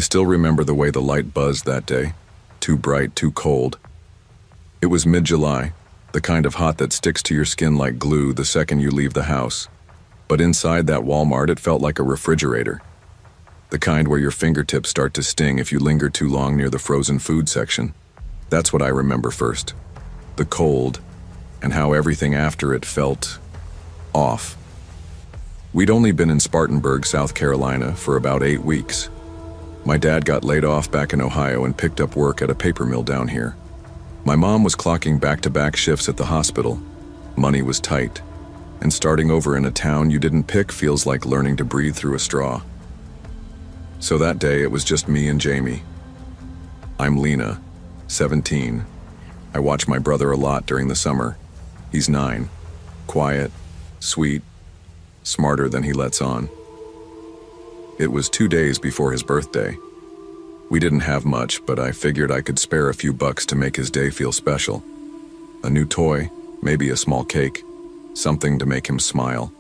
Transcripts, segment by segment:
still remember the way the light buzzed that day. Too bright, too cold. It was mid-July, the kind of hot that sticks to your skin like glue the second you leave the house. But inside that Walmart, it felt like a refrigerator. The kind where your fingertips start to sting if you linger too long near the frozen food section. That's what I remember first. The cold, and how everything after it felt off. We'd only been in Spartanburg, South Carolina, for about 8 weeks. My dad got laid off back in Ohio and picked up work at a paper mill down here. My mom was clocking back-to-back shifts at the hospital. Money was tight, and starting over in a town you didn't pick feels like learning to breathe through a straw. So that day it was just me and Jamie. I'm Lena, 17. I watch my brother a lot during the summer. He's 9. Quiet, sweet, smarter than he lets on. It was 2 days before his birthday. We didn't have much, but I figured I could spare a few bucks to make his day feel special. A new toy, maybe a small cake, something to make him smile.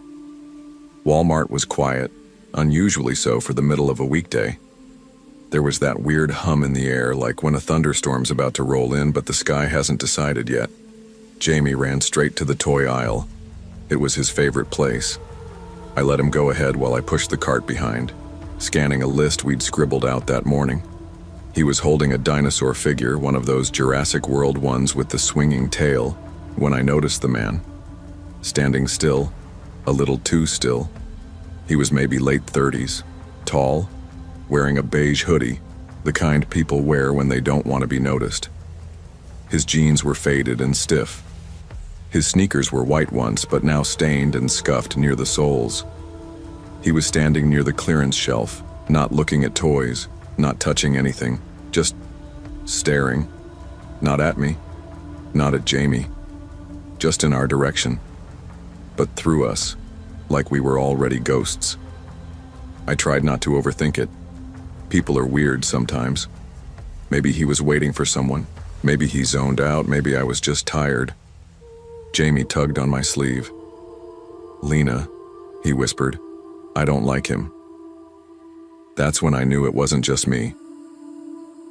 Walmart was quiet, unusually so for the middle of a weekday. There was that weird hum in the air, like when a thunderstorm's about to roll in but the sky hasn't decided yet. Jamie ran straight to the toy aisle. It was his favorite place. I let him go ahead while I pushed the cart behind, scanning a list we'd scribbled out that morning. He was holding a dinosaur figure, one of those Jurassic World ones with the swinging tail, when I noticed the man. Standing still, a little too still. He was maybe late 30s, tall, wearing a beige hoodie, the kind people wear when they don't want to be noticed. His jeans were faded and stiff. His sneakers were white once, but now stained and scuffed near the soles. He was standing near the clearance shelf, not looking at toys, not touching anything, just staring. Not at me, not at Jamie, just in our direction, but through us, like we were already ghosts. I tried not to overthink it. People are weird sometimes. Maybe he was waiting for someone. Maybe he zoned out. Maybe I was just tired. Jamie tugged on my sleeve. "Lena," he whispered, "I don't like him." That's when I knew it wasn't just me.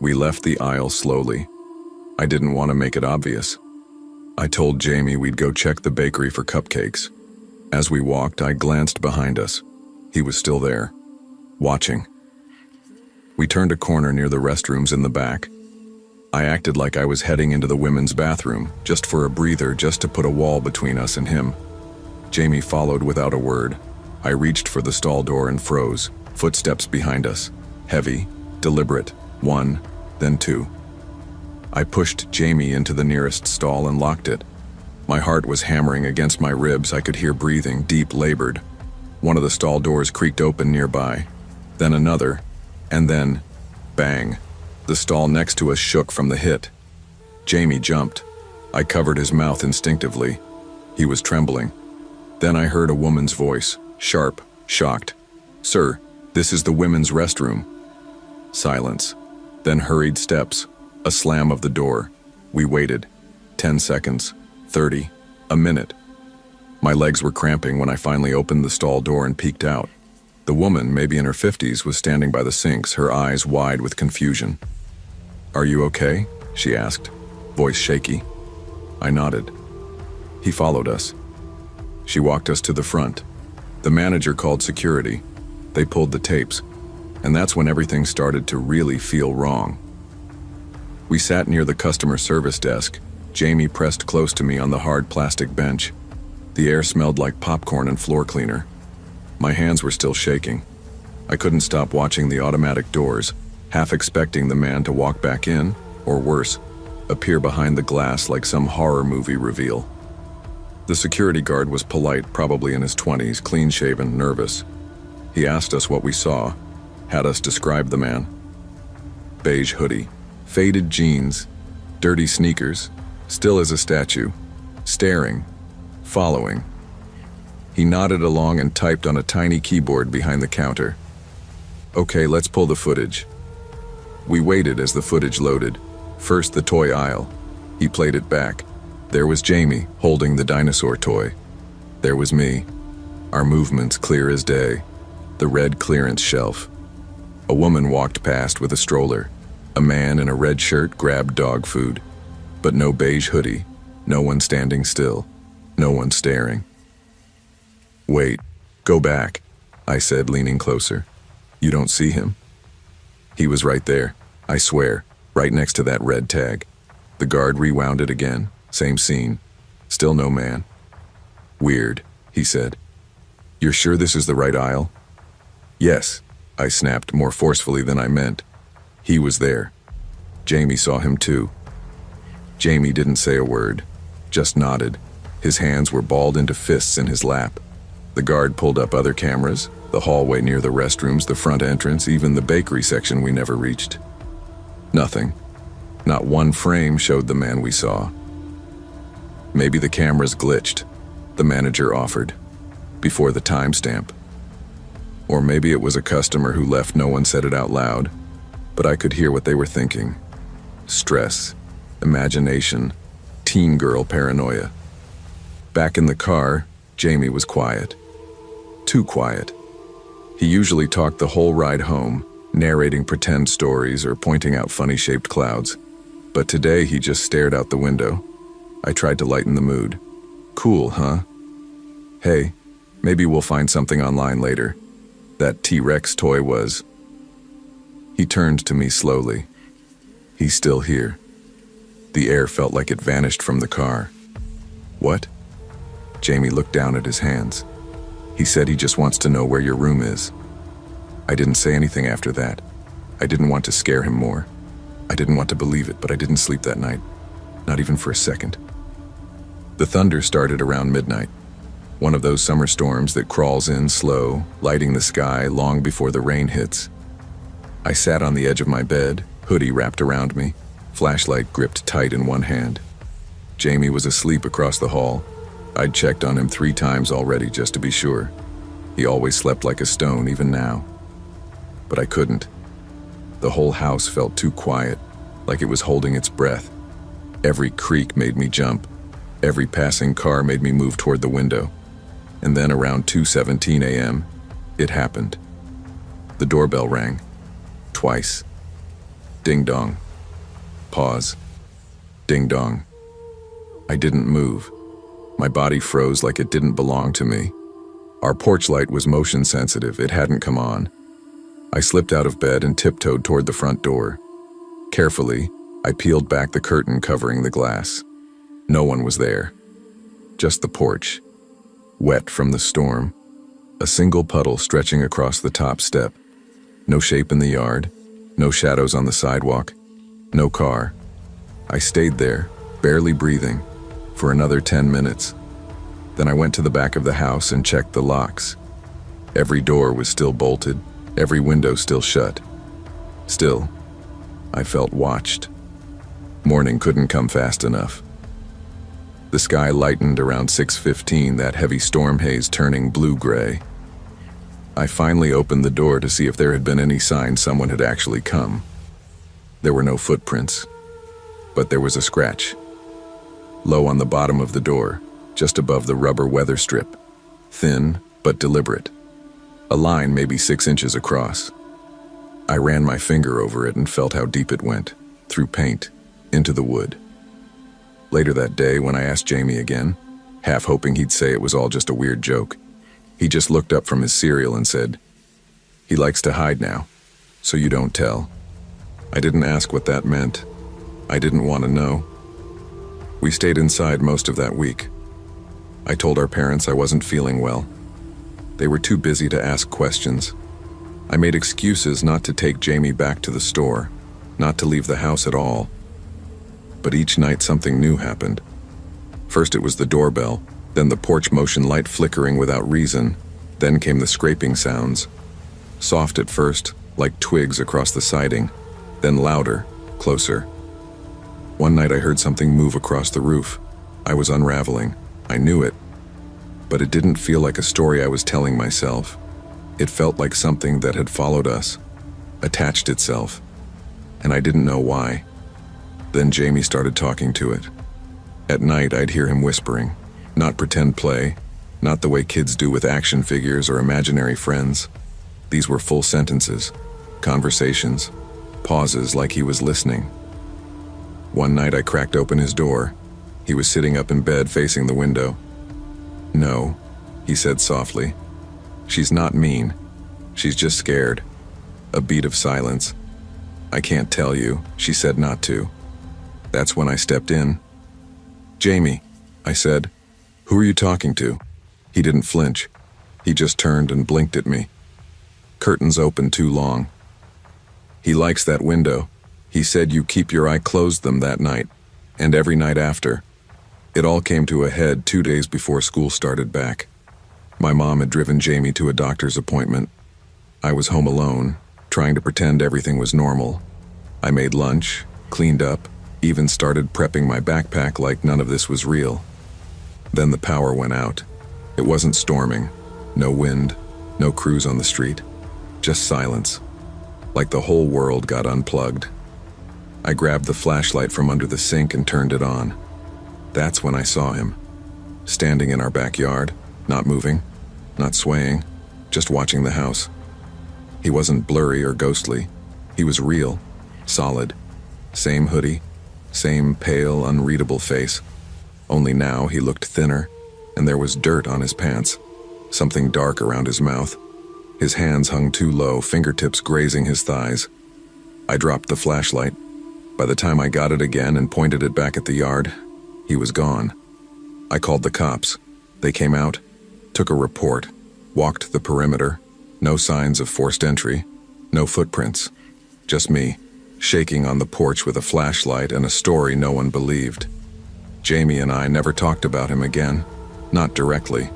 We left the aisle slowly. I didn't want to make it obvious. I told Jamie we'd go check the bakery for cupcakes. As we walked, I glanced behind us. He was still there, watching. We turned a corner near the restrooms in the back. I acted like I was heading into the women's bathroom, just for a breather, just to put a wall between us and him. Jamie followed without a word. I reached for the stall door and froze, footsteps behind us. Heavy, deliberate, 1, then 2. I pushed Jamie into the nearest stall and locked it. My heart was hammering against my ribs. I could hear breathing, deep, labored. One of the stall doors creaked open nearby, then another, and then, bang. The stall next to us shook from the hit. Jamie jumped. I covered his mouth instinctively. He was trembling. Then I heard a woman's voice, sharp, shocked. "Sir, this is the women's restroom." Silence. Then hurried steps. A slam of the door. We waited. 10 seconds. 30. A minute. My legs were cramping when I finally opened the stall door and peeked out. The woman, maybe in her 50s, was standing by the sinks, her eyes wide with confusion. "Are you okay?" she asked, voice shaky. I nodded. He followed us. She walked us to the front. The manager called security. They pulled the tapes, and that's when everything started to really feel wrong. We sat near the customer service desk. Jamie pressed close to me on the hard plastic bench. The air smelled like popcorn and floor cleaner. My hands were still shaking. I couldn't stop watching the automatic doors, half expecting the man to walk back in, or worse, appear behind the glass like some horror movie reveal. The security guard was polite, probably in his 20s, clean-shaven, nervous. He asked us what we saw, had us describe the man. Beige hoodie, faded jeans, dirty sneakers, still as a statue, staring, following. He nodded along and typed on a tiny keyboard behind the counter. "Okay, let's pull the footage." We waited as the footage loaded. First the toy aisle. He played it back. There was Jamie, holding the dinosaur toy. There was me, our movements clear as day, the red clearance shelf. A woman walked past with a stroller. A man in a red shirt grabbed dog food. But no beige hoodie, no one standing still, no one staring. "Wait, go back," I said, leaning closer. "You don't see him?" He was right there, I swear, right next to that red tag. The guard rewound it again, same scene. Still no man. "Weird," he said. "You're sure this is the right aisle?" "Yes," I snapped more forcefully than I meant. He was there. Jamie saw him too. Jamie didn't say a word, just nodded. His hands were balled into fists in his lap. The guard pulled up other cameras, the hallway near the restrooms, the front entrance, even the bakery section we never reached. Nothing. Not one frame showed the man we saw. "Maybe the cameras glitched," the manager offered, "before the timestamp. Or maybe it was a customer who left, no one said it out loud, but I could hear what they were thinking. Stress, imagination, teen girl paranoia." Back in the car, Jamie was quiet. Too quiet. He usually talked the whole ride home, narrating pretend stories or pointing out funny-shaped clouds. But today he just stared out the window. I tried to lighten the mood. "Cool, huh? Hey, maybe we'll find something online later. That T-Rex toy was..." He turned to me slowly. "He's still here." The air felt like it vanished from the car. "What?" Jamie looked down at his hands. "He said he just wants to know where your room is." I didn't say anything after that. I didn't want to scare him more. I didn't want to believe it, but I didn't sleep that night. Not even for a second. The thunder started around midnight. One of those summer storms that crawls in slow, lighting the sky long before the rain hits. I sat on the edge of my bed, hoodie wrapped around me, flashlight gripped tight in one hand. Jamie was asleep across the hall. I'd checked on him 3 times already just to be sure. He always slept like a stone, even now. But I couldn't. The whole house felt too quiet, like it was holding its breath. Every creak made me jump. Every passing car made me move toward the window. And then around 2:17 a.m., it happened. The doorbell rang. Twice. Ding dong. Pause. Ding dong. I didn't move. My body froze like it didn't belong to me. Our porch light was motion sensitive. It hadn't come on. I slipped out of bed and tiptoed toward the front door. Carefully, I peeled back the curtain covering the glass. No one was there. Just the porch, wet from the storm. A single puddle stretching across the top step. No shape in the yard, no shadows on the sidewalk, no car. I stayed there, barely breathing, for another 10 minutes. Then I went to the back of the house and checked the locks. Every door was still bolted, every window still shut. Still, I felt watched. Morning couldn't come fast enough. The sky lightened around 6:15, that heavy storm haze turning blue-gray. I finally opened the door to see if there had been any sign someone had actually come. There were no footprints, but there was a scratch. Low on the bottom of the door, just above the rubber weather strip. Thin, but deliberate. A line maybe 6 inches across. I ran my finger over it and felt how deep it went, through paint, into the wood. Later that day, when I asked Jamie again, half hoping he'd say it was all just a weird joke, he just looked up from his cereal and said, "He likes to hide now, so you don't tell." I didn't ask what that meant. I didn't want to know. We stayed inside most of that week. I told our parents I wasn't feeling well. They were too busy to ask questions. I made excuses not to take Jamie back to the store, not to leave the house at all. But each night something new happened. First it was the doorbell, then the porch motion light flickering without reason, then came the scraping sounds. Soft at first, like twigs across the siding, then louder, closer. One night I heard something move across the roof. I was unraveling. I knew it. But it didn't feel like a story I was telling myself. It felt like something that had followed us, attached itself, and I didn't know why. Then Jamie started talking to it. At night I'd hear him whispering, not pretend play, not the way kids do with action figures or imaginary friends. These were full sentences, Conversations, pauses like he was listening. One night I cracked open his door. He was sitting up in bed facing the window. "No," he said softly. "She's not mean. She's just scared." A beat of silence. "I can't tell you. She said not to." That's when I stepped in. "Jamie," I said. "Who are you talking to?" He didn't flinch. He just turned and blinked at me. Curtains open too long. "He likes that window. He said you keep your eye closed them that night, and every night after." It all came to a head 2 days before school started back. My mom had driven Jamie to a doctor's appointment. I was home alone, trying to pretend everything was normal. I made lunch, cleaned up, even started prepping my backpack like none of this was real. Then the power went out. It wasn't storming, no wind, no crews on the street, just silence, like the whole world got unplugged. I grabbed the flashlight from under the sink and turned it on. That's when I saw him, standing in our backyard, not moving, not swaying, just watching the house. He wasn't blurry or ghostly. He was real, solid. Same hoodie, same pale, unreadable face. Only now he looked thinner, and there was dirt on his pants, something dark around his mouth. His hands hung too low, fingertips grazing his thighs. I dropped the flashlight. By the time I got it again and pointed it back at the yard, he was gone. I called the cops. They came out, took a report, walked the perimeter. No signs of forced entry, no footprints. Just me, shaking on the porch with a flashlight and a story no one believed. Jamie and I never talked about him again, not directly.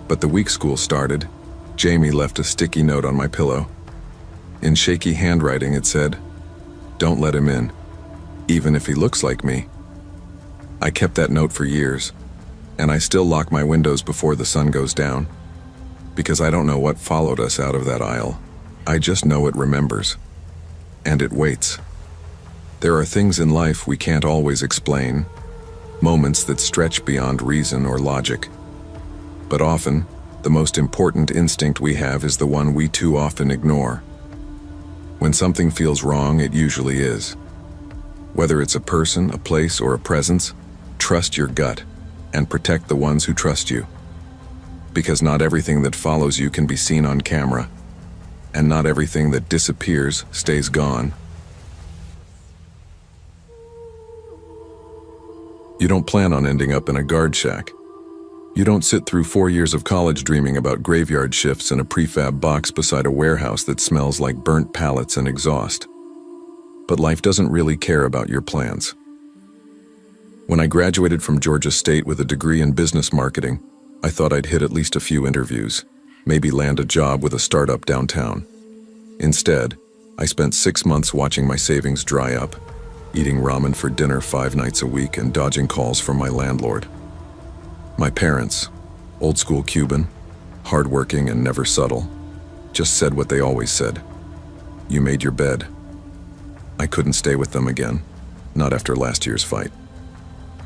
But the week school started, Jamie left a sticky note on my pillow. In shaky handwriting it said, "Don't let him in, even if he looks like me." I kept that note for years, and I still lock my windows before the sun goes down, because I don't know what followed us out of that aisle. I just know it remembers, and it waits. There are things in life we can't always explain, moments that stretch beyond reason or logic. But often, the most important instinct we have is the one we too often ignore. When something feels wrong, it usually is. Whether it's a person, a place, or a presence, trust your gut and protect the ones who trust you. Because not everything that follows you can be seen on camera, and not everything that disappears stays gone. You don't plan on ending up in a guard shack. You don't sit through 4 years of college dreaming about graveyard shifts in a prefab box beside a warehouse that smells like burnt pallets and exhaust. But life doesn't really care about your plans. When I graduated from Georgia State with a degree in business marketing, I thought I'd hit at least a few interviews, maybe land a job with a startup downtown. Instead, I spent 6 months watching my savings dry up, eating ramen for dinner 5 nights a week and dodging calls from my landlord. My parents, old school Cuban, hardworking and never subtle, just said what they always said. "You made your bed." I couldn't stay with them again, not after last year's fight.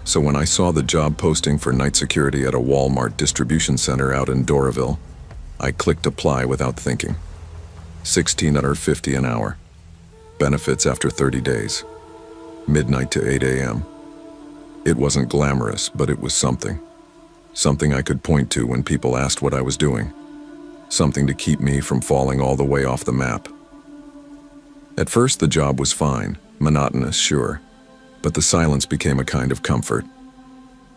So when I saw the job posting for night security at a Walmart distribution center out in Doraville, I clicked apply without thinking. $16.50 an hour. Benefits after 30 days. Midnight to 8 a.m. It wasn't glamorous, but it was something. Something I could point to when people asked what I was doing. Something to keep me from falling all the way off the map. At first the job was fine, monotonous, sure, but the silence became a kind of comfort.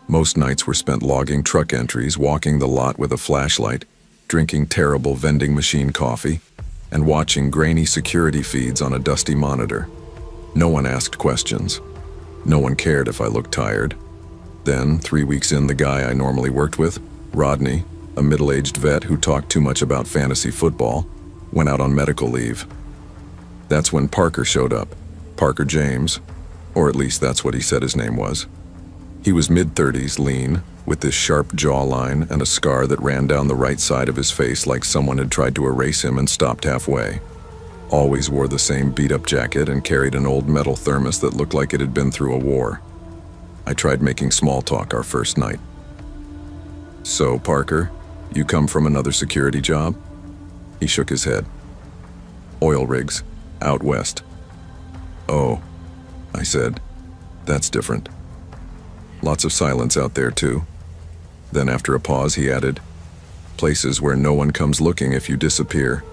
Most nights were spent logging truck entries, walking the lot with a flashlight, drinking terrible vending machine coffee, and watching grainy security feeds on a dusty monitor. No one asked questions. No one cared if I looked tired. Then, 3 weeks in, the guy I normally worked with, Rodney, a middle-aged vet who talked too much about fantasy football, went out on medical leave. That's when Parker showed up. Parker James, or at least that's what he said his name was. He was mid-30s, lean, with this sharp jawline and a scar that ran down the right side of his face like someone had tried to erase him and stopped halfway. Always wore the same beat-up jacket and carried an old metal thermos that looked like it had been through a war. I tried making small talk our first night. "So, Parker, you come from another security job?" He shook his head. Oil rigs. Out west. Oh, I said. That's different. Lots of silence out there, too. Then after a pause, he added, places where no one comes looking if you disappear.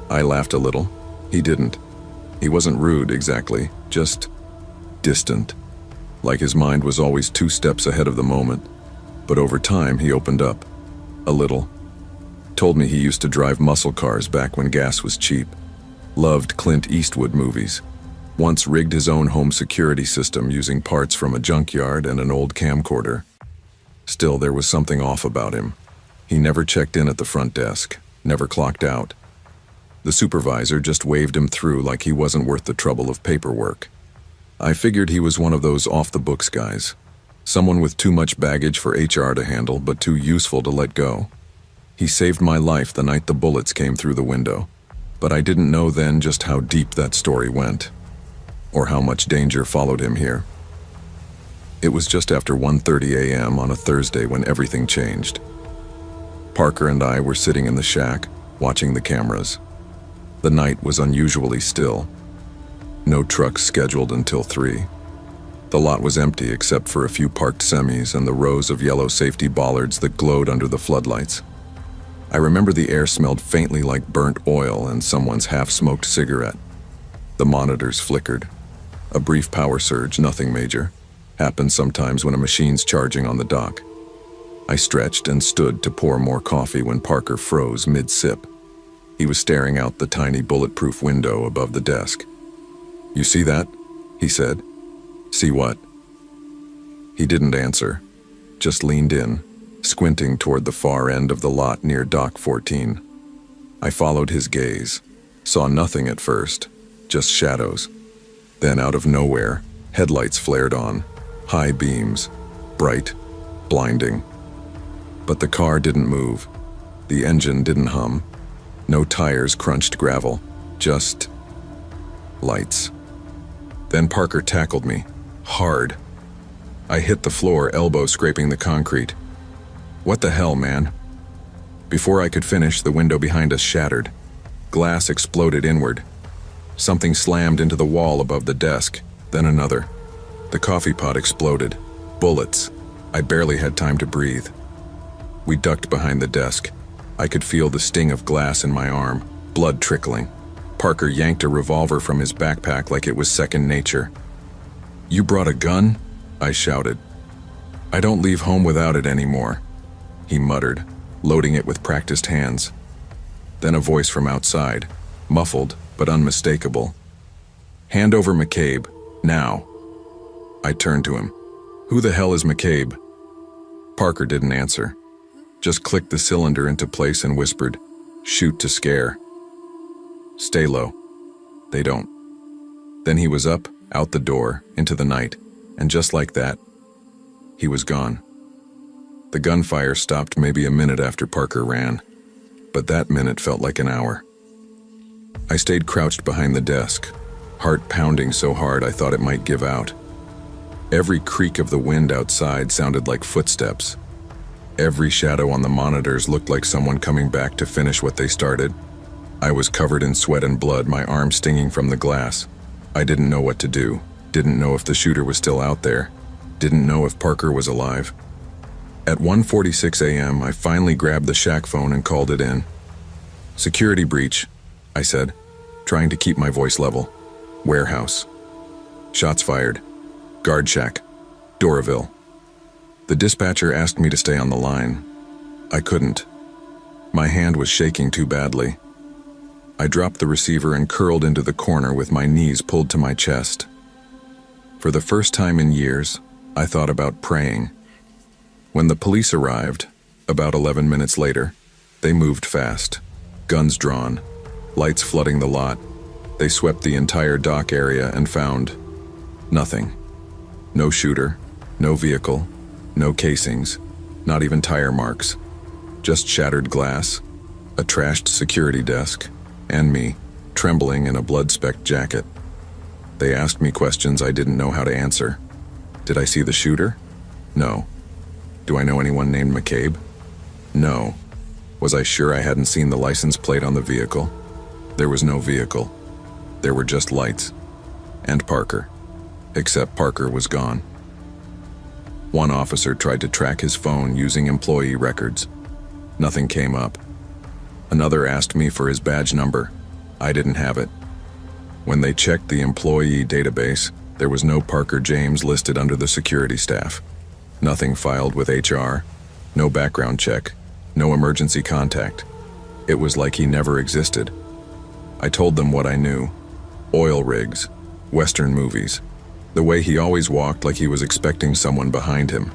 I laughed a little. He didn't. He wasn't rude, exactly, just distant. Like his mind was always 2 steps ahead of the moment. But over time, he opened up. A little. Told me he used to drive muscle cars back when gas was cheap. Loved Clint Eastwood movies. Once rigged his own home security system using parts from a junkyard and an old camcorder. Still, there was something off about him. He never checked in at the front desk, never clocked out. The supervisor just waved him through like he wasn't worth the trouble of paperwork. I figured he was one of those off-the-books guys. Someone with too much baggage for HR to handle, but too useful to let go. He saved my life the night the bullets came through the window. But I didn't know then just how deep that story went. Or how much danger followed him here. It was just after 1:30 a.m. on a Thursday when everything changed. Parker and I were sitting in the shack, watching the cameras. The night was unusually still. No trucks scheduled until 3. The lot was empty except for a few parked semis and the rows of yellow safety bollards that glowed under the floodlights. I remember the air smelled faintly like burnt oil and someone's half-smoked cigarette. The monitors flickered. A brief power surge, nothing major. Happens sometimes when a machine's charging on the dock. I stretched and stood to pour more coffee when Parker froze mid-sip. He was staring out the tiny bulletproof window above the desk. "You see that?" he said. "See what?" He didn't answer, just leaned in, squinting toward the far end of the lot near Dock 14. I followed his gaze, saw nothing at first, just shadows. Then out of nowhere, headlights flared on, high beams, bright, blinding. But the car didn't move. The engine didn't hum. No tires crunched gravel, just lights. Then Parker tackled me, hard. I hit the floor, elbow scraping the concrete. "What the hell, man?" Before I could finish, the window behind us shattered. Glass exploded inward. Something slammed into the wall above the desk, then another. The coffee pot exploded. Bullets. I barely had time to breathe. We ducked behind the desk. I could feel the sting of glass in my arm, blood trickling. Parker yanked a revolver from his backpack like it was second nature. "You brought a gun?" I shouted. "I don't leave home without it anymore," he muttered, loading it with practiced hands. Then a voice from outside, muffled but unmistakable. "Hand over McCabe, now." I turned to him. "Who the hell is McCabe?" Parker didn't answer, just clicked the cylinder into place and whispered, "Shoot to scare. Stay low. They don't." Then he was up, out the door, into the night, and just like that, he was gone. The gunfire stopped maybe a minute after Parker ran, but that minute felt like an hour. I stayed crouched behind the desk, heart pounding so hard I thought it might give out. Every creak of the wind outside sounded like footsteps. Every shadow on the monitors looked like someone coming back to finish what they started. I was covered in sweat and blood, my arm stinging from the glass. I didn't know what to do, didn't know if the shooter was still out there, didn't know if Parker was alive. At 1:46 a.m., I finally grabbed the shack phone and called it in. "Security breach," I said, trying to keep my voice level. "Warehouse. Shots fired. Guard shack. Doraville." The dispatcher asked me to stay on the line. I couldn't. My hand was shaking too badly. I dropped the receiver and curled into the corner with my knees pulled to my chest. For the first time in years, I thought about praying. When the police arrived, about 11 minutes later, they moved fast, guns drawn, lights flooding the lot. They swept the entire dock area and found nothing. No shooter, no vehicle, no casings, not even tire marks. Just shattered glass, a trashed security desk, and me, trembling in a blood-specked jacket. They asked me questions I didn't know how to answer. Did I see the shooter? No. Do I know anyone named McCabe? No. Was I sure I hadn't seen the license plate on the vehicle? There was no vehicle. There were just lights. And Parker. Except Parker was gone. One officer tried to track his phone using employee records. Nothing came up. Another asked me for his badge number. I didn't have it. When they checked the employee database, there was no Parker James listed under the security staff. Nothing filed with HR. No background check. No emergency contact. It was like he never existed. I told them what I knew. Oil rigs. Western movies. The way he always walked like he was expecting someone behind him.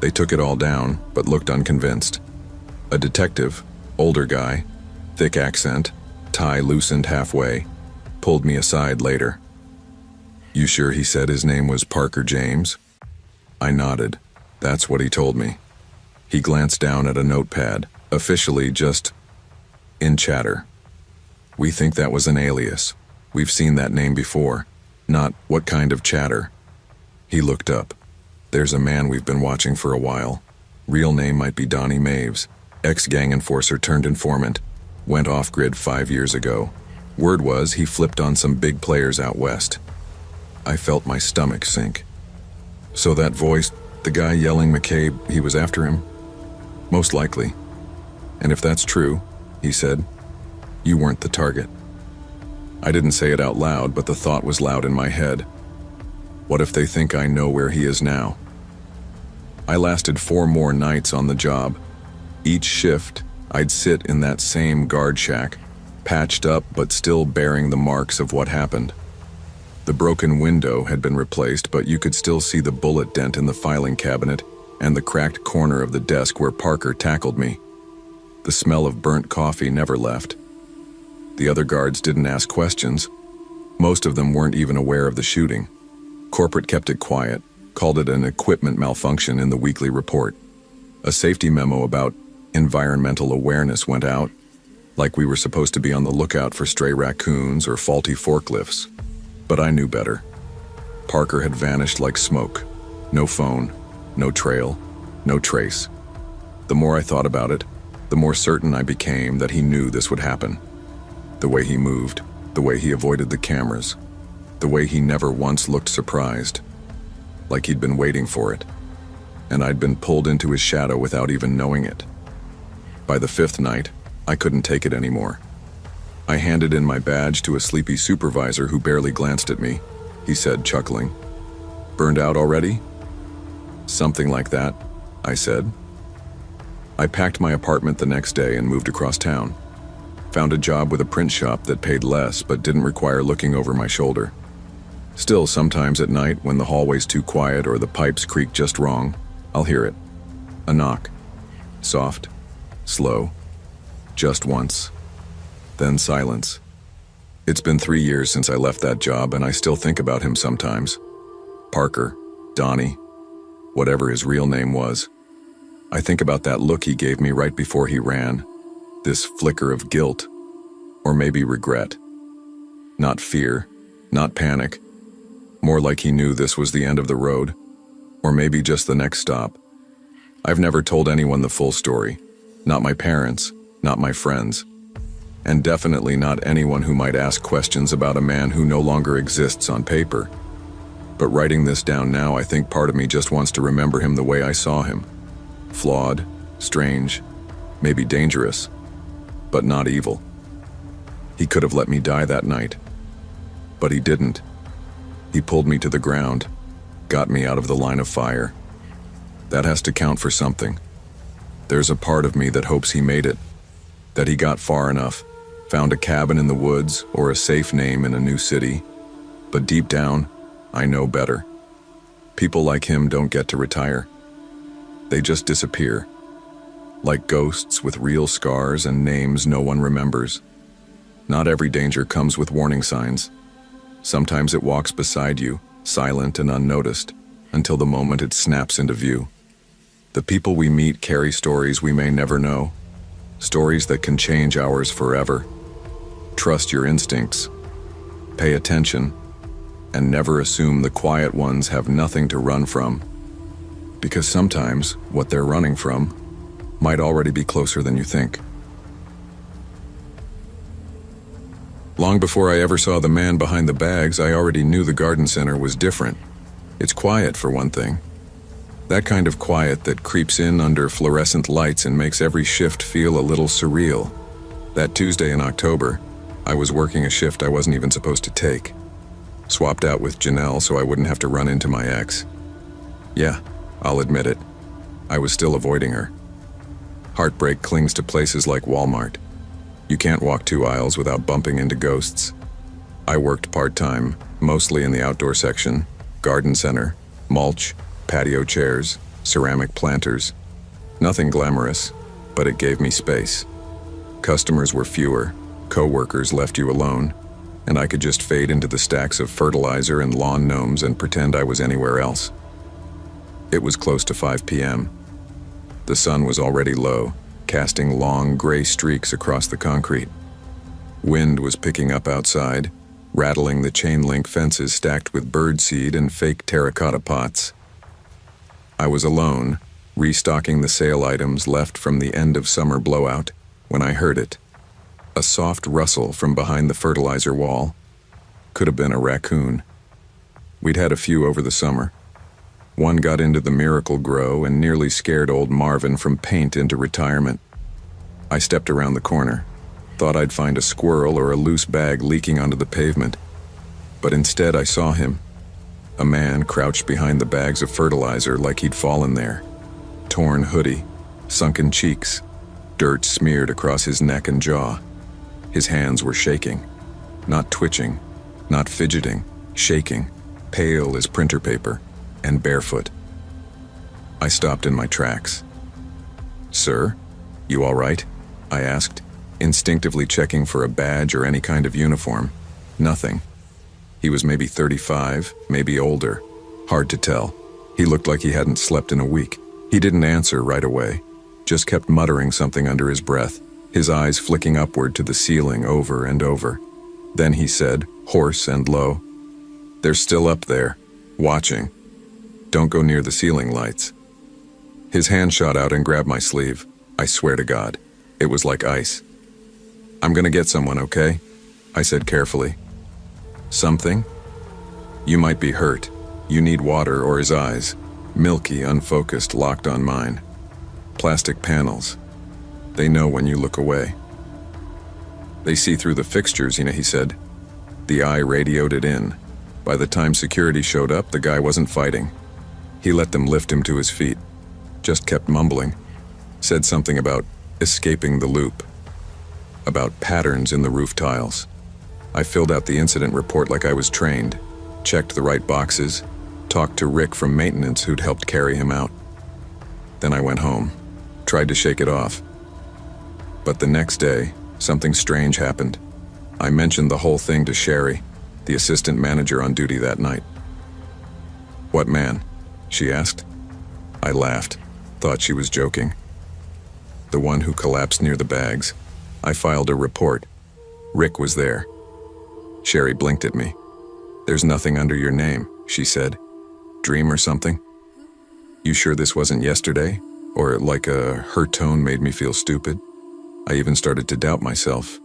They took it all down, but looked unconvinced. A detective, older guy, thick accent, tie loosened halfway, pulled me aside later. "You sure he said his name was Parker James?" I nodded. That's what he told me. He glanced down at a notepad, officially just in chatter. "We think that was an alias. We've seen that name before. Not what kind of chatter." He looked up. "There's a man we've been watching for a while. Real name might be Donnie Maves. Ex-gang enforcer turned informant. Went off-grid 5 years ago. Word was he flipped on some big players out west." I felt my stomach sink. "So that voice, the guy yelling McCabe, he was after him?" "Most likely. And if that's true," he said, "you weren't the target." I didn't say it out loud, but the thought was loud in my head. What if they think I know where he is now? I lasted 4 more nights on the job. Each shift, I'd sit in that same guard shack, patched up but still bearing the marks of what happened. The broken window had been replaced, but you could still see the bullet dent in the filing cabinet and the cracked corner of the desk where Parker tackled me. The smell of burnt coffee never left. The other guards didn't ask questions. Most of them weren't even aware of the shooting. Corporate kept it quiet, called it an equipment malfunction in the weekly report. A safety memo about environmental awareness went out, like we were supposed to be on the lookout for stray raccoons or faulty forklifts. But I knew better. Parker had vanished like smoke. No phone, no trail, no trace. The more I thought about it, the more certain I became that he knew this would happen. The way he moved, the way he avoided the cameras, the way he never once looked surprised, like he'd been waiting for it, and I'd been pulled into his shadow without even knowing it. By the 5th night, I couldn't take it anymore. I handed in my badge to a sleepy supervisor who barely glanced at me. He said, chuckling, "Burned out already?" "Something like that," I said. I packed my apartment the next day and moved across town. Found a job with a print shop that paid less but didn't require looking over my shoulder. Still, sometimes at night, when the hallway's too quiet or the pipes creak just wrong, I'll hear it. A knock. Soft. Slow. Just once. Then silence. It's been 3 years since I left that job, and I still think about him sometimes. Parker, Donnie, whatever his real name was. I think about that look he gave me right before he ran. This flicker of guilt, or maybe regret. Not fear, not panic. More like he knew this was the end of the road, or maybe just the next stop. I've never told anyone the full story. Not my parents, not my friends. And definitely not anyone who might ask questions about a man who no longer exists on paper. But writing this down now, I think part of me just wants to remember him the way I saw him. Flawed, strange, maybe dangerous, but not evil. He could have let me die that night, but he didn't. He pulled me to the ground, got me out of the line of fire. That has to count for something. There's a part of me that hopes he made it, that he got far enough, found a cabin in the woods or a safe name in a new city. But deep down, I know better. People like him don't get to retire. They just disappear. Like ghosts with real scars and names no one remembers. Not every danger comes with warning signs. Sometimes it walks beside you, silent and unnoticed, until the moment it snaps into view. The people we meet carry stories we may never know, stories that can change ours forever. Trust your instincts, pay attention, and never assume the quiet ones have nothing to run from. Because sometimes what they're running from might already be closer than you think. Long before I ever saw the man behind the bags, I already knew the garden center was different. It's quiet, for one thing. That kind of quiet that creeps in under fluorescent lights and makes every shift feel a little surreal. That Tuesday in October, I was working a shift I wasn't even supposed to take. Swapped out with Janelle so I wouldn't have to run into my ex. Yeah, I'll admit it. I was still avoiding her. Heartbreak clings to places like Walmart. You can't walk 2 aisles without bumping into ghosts. I worked part-time, mostly in the outdoor section, garden center, mulch, patio chairs, ceramic planters. Nothing glamorous, but it gave me space. Customers were fewer, co-workers left you alone, and I could just fade into the stacks of fertilizer and lawn gnomes and pretend I was anywhere else. It was close to 5 p.m. The sun was already low, casting long gray streaks across the concrete. Wind was picking up outside, rattling the chain-link fences stacked with birdseed and fake terracotta pots. I was alone, restocking the sale items left from the end of summer blowout, when I heard it. A soft rustle from behind the fertilizer wall. Could have been a raccoon. We'd had a few over the summer. One got into the Miracle Grow and nearly scared old Marvin from paint into retirement. I stepped around the corner, thought I'd find a squirrel or a loose bag leaking onto the pavement. But instead I saw him. A man crouched behind the bags of fertilizer like he'd fallen there. Torn hoodie, sunken cheeks, dirt smeared across his neck and jaw. His hands were shaking. Not twitching, not fidgeting, shaking, pale as printer paper, and barefoot. I stopped in my tracks. "Sir, you all right?" I asked, instinctively checking for a badge or any kind of uniform. Nothing. He was maybe 35, maybe older. Hard to tell. He looked like he hadn't slept in a week. He didn't answer right away, just kept muttering something under his breath, his eyes flicking upward to the ceiling over and over. Then he said, hoarse and low, "They're still up there, watching. Don't go near the ceiling lights." His hand shot out and grabbed my sleeve. I swear to God, it was like ice. "I'm gonna get someone, okay?" I said carefully. "Something? You might be hurt. You need water," or his eyes, milky, unfocused, locked on mine. Plastic panels. They know when you look away. "They see through the fixtures, he said. The eye radioed it in. By the time security showed up, the guy wasn't fighting. He let them lift him to his feet. Just kept mumbling. Said something about escaping the loop. About patterns in the roof tiles. I filled out the incident report like I was trained, checked the right boxes, talked to Rick from maintenance who'd helped carry him out. Then I went home, tried to shake it off. But the next day, something strange happened. I mentioned the whole thing to Sherry, the assistant manager on duty that night. "What man?" she asked. I laughed, thought she was joking. "The one who collapsed near the bags." I filed a report. Rick was there. Sherry blinked at me. "There's nothing under your name," she said. "Dream or something?" "You sure this wasn't yesterday?" Or her tone made me feel stupid. I even started to doubt myself.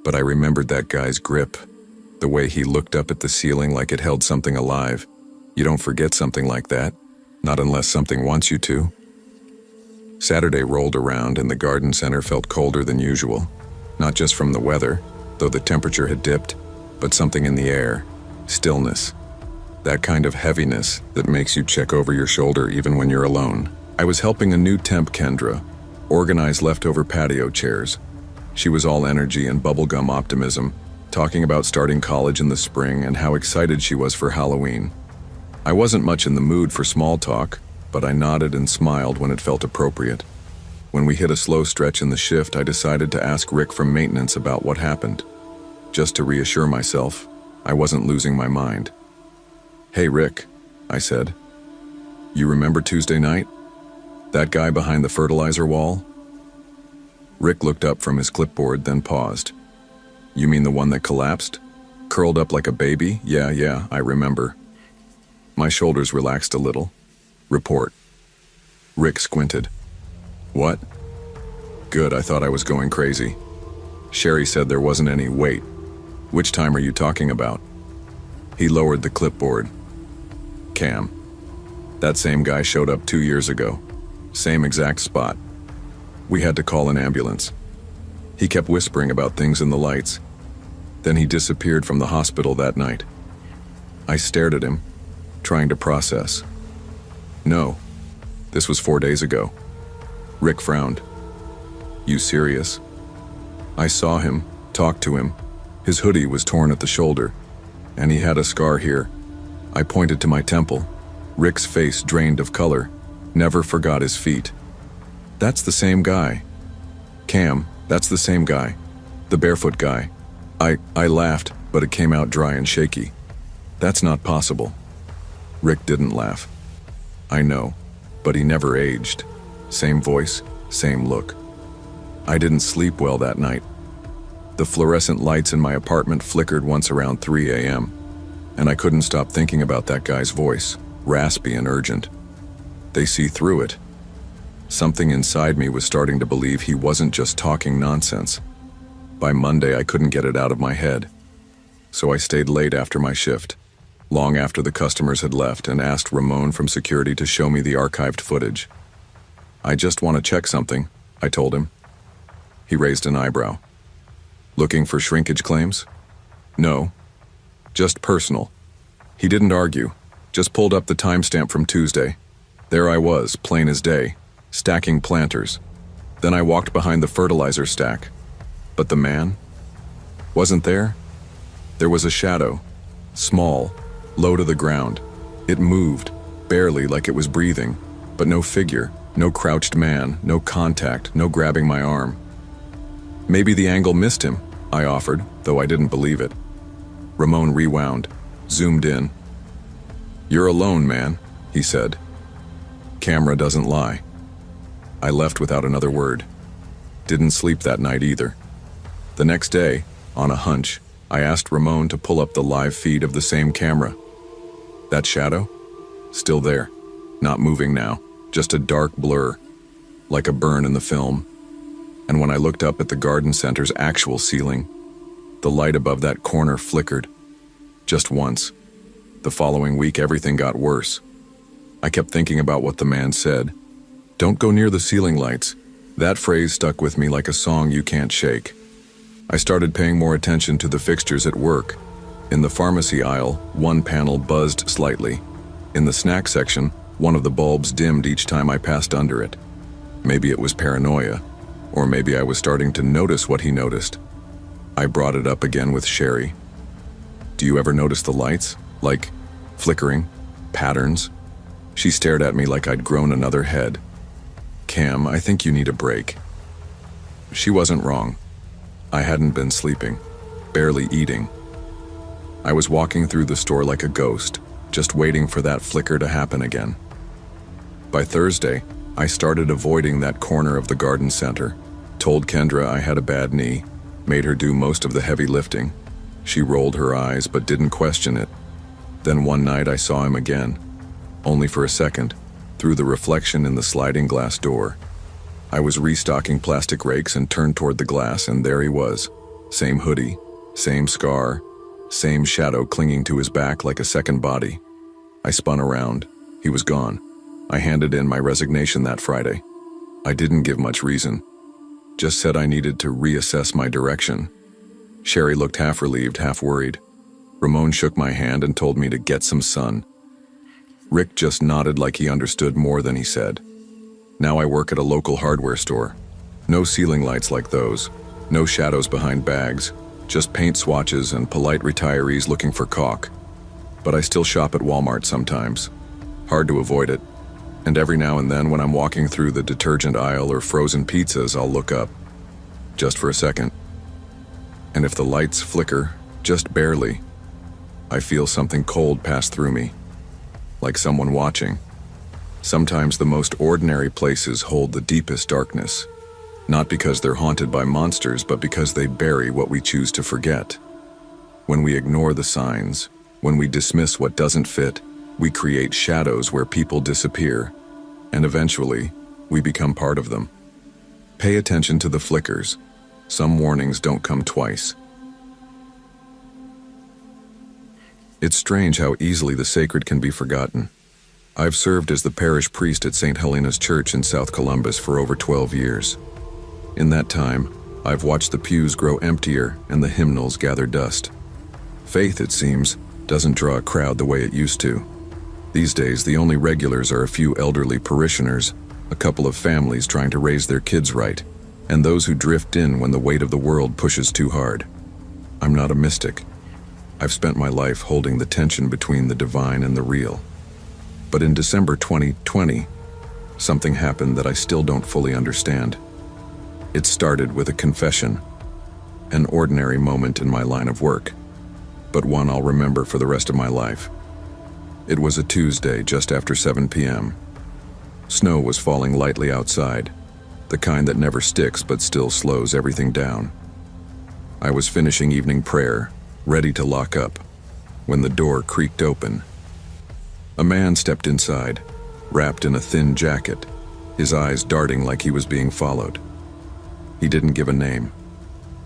But I remembered that guy's grip, the way he looked up at the ceiling like it held something alive. You don't forget something like that, not unless something wants you to. Saturday rolled around and the garden center felt colder than usual. Not just from the weather, though the temperature had dipped, but something in the air, stillness. That kind of heaviness that makes you check over your shoulder even when you're alone. I was helping a new temp, Kendra, organize leftover patio chairs. She was all energy and bubblegum optimism, talking about starting college in the spring and how excited she was for Halloween. I wasn't much in the mood for small talk, but I nodded and smiled when it felt appropriate. When we hit a slow stretch in the shift, I decided to ask Rick from maintenance about what happened. Just to reassure myself, I wasn't losing my mind. "Hey Rick," I said. "You remember Tuesday night? That guy behind the fertilizer wall?" Rick looked up from his clipboard, then paused. "You mean the one that collapsed? Curled up like a baby? Yeah, I remember." My shoulders relaxed a little. "Report." Rick squinted. "What?" "Good, I thought I was going crazy. Sherry said there wasn't any weight. Which time are you talking about? He lowered the clipboard. Cam. That same guy showed up 2 years ago. Same exact spot. We had to call an ambulance. He kept whispering about things in the lights. Then he disappeared from the hospital that night. I stared at him, trying to process. No, this was 4 days ago. Rick frowned. You serious? I saw him, talked to him. His hoodie was torn at the shoulder, and he had a scar here. I pointed to my temple. Rick's face drained of color. Never forgot his feet. That's the same guy. Cam, that's the same guy. The barefoot guy. I laughed, but it came out dry and shaky. That's not possible. Rick didn't laugh. I know, but he never aged. Same voice, same look. I didn't sleep well that night. The fluorescent lights in my apartment flickered once around 3 a.m., and I couldn't stop thinking about that guy's voice, raspy and urgent. They see through it. Something inside me was starting to believe he wasn't just talking nonsense. By Monday, I couldn't get it out of my head. So I stayed late after my shift, long after the customers had left, and asked Ramon from security to show me the archived footage. I just want to check something, I told him. He raised an eyebrow. Looking for shrinkage claims? No, just personal. He didn't argue, just pulled up the timestamp from Tuesday. There I was, plain as day, stacking planters. Then I walked behind the fertilizer stack. But the man wasn't there. There was a shadow, small, low to the ground. It moved, barely, like it was breathing, but no figure, no crouched man, no contact, no grabbing my arm. Maybe the angle missed him, I offered, though I didn't believe it. Ramon rewound, zoomed in. You're alone, man, he said. Camera doesn't lie. I left without another word. Didn't sleep that night either. The next day, on a hunch, I asked Ramon to pull up the live feed of the same camera. That shadow? Still there. Not moving now, just a dark blur, like a burn in the film. And when I looked up at the garden center's actual ceiling, the light above that corner flickered. Just once. The following week, everything got worse. I kept thinking about what the man said. Don't go near the ceiling lights. That phrase stuck with me like a song you can't shake. I started paying more attention to the fixtures at work. In the pharmacy aisle, one panel buzzed slightly. In the snack section, one of the bulbs dimmed each time I passed under it. Maybe it was paranoia, or maybe I was starting to notice what he noticed. I brought it up again with Sherry. Do you ever notice the lights? Like flickering, patterns? She stared at me like I'd grown another head. Cam, I think you need a break. She wasn't wrong. I hadn't been sleeping, barely eating. I was walking through the store like a ghost, just waiting for that flicker to happen again. By Thursday, I started avoiding that corner of the garden center, told Kendra I had a bad knee, made her do most of the heavy lifting. She rolled her eyes but didn't question it. Then one night I saw him again, only for a second, through the reflection in the sliding glass door. I was restocking plastic rakes and turned toward the glass, and there he was. Same hoodie, same scar, same shadow clinging to his back like a second body. I spun around. He was gone. I handed in my resignation that Friday. I didn't give much reason. Just said I needed to reassess my direction. Sherry looked half relieved, half worried. Ramon shook my hand and told me to get some sun. Rick just nodded like he understood more than he said. Now I work at a local hardware store. No ceiling lights like those. No shadows behind bags. Just paint swatches and polite retirees looking for caulk. But I still shop at Walmart sometimes. Hard to avoid it. And every now and then when I'm walking through the detergent aisle or frozen pizzas, I'll look up. Just for a second. And if the lights flicker, just barely, I feel something cold pass through me. Like someone watching. Sometimes the most ordinary places hold the deepest darkness, not because they're haunted by monsters, but because they bury what we choose to forget. When we ignore the signs, when we dismiss what doesn't fit, we create shadows where people disappear, and eventually, we become part of them. Pay attention to the flickers. Some warnings don't come twice. It's strange how easily the sacred can be forgotten. I've served as the parish priest at St. Helena's Church in South Columbus for over 12 years. In that time, I've watched the pews grow emptier and the hymnals gather dust. Faith, it seems, doesn't draw a crowd the way it used to. These days, the only regulars are a few elderly parishioners, a couple of families trying to raise their kids right, and those who drift in when the weight of the world pushes too hard. I'm not a mystic. I've spent my life holding the tension between the divine and the real. But in December 2020, something happened that I still don't fully understand. It started with a confession, an ordinary moment in my line of work, but one I'll remember for the rest of my life. It was a Tuesday just after 7 p.m. Snow was falling lightly outside, the kind that never sticks but still slows everything down. I was finishing evening prayer, ready to lock up, when the door creaked open. A man stepped inside, wrapped in a thin jacket, his eyes darting like he was being followed. He didn't give a name,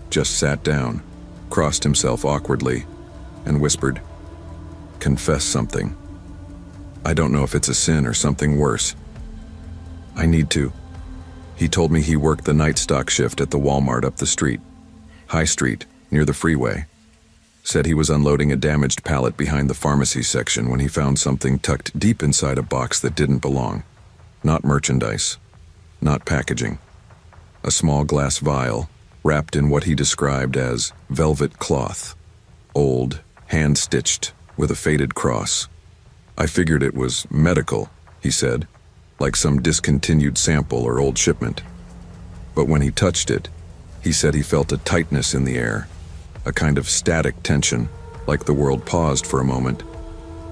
just sat down, crossed himself awkwardly, and whispered, "Confess something. I don't know if it's a sin or something worse. I need to." He told me he worked the night stock shift at the Walmart up the street, High Street, near the freeway. Said he was unloading a damaged pallet behind the pharmacy section when he found something tucked deep inside a box that didn't belong. Not merchandise, not packaging. A small glass vial, wrapped in what he described as velvet cloth. Old, hand-stitched, with a faded cross. I figured it was medical, he said, like some discontinued sample or old shipment. But when he touched it, he said he felt a tightness in the air, a kind of static tension, like the world paused for a moment,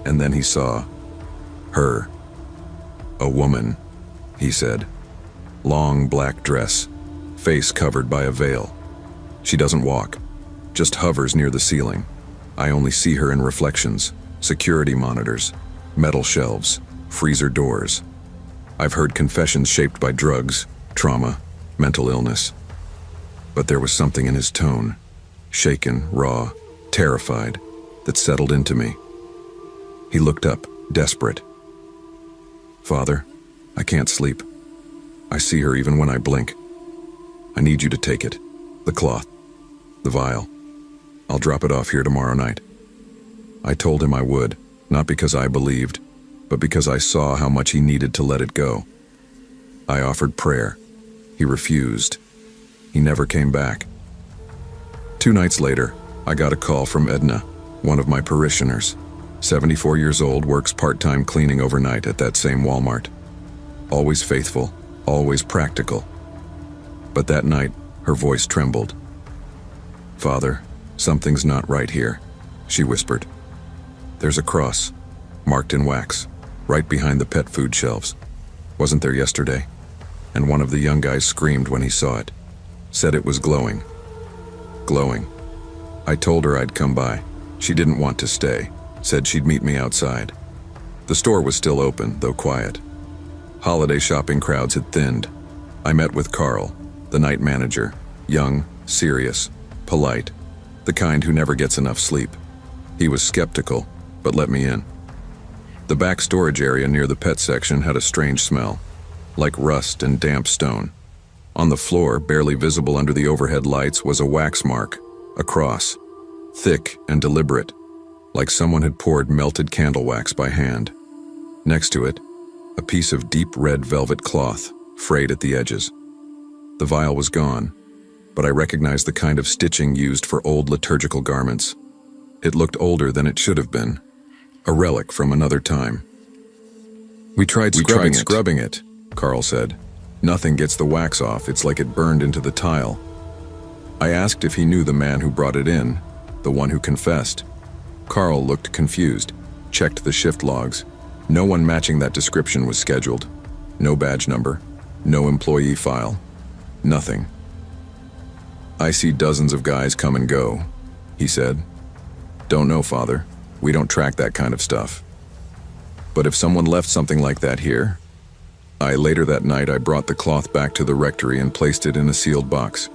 and then he saw her. A woman, he said. Long black dress, face covered by a veil. She doesn't walk, just hovers near the ceiling. I only see her in reflections, security monitors, metal shelves, freezer doors. I've heard confessions shaped by drugs, trauma, mental illness. But there was something in his tone, shaken, raw, terrified, that settled into me. He looked up, desperate. "Father, I can't sleep. I see her even when I blink. I need you to take it. The cloth. The vial. I'll drop it off here tomorrow night." I told him I would, not because I believed, but because I saw how much he needed to let it go. I offered prayer. He refused. He never came back. 2 nights later, I got a call from Edna, one of my parishioners. 74 years old, works part-time cleaning overnight at that same Walmart. Always faithful, always practical. But that night, her voice trembled. "Father, something's not right here," she whispered. "There's a cross, marked in wax, right behind the pet food shelves. Wasn't there yesterday?" And one of the young guys screamed when he saw it. Said it was glowing. Glowing. I told her I'd come by. She didn't want to stay. Said she'd meet me outside. The store was still open, though quiet. Holiday shopping crowds had thinned. I met with Carl, the night manager, young, serious, polite, the kind who never gets enough sleep. He was skeptical, but let me in. The back storage area near the pet section had a strange smell, like rust and damp stone. On the floor, barely visible under the overhead lights, was a wax mark, a cross, thick and deliberate, like someone had poured melted candle wax by hand. Next to it, a piece of deep red velvet cloth, frayed at the edges. The vial was gone, but I recognized the kind of stitching used for old liturgical garments. It looked older than it should have been, a relic from another time. We tried scrubbing it, Carl said. "Nothing gets the wax off, it's like it burned into the tile." I asked if he knew the man who brought it in, the one who confessed. Carl looked confused, checked the shift logs. No one matching that description was scheduled. No badge number, no employee file, nothing. "I see dozens of guys come and go," he said. "Don't know, Father. We don't track that kind of stuff. But if someone left something like that here..." Later that night, I brought the cloth back to the rectory and placed it in a sealed box.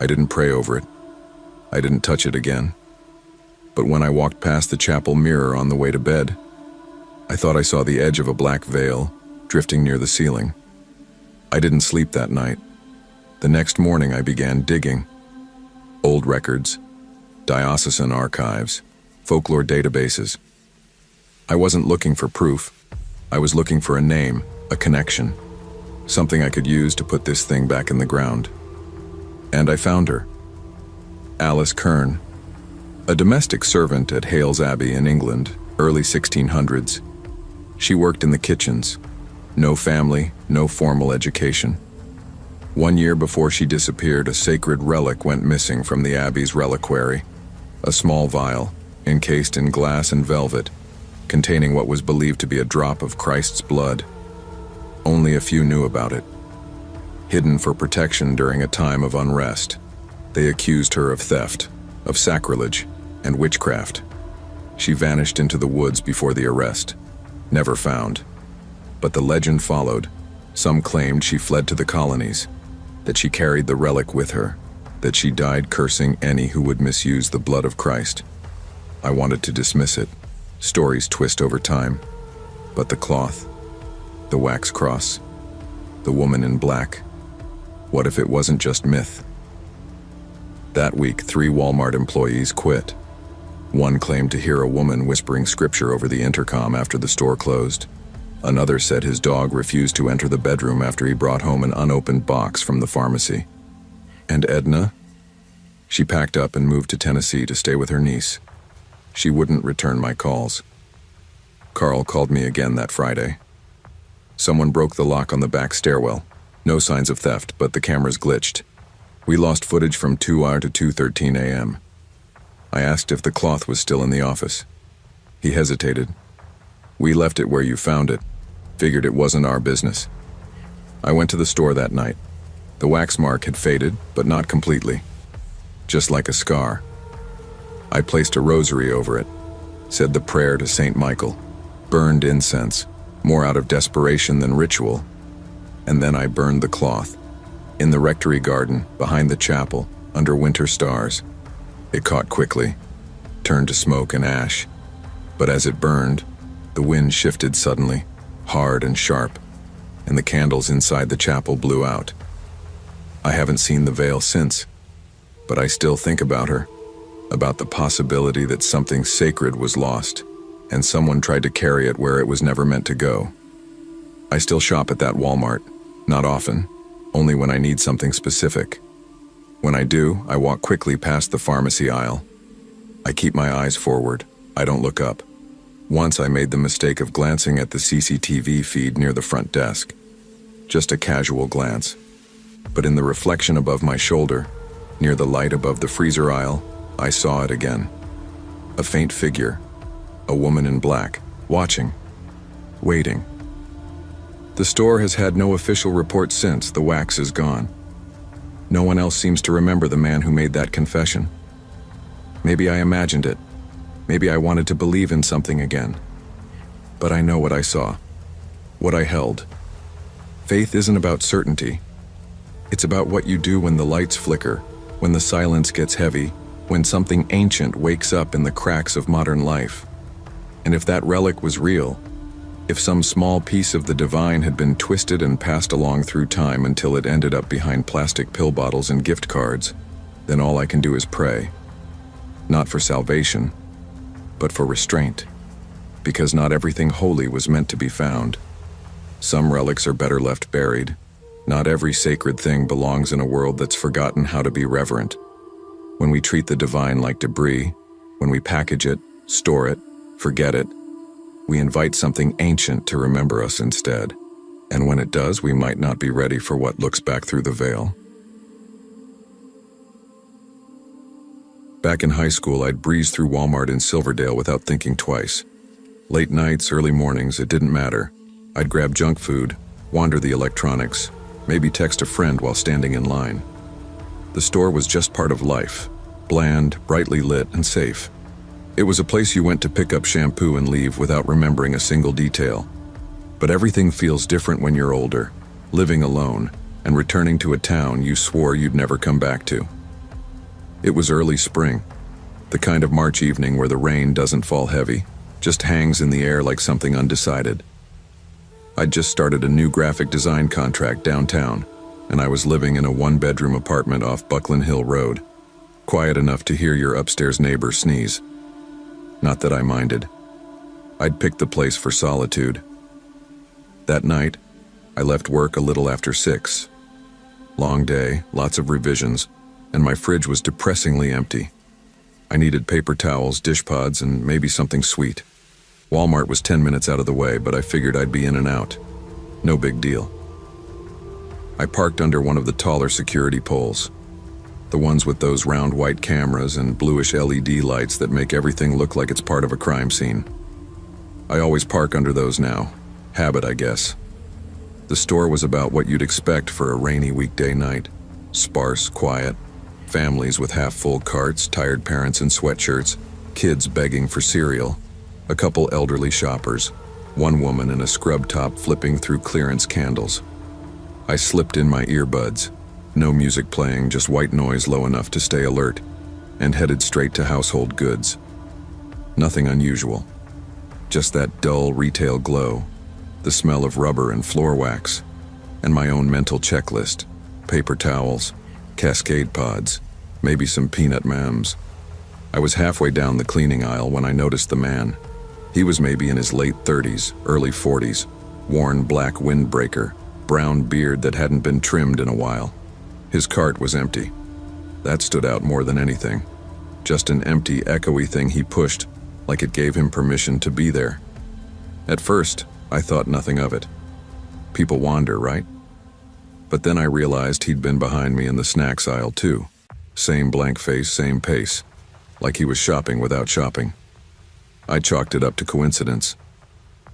I didn't pray over it. I didn't touch it again. but when I walked past the chapel mirror on the way to bed, I thought I saw the edge of a black veil drifting near the ceiling. I didn't sleep that night. The next morning I began digging. Old records, diocesan archives, folklore databases. I wasn't looking for proof. I was looking for a name, a connection, something I could use to put this thing back in the ground. And I found her. Alice Kern, a domestic servant at Hales Abbey in England, early 1600s. She worked in the kitchens. No family, no formal education. 1 year before she disappeared, a sacred relic went missing from the Abbey's reliquary. A small vial, encased in glass and velvet, containing what was believed to be a drop of Christ's blood. Only a few knew about it. Hidden for protection during a time of unrest, they accused her of theft, of sacrilege, and witchcraft. She vanished into the woods before the arrest, never found. But the legend followed. Some claimed she fled to the colonies, that she carried the relic with her, that she died cursing any who would misuse the blood of Christ. I wanted to dismiss it. Stories twist over time. But the cloth, the wax cross, the woman in black, what if it wasn't just myth? That week, 3 Walmart employees quit. One claimed to hear a woman whispering scripture over the intercom after the store closed. Another said his dog refused to enter the bedroom after he brought home an unopened box from the pharmacy. And Edna? She packed up and moved to Tennessee to stay with her niece. She wouldn't return my calls. Carl called me again that Friday. Someone broke the lock on the back stairwell. No signs of theft, but the cameras glitched. We lost footage from 2 to 2:13 a.m. I asked if the cloth was still in the office. He hesitated. We left it where you found it. Figured it wasn't our business. I went to the store that night. The wax mark had faded, but not completely. Just like a scar. I placed a rosary over it, said the prayer to Saint Michael, burned incense, more out of desperation than ritual, and then I burned the cloth. In the rectory garden, behind the chapel, under winter stars. It caught quickly, turned to smoke and ash, but as it burned, the wind shifted suddenly, hard and sharp, and the candles inside the chapel blew out. I haven't seen the veil since, but I still think about her, about the possibility that something sacred was lost, and someone tried to carry it where it was never meant to go. I still shop at that Walmart, not often, only when I need something specific. When I do, I walk quickly past the pharmacy aisle. I keep my eyes forward. I don't look up. Once I made the mistake of glancing at the CCTV feed near the front desk. Just a casual glance. But in the reflection above my shoulder, near the light above the freezer aisle, I saw it again. A faint figure, a woman in black, watching, waiting. The store has had no official report since the wax is gone. No one else seems to remember the man who made that confession. Maybe I imagined it. Maybe I wanted to believe in something again. But I know what I saw, what I held. Faith isn't about certainty. It's about what you do when the lights flicker, when the silence gets heavy, when something ancient wakes up in the cracks of modern life. And if that relic was real, if some small piece of the divine had been twisted and passed along through time until it ended up behind plastic pill bottles and gift cards, then all I can do is pray. Not for salvation, but for restraint. Because not everything holy was meant to be found. Some relics are better left buried. Not every sacred thing belongs in a world that's forgotten how to be reverent. When we treat the divine like debris, when we package it, store it, forget it, we invite something ancient to remember us instead. And when it does, we might not be ready for what looks back through the veil. Back in high school, I'd breeze through Walmart in Silverdale without thinking twice. Late nights, early mornings, it didn't matter. I'd grab junk food, wander the electronics, maybe text a friend while standing in line. The store was just part of life, bland, brightly lit, and safe. It was a place you went to pick up shampoo and leave without remembering a single detail. But everything feels different when you're older, living alone, and returning to a town you swore you'd never come back to. It was early spring. The kind of March evening where the rain doesn't fall heavy, just hangs in the air like something undecided. I'd just started a new graphic design contract downtown, and I was living in a one-bedroom apartment off Buckland Hill Road, quiet enough to hear your upstairs neighbor sneeze. Not that I minded. I'd picked the place for solitude. That night, I left work a little after 6. Long day, lots of revisions, and my fridge was depressingly empty. I needed paper towels, dish pods, and maybe something sweet. Walmart was 10 minutes out of the way, but I figured I'd be in and out. No big deal. I parked under one of the taller security poles, the ones with those round white cameras and bluish LED lights that make everything look like it's part of a crime scene. I always park under those now. Habit, I guess. The store was about what you'd expect for a rainy weekday night. Sparse, quiet, families with half-full carts, tired parents in sweatshirts, kids begging for cereal, a couple elderly shoppers, one woman in a scrub top flipping through clearance candles. I slipped in my earbuds, no music playing, just white noise low enough to stay alert, and headed straight to household goods. Nothing unusual, just that dull retail glow, the smell of rubber and floor wax, and my own mental checklist: paper towels, Cascade pods, maybe some peanut M&Ms. I was halfway down the cleaning aisle when I noticed the man. He was maybe in his late 30s, early 40s, worn black windbreaker, brown beard that hadn't been trimmed in a while. His cart was empty. That stood out more than anything. Just an empty, echoey thing he pushed, like it gave him permission to be there. At first, I thought nothing of it. People wander, right? But then I realized he'd been behind me in the snacks aisle too. Same blank face, same pace. Like he was shopping without shopping. I chalked it up to coincidence.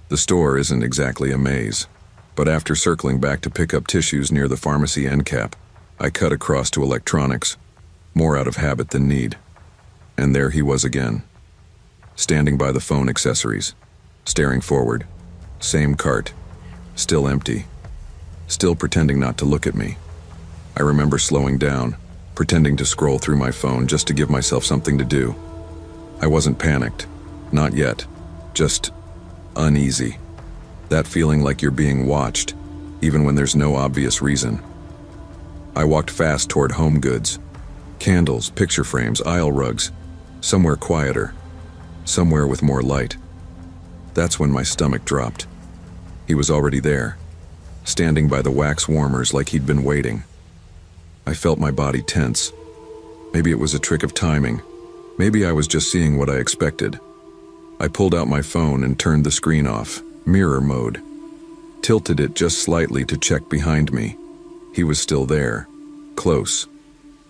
The store isn't exactly a maze, but after circling back to pick up tissues near the pharmacy end cap, I cut across to electronics, more out of habit than need. And there he was again, standing by the phone accessories, staring forward. Same cart, still empty, still pretending not to look at me. I remember slowing down, pretending to scroll through my phone just to give myself something to do. I wasn't panicked, not yet, just uneasy. That feeling like you're being watched, even when there's no obvious reason. I walked fast toward home goods, candles, picture frames, aisle rugs, somewhere quieter, somewhere with more light. That's when my stomach dropped. He was already there, standing by the wax warmers like he'd been waiting. I felt my body tense. Maybe it was a trick of timing. Maybe I was just seeing what I expected. I pulled out my phone and turned the screen off, mirror mode. Tilted it just slightly to check behind me. He was still there, close,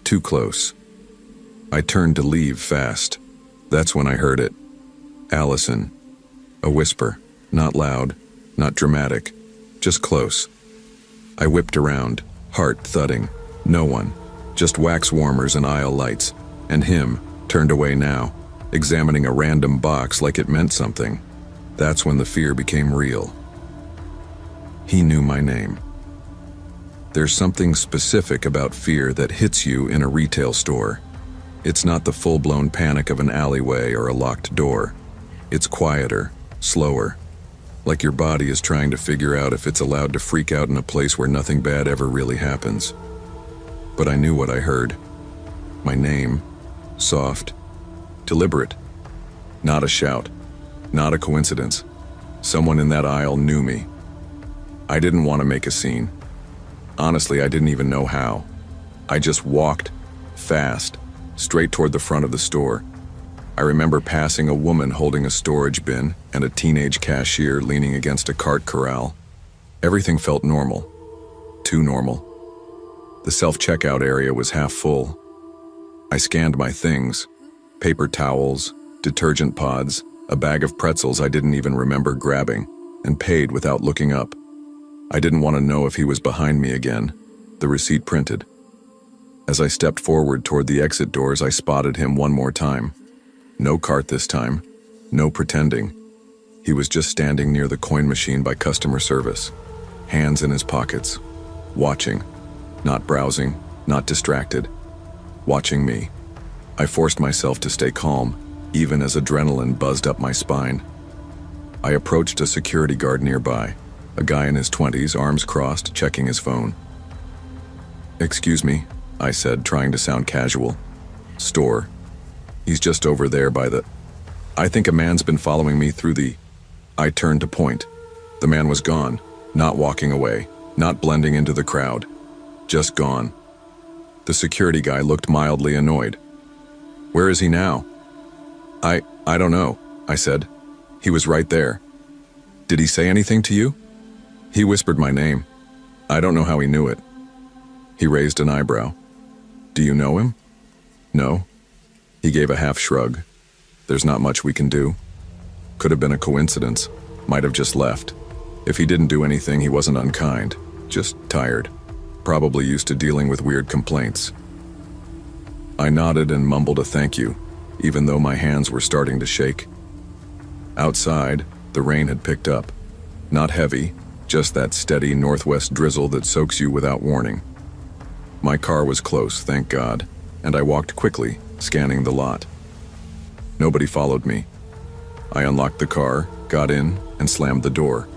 too close. I turned to leave fast. That's when I heard it. Allison. A whisper, not loud, not dramatic, just close. I whipped around, heart thudding. No one, just wax warmers and aisle lights, and him, turned away now, examining a random box like it meant something. That's when the fear became real. He knew my name. There's something specific about fear that hits you in a retail store. It's not the full-blown panic of an alleyway or a locked door. It's quieter, slower, like your body is trying to figure out if it's allowed to freak out in a place where nothing bad ever really happens. But I knew what I heard. My name, soft, deliberate. Not a shout, not a coincidence. Someone in that aisle knew me. I didn't want to make a scene. Honestly, I didn't even know how. I just walked, fast, straight toward the front of the store. I remember passing a woman holding a storage bin and a teenage cashier leaning against a cart corral. Everything felt normal. Too normal. The self-checkout area was half full. I scanned my things. Paper towels, detergent pods, a bag of pretzels I didn't even remember grabbing, and paid without looking up. I didn't want to know if he was behind me again. The receipt printed. As I stepped forward toward the exit doors, I spotted him one more time. No cart this time. No pretending. He was just standing near the coin machine by customer service, hands in his pockets, watching, not browsing, not distracted, watching me. I forced myself to stay calm, even as adrenaline buzzed up my spine. I approached a security guard nearby, a guy in his 20s, arms crossed, checking his phone. "Excuse me," I said, trying to sound casual. "Store. He's just over there by the... I think a man's been following me through the..." I turned to point. The man was gone, not walking away, not blending into the crowd. Just gone. The security guy looked mildly annoyed. "Where is he now?" I don't know," I said. "He was right there." "Did he say anything to you?" "He whispered my name. I don't know how he knew it." He raised an eyebrow. "Do you know him?" "No." He gave a half shrug. "There's not much we can do." Could have been a coincidence. Might have just left. If he didn't do anything, he wasn't unkind. Just tired. Probably used to dealing with weird complaints. I nodded and mumbled a thank you, even though my hands were starting to shake. Outside, the rain had picked up. Not heavy, just that steady northwest drizzle that soaks you without warning. My car was close, thank God, and I walked quickly, scanning the lot. Nobody followed me. I unlocked the car, got in, and slammed the door.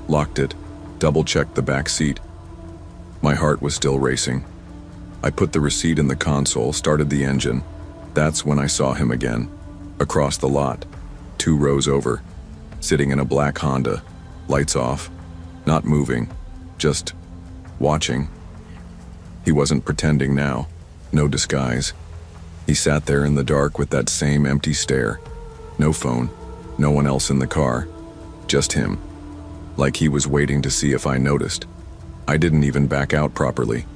Locked it, double-checked the back seat. My heart was still racing. I put the receipt in the console, started the engine. That's when I saw him again, across the lot, 2 rows over, sitting in a black Honda, lights off, not moving, just watching. He wasn't pretending now, no disguise. He sat there in the dark with that same empty stare. No phone, no one else in the car, just him. Like he was waiting to see if I noticed. I didn't even back out properly.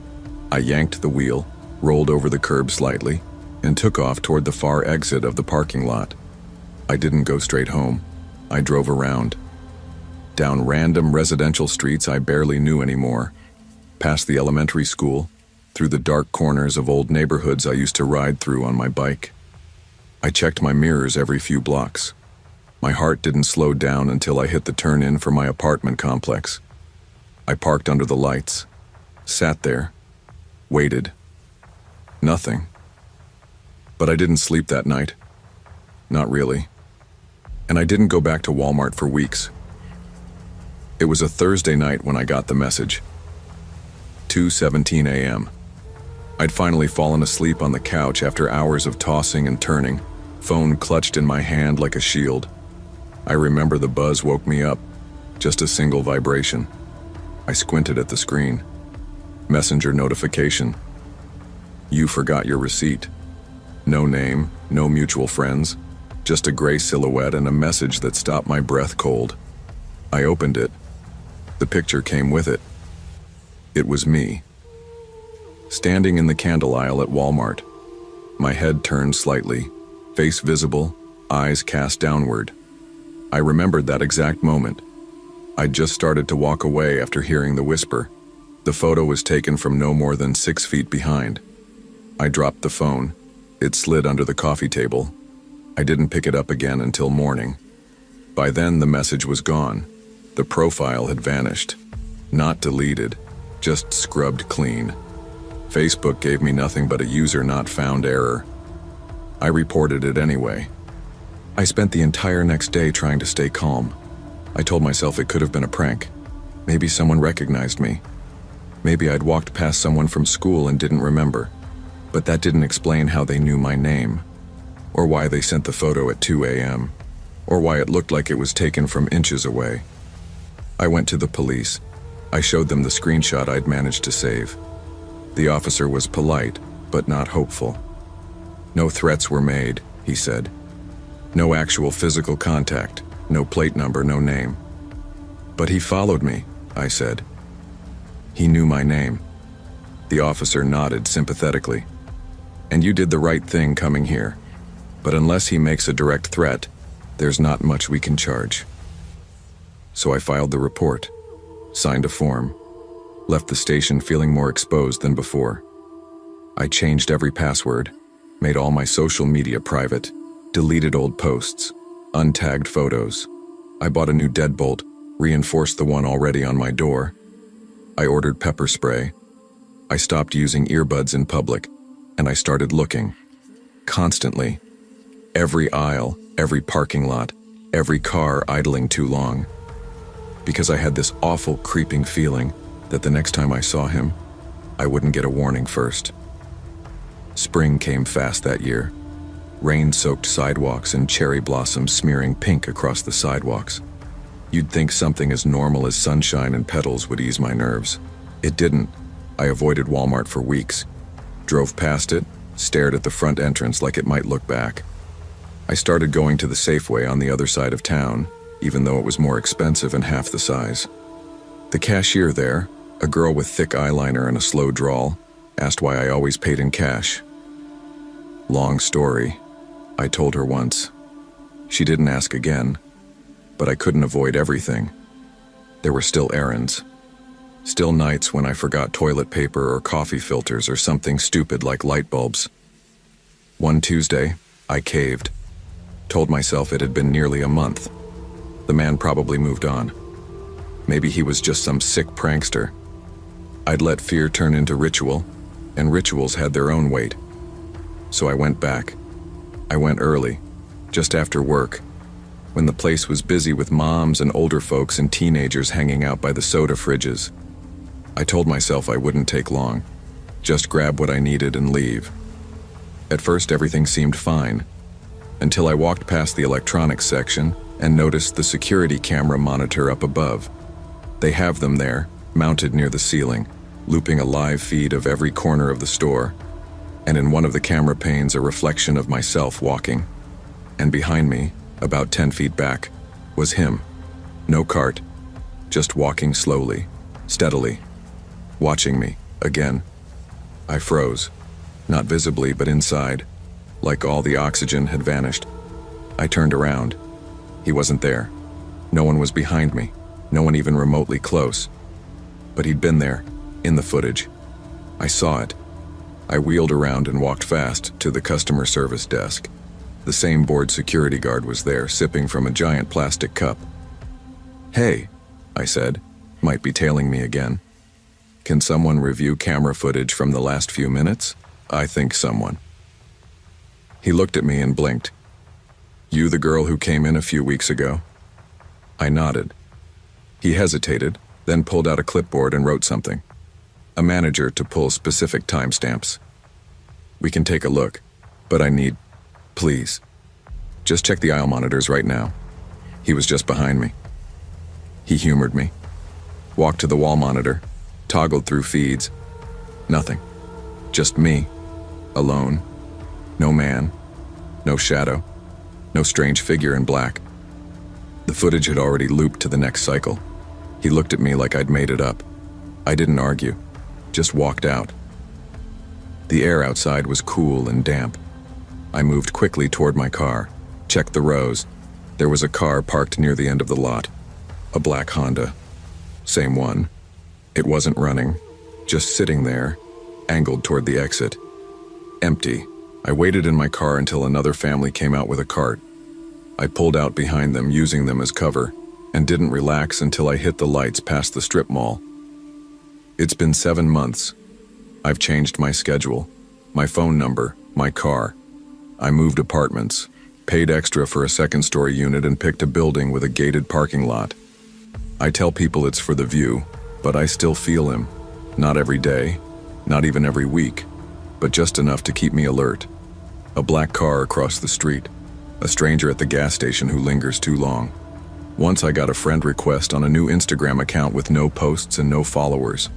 I yanked the wheel, rolled over the curb slightly, and took off toward the far exit of the parking lot. I didn't go straight home. I drove around. Down random residential streets I barely knew anymore. Past the elementary school, through the dark corners of old neighborhoods I used to ride through on my bike. I checked my mirrors every few blocks. My heart didn't slow down until I hit the turn-in for my apartment complex. I parked under the lights, sat there, waited. Nothing. But I didn't sleep that night. Not really. And I didn't go back to Walmart for weeks. It was a Thursday night when I got the message. 2:17 a.m. I'd finally fallen asleep on the couch after hours of tossing and turning, phone clutched in my hand like a shield. I remember the buzz woke me up, just a single vibration. I squinted at the screen. Messenger notification. You forgot your receipt. No name, no mutual friends, just a gray silhouette and a message that stopped my breath cold. I opened it. The picture came with it. It was me. Standing in the candle aisle at Walmart, my head turned slightly, face visible, eyes cast downward. I remembered that exact moment. I'd just started to walk away after hearing the whisper. The photo was taken from no more than 6 feet behind. I dropped the phone. It slid under the coffee table. I didn't pick it up again until morning. By then, the message was gone. The profile had vanished. Not deleted, just scrubbed clean. Facebook gave me nothing but a user not found error. I reported it anyway. I spent the entire next day trying to stay calm. I told myself it could have been a prank. Maybe someone recognized me. Maybe I'd walked past someone from school and didn't remember. But that didn't explain how they knew my name, or why they sent the photo at 2 a.m., or why it looked like it was taken from inches away. I went to the police. I showed them the screenshot I'd managed to save. The officer was polite, but not hopeful. No threats were made, he said. No actual physical contact, no plate number, no name. But he followed me, I said. He knew my name. The officer nodded sympathetically. And you did the right thing coming here. But unless he makes a direct threat, there's not much we can charge. So I filed the report, signed a form, left the station feeling more exposed than before. I changed every password, made all my social media private, deleted old posts, untagged photos. I bought a new deadbolt, reinforced the one already on my door. I ordered pepper spray. I stopped using earbuds in public, and I started looking. constantly. Every aisle, every parking lot, every car idling too long. Because I had this awful creeping feeling that the next time I saw him, I wouldn't get a warning first. Spring came fast that year. Rain-soaked sidewalks and cherry blossoms smearing pink across the sidewalks. You'd think something as normal as sunshine and petals would ease my nerves. It didn't. I avoided Walmart for weeks. Drove past it, stared at the front entrance like it might look back. I started going to the Safeway on the other side of town, even though it was more expensive and half the size. The cashier there, a girl with thick eyeliner and a slow drawl, asked why I always paid in cash. Long story, I told her once. She didn't ask again, but I couldn't avoid everything. There were still errands. Still nights when I forgot toilet paper or coffee filters or something stupid like light bulbs. One Tuesday, I caved. Told myself it had been nearly a month. The man probably moved on. Maybe he was just some sick prankster. I'd let fear turn into ritual, and rituals had their own weight. So I went back. I went early, just after work, when the place was busy with moms and older folks and teenagers hanging out by the soda fridges. I told myself I wouldn't take long, just grab what I needed and leave. At first everything seemed fine, until I walked past the electronics section and noticed the security camera monitor up above. They have them there, mounted near the ceiling, looping a live feed of every corner of the store, and in one of the camera panes a reflection of myself walking. And behind me, about 10 feet back, was him. No cart, just walking slowly, steadily, watching me, again. I froze, not visibly but inside, like all the oxygen had vanished. I turned around. He wasn't there. No one was behind me, no one even remotely close. But he'd been there, in the footage. I saw it. I wheeled around and walked fast to the customer service desk. The same bored security guard was there, sipping from a giant plastic cup. "Hey," I said, might be tailing me again. "Can someone review camera footage from the last few minutes? I think someone." He looked at me and blinked. "You the girl who came in a few weeks ago?" I nodded. He hesitated, then pulled out a clipboard and wrote something. A manager to pull specific timestamps. "We can take a look, but I need, please, just check the aisle monitors right now." He was just behind me. He humored me. Walked to the wall monitor, toggled through feeds. Nothing. Just me, alone. No man, no shadow, no strange figure in black. The footage had already looped to the next cycle. He looked at me like I'd made it up. I didn't argue, just walked out. The air outside was cool and damp. I moved quickly toward my car, checked the rows. There was a car parked near the end of the lot. A black Honda. Same one. It wasn't running, just sitting there, angled toward the exit. Empty. I waited in my car until another family came out with a cart. I pulled out behind them, using them as cover, and didn't relax until I hit the lights past the strip mall. It's been 7 months. I've changed my schedule, my phone number, my car. I moved apartments, paid extra for a second-story unit, and picked a building with a gated parking lot. I tell people it's for the view, but I still feel him. Not every day, not even every week, but just enough to keep me alert. A black car across the street, a stranger at the gas station who lingers too long. Once I got a friend request on a new Instagram account with no posts and no followers.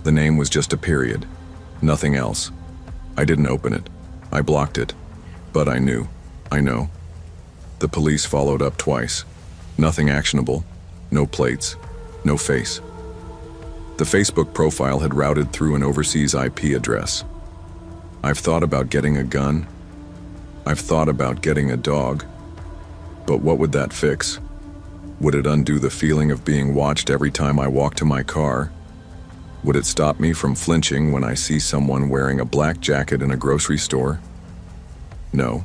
The name was just a period, nothing else. I didn't open it. I blocked it. But I knew. I know. The police followed up twice. Nothing actionable. No plates. No face. The Facebook profile had routed through an overseas IP address. I've thought about getting a gun. I've thought about getting a dog. But what would that fix? Would it undo the feeling of being watched every time I walk to my car? Would it stop me from flinching when I see someone wearing a black jacket in a grocery store? No.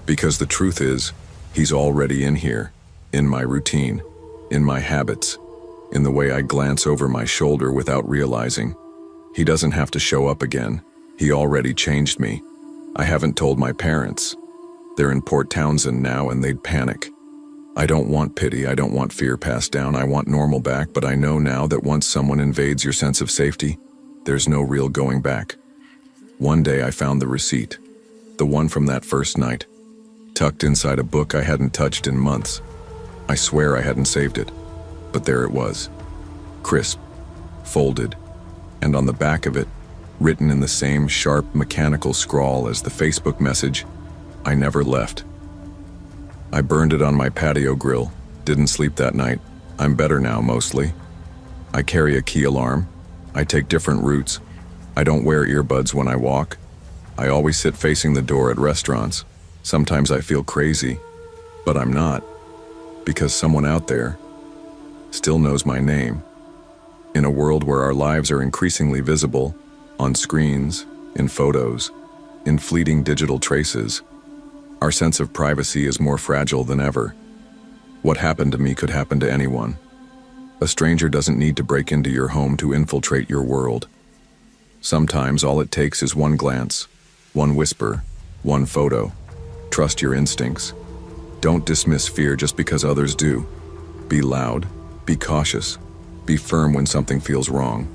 Because the truth is, he's already in here, in my routine, in my habits, in the way I glance over my shoulder without realizing. He doesn't have to show up again. He already changed me. I haven't told my parents. They're in Port Townsend now and they'd panic. I don't want pity, I don't want fear passed down, I want normal back, but I know now that once someone invades your sense of safety, there's no real going back. One day I found the receipt, the one from that first night, tucked inside a book I hadn't touched in months. I swear I hadn't saved it, but there it was, crisp, folded, and on the back of it, written in the same sharp mechanical scrawl as the Facebook message, I never left. I burned it on my patio grill, didn't sleep that night. I'm better now, mostly. I carry a key alarm. I take different routes. I don't wear earbuds when I walk. I always sit facing the door at restaurants. Sometimes I feel crazy, but I'm not, because someone out there still knows my name. In a world where our lives are increasingly visible, on screens, in photos, in fleeting digital traces, our sense of privacy is more fragile than ever. What happened to me could happen to anyone. A stranger doesn't need to break into your home to infiltrate your world. Sometimes all it takes is one glance, one whisper, one photo. Trust your instincts. Don't dismiss fear just because others do. Be loud, be cautious, be firm when something feels wrong.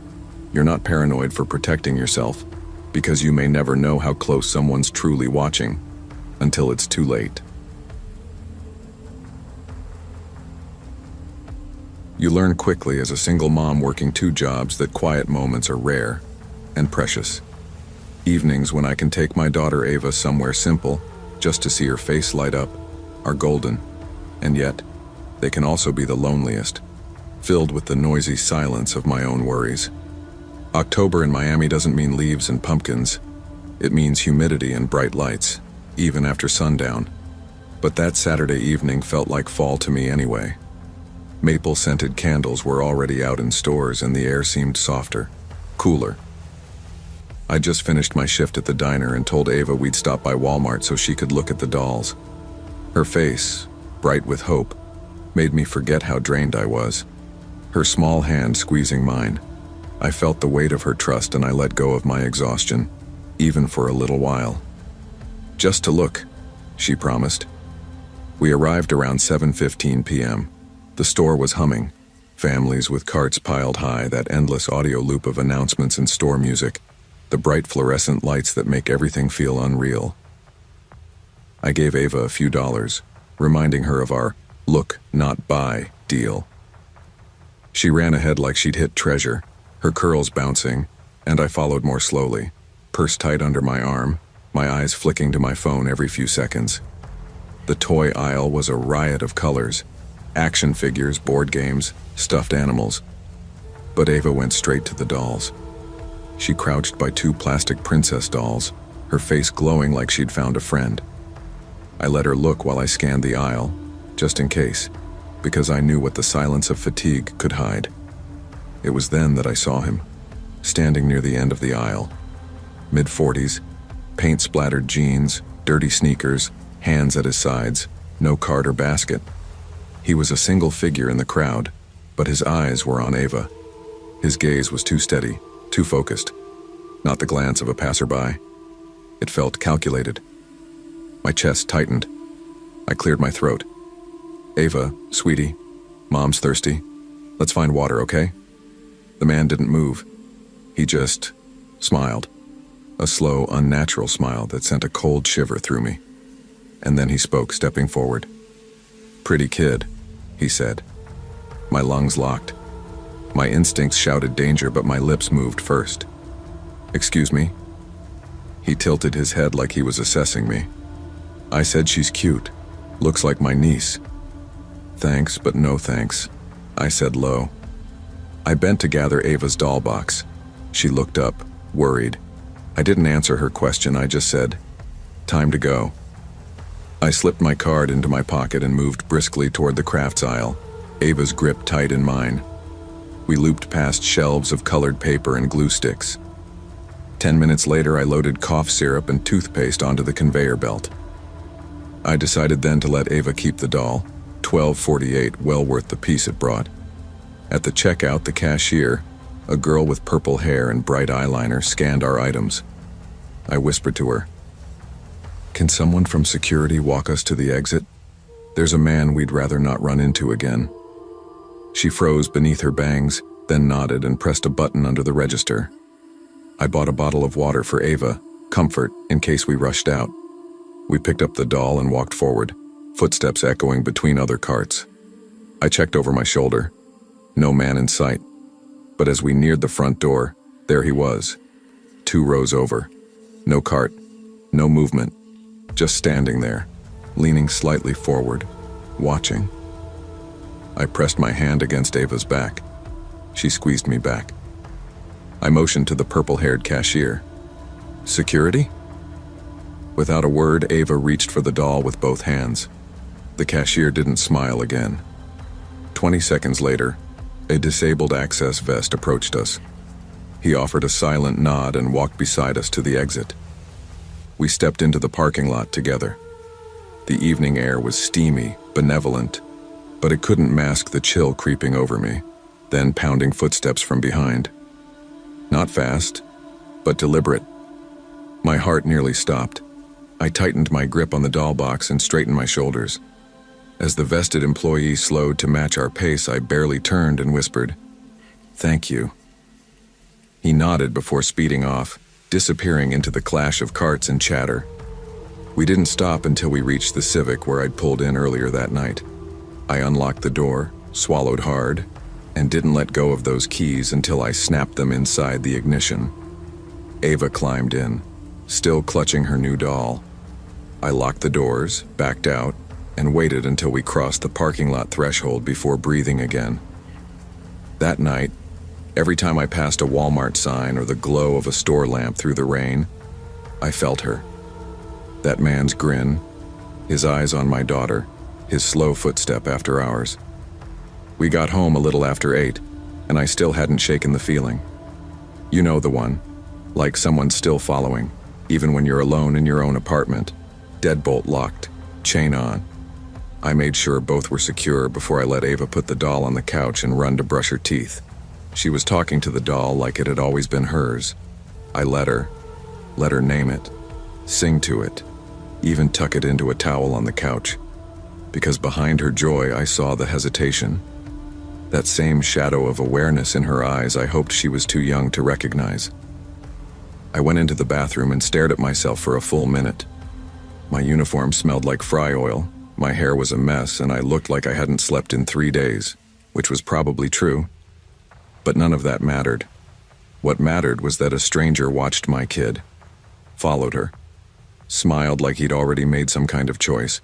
You're not paranoid for protecting yourself, because you may never know how close someone's truly watching, until it's too late. You learn quickly as a single mom working 2 jobs that quiet moments are rare and precious. Evenings when I can take my daughter Ava somewhere simple, just to see her face light up, are golden, and yet, they can also be the loneliest, filled with the noisy silence of my own worries. October in Miami doesn't mean leaves and pumpkins. It means humidity and bright lights, even after sundown. But that Saturday evening felt like fall to me anyway. Maple-scented candles were already out in stores and the air seemed softer, cooler. I just finished my shift at the diner and told Ava we'd stop by Walmart so she could look at the dolls. Her face, bright with hope, made me forget how drained I was. Her small hand squeezing mine. I felt the weight of her trust and I let go of my exhaustion, even for a little while. Just to look, she promised. We arrived around 7:15 p.m. The store was humming, families with carts piled high, that endless audio loop of announcements and store music, the bright fluorescent lights that make everything feel unreal. I gave Ava a few dollars, reminding her of our look, not buy deal. She ran ahead like she'd hit treasure, her curls bouncing, and I followed more slowly, purse tight under my arm, my eyes flicking to my phone every few seconds. The toy aisle was a riot of colors, action figures, board games, stuffed animals. But Ava went straight to the dolls. She crouched by 2 plastic princess dolls, her face glowing like she'd found a friend. I let her look while I scanned the aisle, just in case, because I knew what the silence of fatigue could hide. It was then that I saw him, standing near the end of the aisle. Mid-40s, paint-splattered jeans, dirty sneakers, hands at his sides, no cart or basket. He was a single figure in the crowd, but his eyes were on Ava. His gaze was too steady, too focused, not the glance of a passerby. It felt calculated. My chest tightened. I cleared my throat. Ava, sweetie, Mom's thirsty. Let's find water, okay? The man didn't move. He just smiled. A slow, unnatural smile that sent a cold shiver through me. And then he spoke, stepping forward. "Pretty kid," he said. My lungs locked. My instincts shouted danger, but my lips moved first. "Excuse me?" He tilted his head like he was assessing me. I said she's cute. Looks like my niece. "Thanks, but no thanks," I said low. I bent to gather Ava's doll box. She looked up, worried. I didn't answer her question, I just said, "Time to go." I slipped my card into my pocket and moved briskly toward the crafts aisle, Ava's grip tight in mine. We looped past shelves of colored paper and glue sticks. 10 minutes later, I loaded cough syrup and toothpaste onto the conveyor belt. I decided then to let Ava keep the doll, $12.48, well worth the piece it brought. At the checkout, the cashier, a girl with purple hair and bright eyeliner, scanned our items. I whispered to her, Can someone from security walk us to the exit? There's a man we'd rather not run into again. She froze beneath her bangs, then nodded and pressed a button under the register. I bought a bottle of water for Ava, comfort in case we rushed out. We picked up the doll and walked forward, footsteps echoing between other carts. I checked over my shoulder. No man in sight. But as we neared the front door, there he was, 2 rows over. No cart, no movement, just standing there, leaning slightly forward, watching. I pressed my hand against Ava's back. She squeezed me back. I motioned to the purple-haired cashier. Security? Without a word, Ava reached for the doll with both hands. The cashier didn't smile again. 20 seconds later, a disabled access vest approached us. He offered a silent nod and walked beside us to the exit. We stepped into the parking lot together. The evening air was steamy, benevolent, but it couldn't mask the chill creeping over me, then pounding footsteps from behind. Not fast, but deliberate. My heart nearly stopped. I tightened my grip on the doll box and straightened my shoulders. As the vested employee slowed to match our pace, I barely turned and whispered, "Thank you." He nodded before speeding off, disappearing into the clash of carts and chatter. We didn't stop until we reached the Civic where I'd pulled in earlier that night. I unlocked the door, swallowed hard, and didn't let go of those keys until I snapped them inside the ignition. Ava climbed in, still clutching her new doll. I locked the doors, backed out, and waited until we crossed the parking lot threshold before breathing again. That night, every time I passed a Walmart sign or the glow of a store lamp through the rain, I felt her. That man's grin, his eyes on my daughter, his slow footstep after ours. We got home a little after 8, and I still hadn't shaken the feeling. You know the one, like someone still following, even when you're alone in your own apartment, deadbolt locked, chain on. I made sure both were secure before I let Ava put the doll on the couch and run to brush her teeth. She was talking to the doll like it had always been hers. I let her name it, sing to it, even tuck it into a towel on the couch. Because behind her joy, I saw the hesitation. That same shadow of awareness in her eyes I hoped she was too young to recognize. I went into the bathroom and stared at myself for a full minute. My uniform smelled like fry oil, my hair was a mess, and I looked like I hadn't slept in 3 days, which was probably true. But none of that mattered. What mattered was that a stranger watched my kid, followed her, smiled like he'd already made some kind of choice.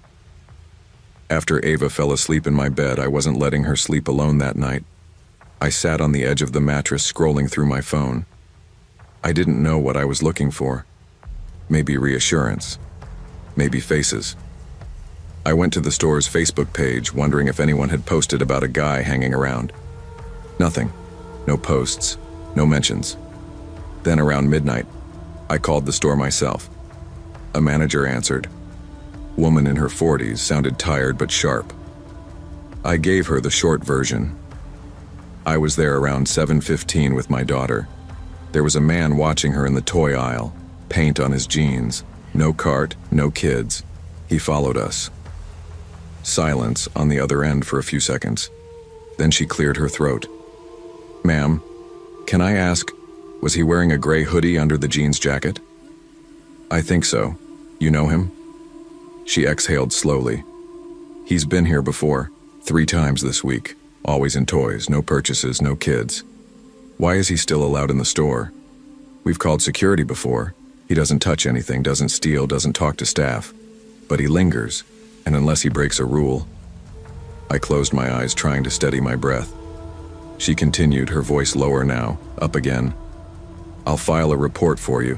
After Ava fell asleep in my bed, I wasn't letting her sleep alone that night. I sat on the edge of the mattress scrolling through my phone. I didn't know what I was looking for. Maybe reassurance. Maybe faces. I went to the store's Facebook page, wondering if anyone had posted about a guy hanging around. Nothing. No posts. No mentions. Then around midnight, I called the store myself. A manager answered. Woman in her 40s, sounded tired but sharp. I gave her the short version. I was there around 7:15 with my daughter. There was a man watching her in the toy aisle, paint on his jeans, no cart, no kids. He followed us. Silence on the other end for a few seconds. Then she cleared her throat. "Ma'am, can I ask, was he wearing a gray hoodie under the jeans jacket?" "I think so. You know him?" She exhaled slowly. "He's been here before, 3 times this week, always in toys, no purchases, no kids. Why is he still allowed in the store? We've called security before. He doesn't touch anything, doesn't steal, doesn't talk to staff. But he lingers, and unless he breaks a rule..." I closed my eyes, trying to steady my breath. She continued, her voice lower now, up again. "I'll file a report for you.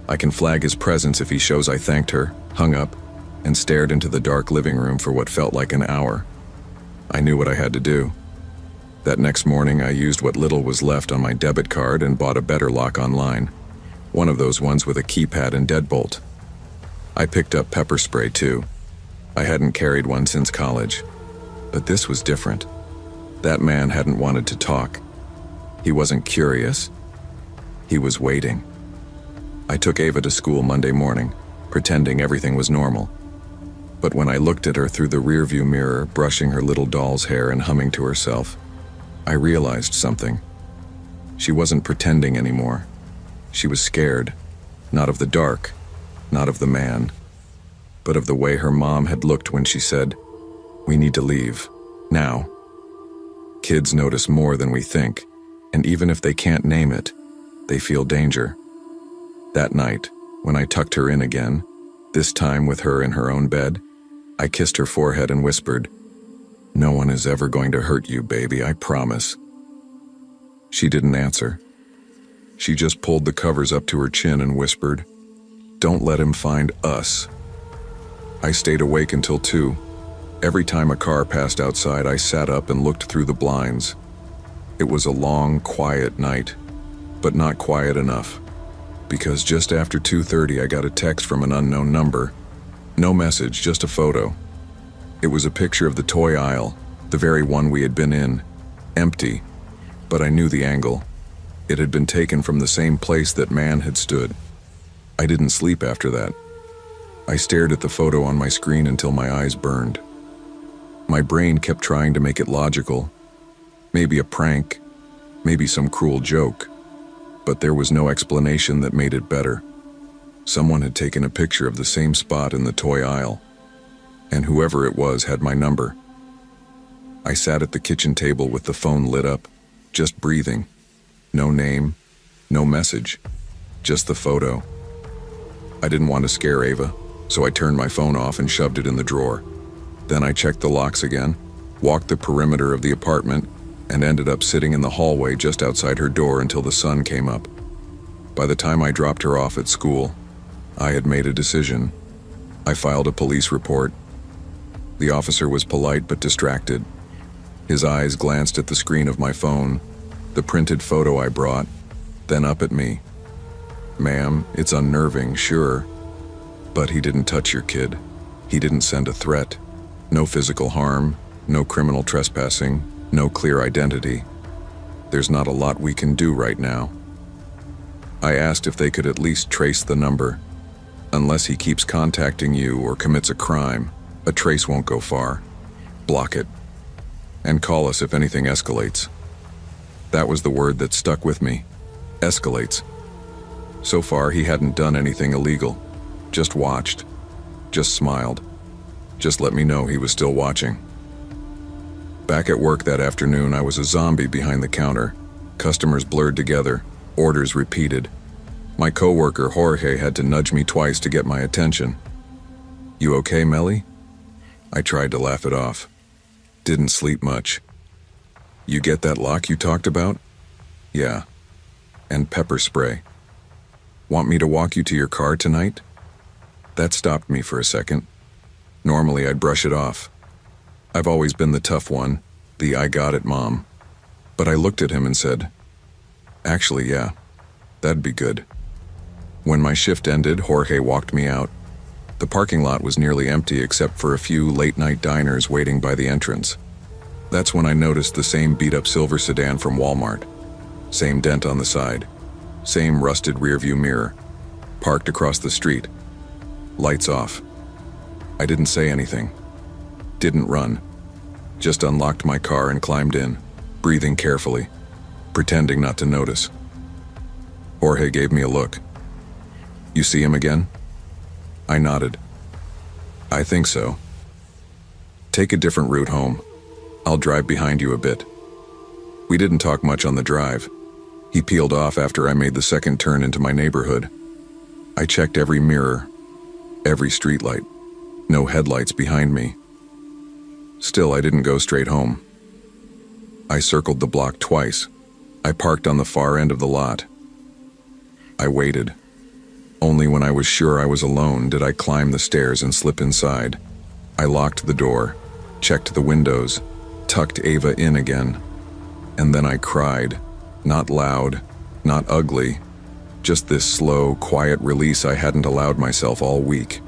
I can flag his presence if he shows I thanked her," hung up, and stared into the dark living room for what felt like an hour. I knew what I had to do. That next morning, I used what little was left on my debit card and bought a better lock online. One of those ones with a keypad and deadbolt. I picked up pepper spray too. I hadn't carried one since college. But this was different. That man hadn't wanted to talk. He wasn't curious. He was waiting. I took Ava to school Monday morning. pretending everything was normal. But when I looked at her through the rearview mirror, brushing her little doll's hair and humming to herself, I realized something. She wasn't pretending anymore. She was scared, not of the dark, not of the man, but of the way her mom had looked when she said, "We need to leave, now." Kids notice more than we think, and even if they can't name it, they feel danger. That night, when I tucked her in again, this time with her in her own bed, I kissed her forehead and whispered, "No one is ever going to hurt you, baby, I promise." She didn't answer. She just pulled the covers up to her chin and whispered, "Don't let him find us." I stayed awake until 2. Every time a car passed outside, I sat up and looked through the blinds. It was a long, quiet night, but not quiet enough, because just after 2:30 I got a text from an unknown number. No message, just a photo. It was a picture of the toy aisle, the very one we had been in, empty, but I knew the angle. It had been taken from the same place that man had stood. I didn't sleep after that. I stared at the photo on my screen until my eyes burned. My brain kept trying to make it logical. Maybe a prank, maybe some cruel joke, but there was no explanation that made it better. Someone had taken a picture of the same spot in the toy aisle, and whoever it was had my number. I sat at the kitchen table with the phone lit up, just breathing. No name, no message, just the photo. I didn't want to scare Ava, so I turned my phone off and shoved it in the drawer. Then I checked the locks again, walked the perimeter of the apartment, and ended up sitting in the hallway just outside her door until the sun came up. By the time I dropped her off at school, I had made a decision. I filed a police report. The officer was polite but distracted. His eyes glanced at the screen of my phone, the printed photo I brought, then up at me. "Ma'am, it's unnerving, sure, but he didn't touch your kid. He didn't send a threat. No physical harm, no criminal trespassing, no clear identity. There's not a lot we can do right now." I asked if they could at least trace the number. "Unless he keeps contacting you or commits a crime, a trace won't go far. Block it. And call us if anything escalates." That was the word that stuck with me. Escalates. So far, he hadn't done anything illegal. Just watched. Just smiled. Just let me know he was still watching. Back at work that afternoon, I was a zombie behind the counter. Customers blurred together. Orders repeated. My coworker, Jorge, had to nudge me twice to get my attention. "You okay, Melly?" I tried to laugh it off. Didn't sleep much. "You get that lock you talked about?" "Yeah. And pepper spray. Want me to walk you to your car tonight?" That stopped me for a second. Normally I'd brush it off. I've always been the tough one, the "I got it, Mom." But I looked at him and said, "Actually, yeah, that'd be good." When my shift ended, Jorge walked me out. The parking lot was nearly empty except for a few late-night diners waiting by the entrance. That's when I noticed the same beat-up silver sedan from Walmart. Same dent on the side. Same rusted rearview mirror. Parked across the street. Lights off. I didn't say anything. Didn't run. Just unlocked my car and climbed in, breathing carefully, pretending not to notice. Jorge gave me a look. "You see him again?" I nodded. "I think so. Take a different route home. I'll drive behind you a bit." We didn't talk much on the drive. He peeled off after I made the second turn into my neighborhood. I checked every mirror, every streetlight. No headlights behind me. Still, I didn't go straight home. I circled the block twice. I parked on the far end of the lot. I waited. Only when I was sure I was alone did I climb the stairs and slip inside. I locked the door, checked the windows, tucked Ava in again. And then I cried. Not loud, not ugly. Just this slow, quiet release I hadn't allowed myself all week.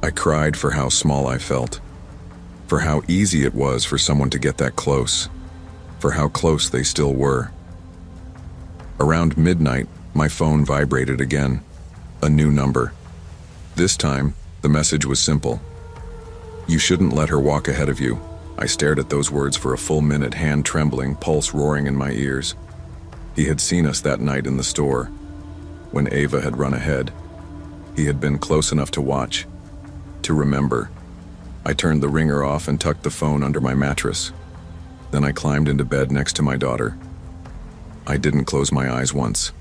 I cried for how small I felt. For how easy it was for someone to get that close. For how close they still were. Around midnight, my phone vibrated again. A new number. This time, the message was simple. You shouldn't let her walk ahead of you. I stared at those words for a full minute, hand trembling, pulse roaring in my ears. He had seen us that night in the store. When Ava had run ahead, he had been close enough to watch, to remember. I turned the ringer off and tucked the phone under my mattress. Then I climbed into bed next to my daughter. I didn't close my eyes once.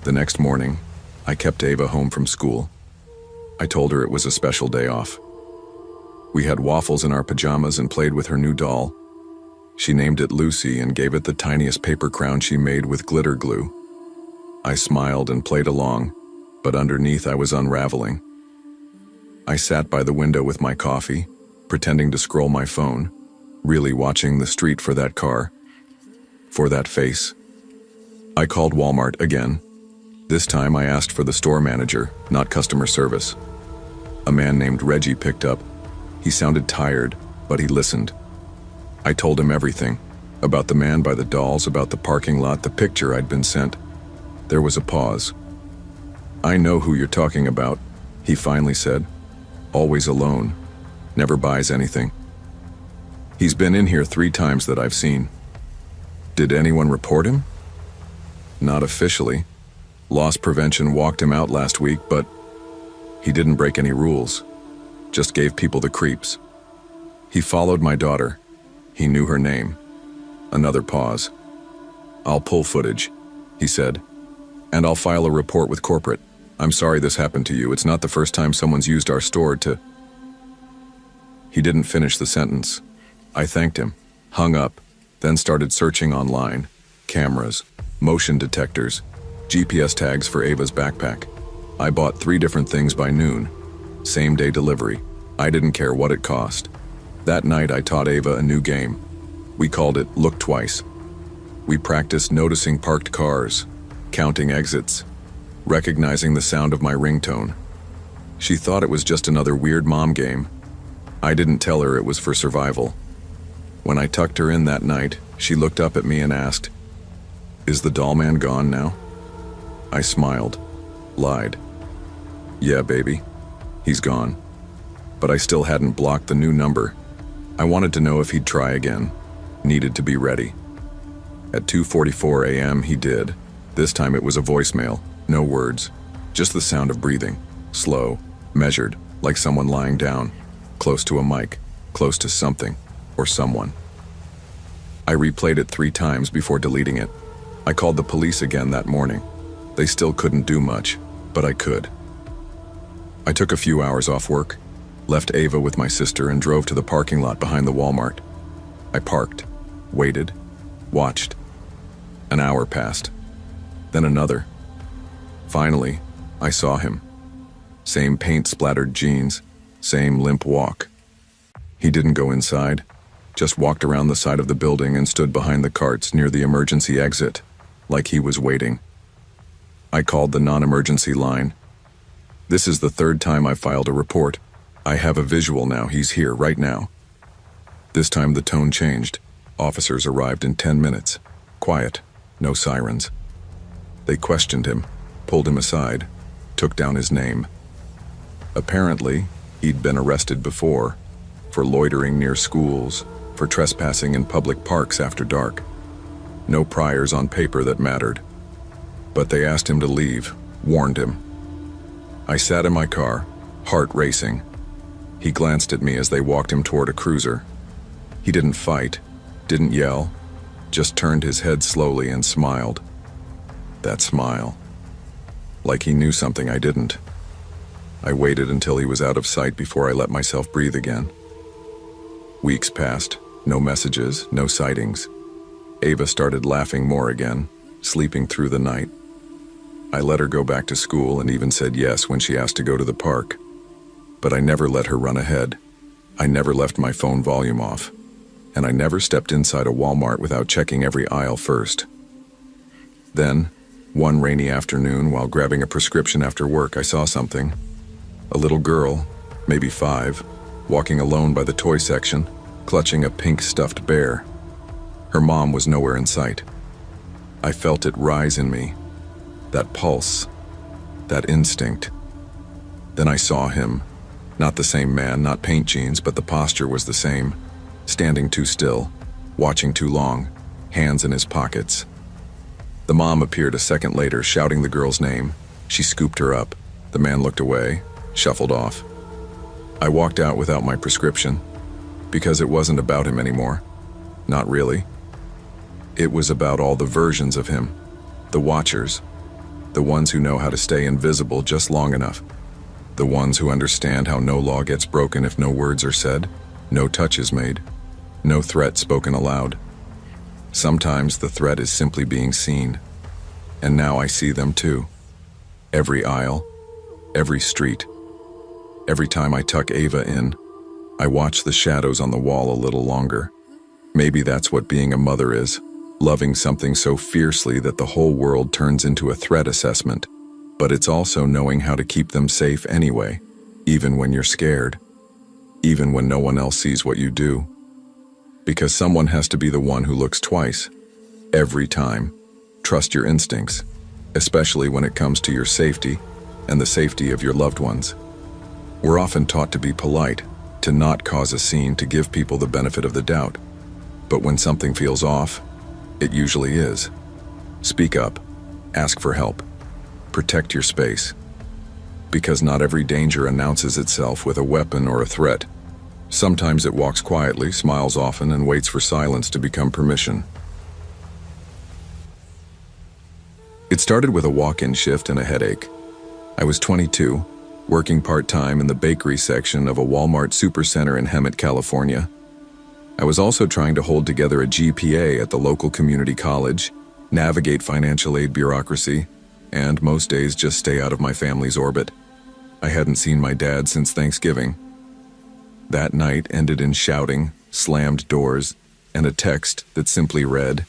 The next morning, I kept Ava home from school. I told her it was a special day off. We had waffles in our pajamas and played with her new doll. She named it Lucy and gave it the tiniest paper crown she made with glitter glue. I smiled and played along, but underneath I was unraveling. I sat by the window with my coffee, pretending to scroll my phone, really watching the street for that car, for that face. I called Walmart again. This time I asked for the store manager, not customer service. A man named Reggie picked up. He sounded tired, but he listened. I told him everything, about the man by the dolls, about the parking lot, the picture I'd been sent. There was a pause. I know who you're talking about, he finally said. Always alone, never buys anything. He's been in here 3 times that I've seen. Did anyone report him? Not officially. Loss prevention walked him out last week, but he didn't break any rules. Just gave people the creeps. He followed my daughter. He knew her name. Another pause. I'll pull footage, he said, and I'll file a report with corporate. I'm sorry this happened to you. It's not the first time someone's used our store to... He didn't finish the sentence. I thanked him, hung up, then started searching online. Cameras, motion detectors, GPS tags for Ava's backpack. I bought 3 different things by noon. Same-day delivery. I didn't care what it cost. That night I taught Ava a new game. We called it Look Twice. We practiced noticing parked cars, counting exits, recognizing the sound of my ringtone. She thought it was just another weird mom game. I didn't tell her it was for survival. When I tucked her in that night, she looked up at me and asked, "Is the doll man gone now?" I smiled, lied. "Yeah, baby, he's gone." But I still hadn't blocked the new number. I wanted to know if he'd try again. Needed to be ready. At 2:44 a.m. he did. This time it was a voicemail, no words, just the sound of breathing, slow, measured, like someone lying down, close to a mic, close to something, or someone. I replayed it 3 times before deleting it. I called the police again that morning. They still couldn't do much, but I could. I took a few hours off work, left Ava with my sister and drove to the parking lot behind the Walmart. I parked, waited, watched. An hour passed, then another. Finally, I saw him. Same paint-splattered jeans, same limp walk. He didn't go inside, just walked around the side of the building and stood behind the carts near the emergency exit, like he was waiting. I called the non-emergency line. This is the 3rd time I filed a report. I have a visual now. He's here right now. This time the tone changed. Officers arrived in 10 minutes. Quiet, no sirens. They questioned him, pulled him aside, took down his name. Apparently, he'd been arrested before, for loitering near schools, for trespassing in public parks after dark. No priors on paper that mattered. But they asked him to leave, warned him. I sat in my car, heart racing. He glanced at me as they walked him toward a cruiser. He didn't fight, didn't yell, just turned his head slowly and smiled. That smile. Like he knew something I didn't. I waited until he was out of sight before I let myself breathe again. Weeks passed, no messages, no sightings. Ava started laughing more again, sleeping through the night. I let her go back to school and even said yes when she asked to go to the park. But I never let her run ahead. I never left my phone volume off. And I never stepped inside a Walmart without checking every aisle first. Then, one rainy afternoon, while grabbing a prescription after work, I saw something. A little girl, maybe 5, walking alone by the toy section, clutching a pink stuffed bear. Her mom was nowhere in sight. I felt it rise in me. That pulse. That instinct. Then I saw him. Not the same man, not paint jeans, but the posture was the same. Standing too still, watching too long, hands in his pockets. The mom appeared a second later, shouting the girl's name. She scooped her up. The man looked away, shuffled off. I walked out without my prescription, because it wasn't about him anymore. Not really. It was about all the versions of him, the watchers, the ones who know how to stay invisible just long enough, the ones who understand how no law gets broken if no words are said, no touch is made, no threat spoken aloud. Sometimes the threat is simply being seen, and now I see them too. Every aisle, every street. Every time I tuck Ava in, I watch the shadows on the wall a little longer. Maybe that's what being a mother is, loving something so fiercely that the whole world turns into a threat assessment. But it's also knowing how to keep them safe anyway, even when you're scared, even when no one else sees what you do. Because someone has to be the one who looks twice, every time. Trust your instincts, especially when it comes to your safety and the safety of your loved ones. We're often taught to be polite, to not cause a scene, to give people the benefit of the doubt. But when something feels off, it usually is. Speak up, ask for help, protect your space. Because not every danger announces itself with a weapon or a threat. Sometimes it walks quietly, smiles often, and waits for silence to become permission. It started with a walk-in shift and a headache. I was 22, working part-time in the bakery section of a Walmart supercenter in Hemet, California. I was also trying to hold together a GPA at the local community college, navigate financial aid bureaucracy, and most days just stay out of my family's orbit. I hadn't seen my dad since Thanksgiving. That night ended in shouting, slammed doors, and a text that simply read,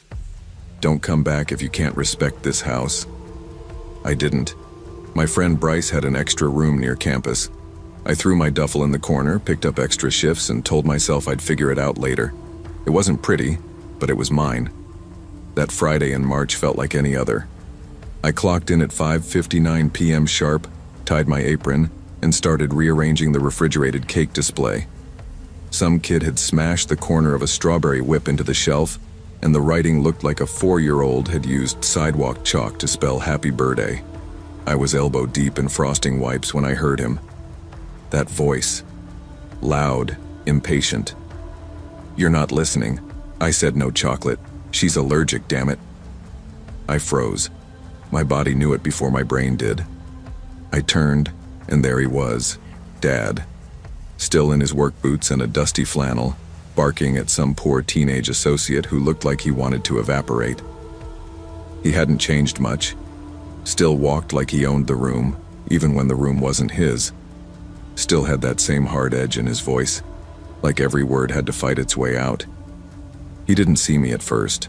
"Don't come back if you can't respect this house." I didn't. My friend Bryce had an extra room near campus. I threw my duffel in the corner, picked up extra shifts, and told myself I'd figure it out later. It wasn't pretty, but it was mine. That Friday in March felt like any other. I clocked in at 5:59 p.m. sharp, tied my apron, and started rearranging the refrigerated cake display. Some kid had smashed the corner of a strawberry whip into the shelf, and the writing looked like a 4-year-old had used sidewalk chalk to spell happy birthday. I was elbow deep in frosting wipes when I heard him. That voice. Loud, impatient. "You're not listening." I said no chocolate. "She's allergic, damn it." I froze. My body knew it before my brain did. I turned, and there he was, Dad, still in his work boots and a dusty flannel, barking at some poor teenage associate who looked like he wanted to evaporate. He hadn't changed much. Still walked like he owned the room, even when the room wasn't his. Still had that same hard edge in his voice, like every word had to fight its way out. He didn't see me at first,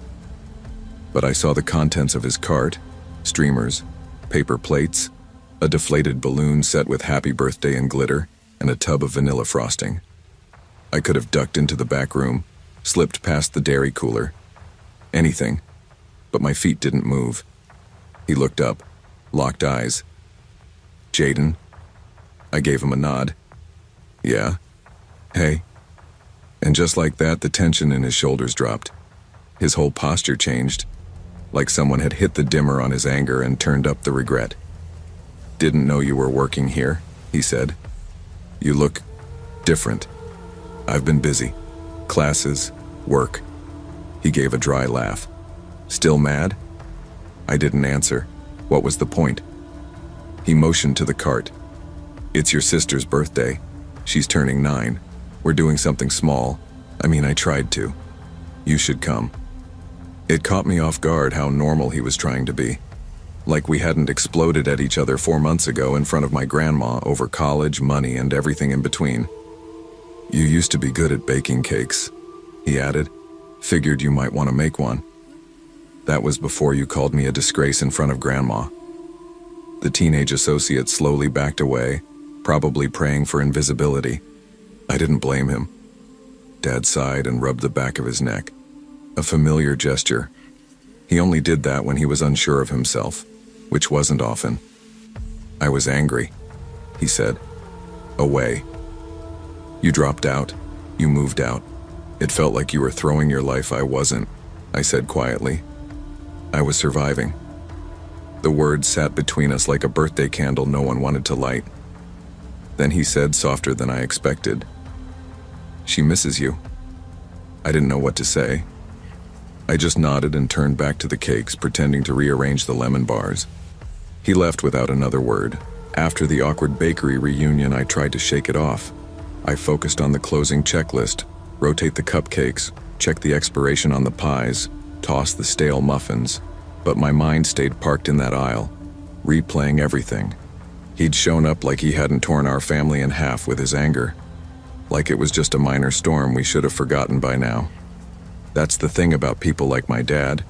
but I saw the contents of his cart, streamers, paper plates, a deflated balloon set with happy birthday and glitter, and a tub of vanilla frosting. I could have ducked into the back room, slipped past the dairy cooler. Anything, but my feet didn't move. He looked up, locked eyes. "Jaden?" I gave him a nod. "Yeah? Hey?" And just like that, the tension in his shoulders dropped. His whole posture changed, like someone had hit the dimmer on his anger and turned up the regret. "Didn't know you were working here," he said. "You look different." "I've been busy. Classes, work." He gave a dry laugh. "Still mad?" I didn't answer. What was the point? He motioned to the cart. "It's your sister's birthday. She's turning 9. We're doing something small. I tried to. You should come." It caught me off guard how normal he was trying to be. Like we hadn't exploded at each other 4 months ago in front of my grandma over college, money, and everything in between. "You used to be good at baking cakes," he added. "Figured you might want to make one." That was before you called me a disgrace in front of Grandma. The teenage associate slowly backed away, probably praying for invisibility. I didn't blame him. Dad sighed and rubbed the back of his neck. A familiar gesture. He only did that when he was unsure of himself, which wasn't often. I was angry. he said. Away. You dropped out. You moved out. It felt like you were throwing your life. I wasn't, I said quietly. I was surviving. The words sat between us like a birthday candle no one wanted to light. Then he said, softer than I expected, "She misses you." I didn't know what to say. I just nodded and turned back to the cakes, pretending to rearrange the lemon bars. He left without another word. After the awkward bakery reunion, I tried to shake it off. I focused on the closing checklist: rotate the cupcakes, check the expiration on the pies, toss the stale muffins. But my mind stayed parked in that aisle, replaying everything. He'd shown up like he hadn't torn our family in half with his anger. Like it was just a minor storm we should have forgotten by now. That's the thing about people like my dad.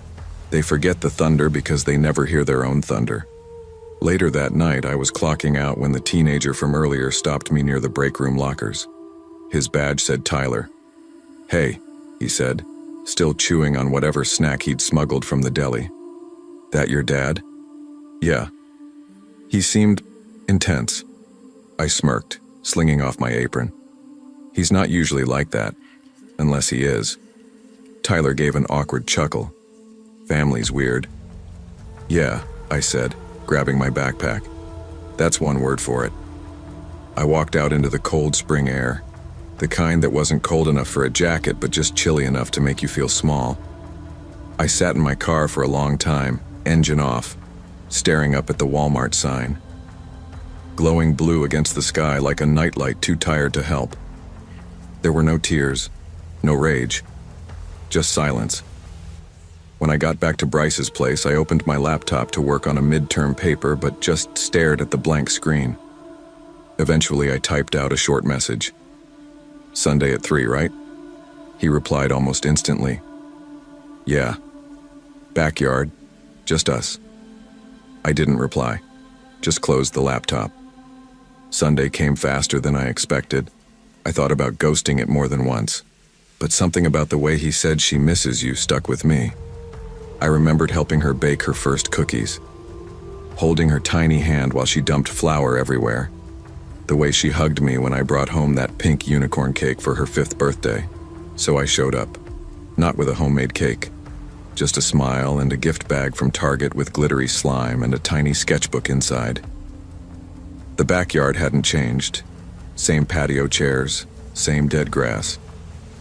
They forget the thunder because they never hear their own thunder. Later that night, I was clocking out when the teenager from earlier stopped me near the break room lockers. His badge said Tyler. "Hey," he said, still chewing on whatever snack he'd smuggled from the deli. "That your dad?" "Yeah." He seemed intense. I smirked, slinging off my apron. He's not usually like that, unless he is. Tyler gave an awkward chuckle. "Family's weird." "Yeah," I said, grabbing my backpack. "That's one word for it." I walked out into the cold spring air, the kind that wasn't cold enough for a jacket but just chilly enough to make you feel small. I sat in my car for a long time, engine off, staring up at the Walmart sign. Glowing blue against the sky like a nightlight too tired to help. There were no tears, no rage, just silence. When I got back to Bryce's place, I opened my laptop to work on a midterm paper but just stared at the blank screen. Eventually, I typed out a short message. "Sunday at 3, right?" He replied almost instantly. "Yeah. Backyard. Just us." I didn't reply, just closed the laptop. Sunday came faster than I expected. I thought about ghosting it more than once, but something about the way he said "she misses you" stuck with me. I remembered helping her bake her first cookies, holding her tiny hand while she dumped flour everywhere, the way she hugged me when I brought home that pink unicorn cake for her 5th birthday. So I showed up, not with a homemade cake, just a smile and a gift bag from Target with glittery slime and a tiny sketchbook inside. The backyard hadn't changed. Same patio chairs, same dead grass,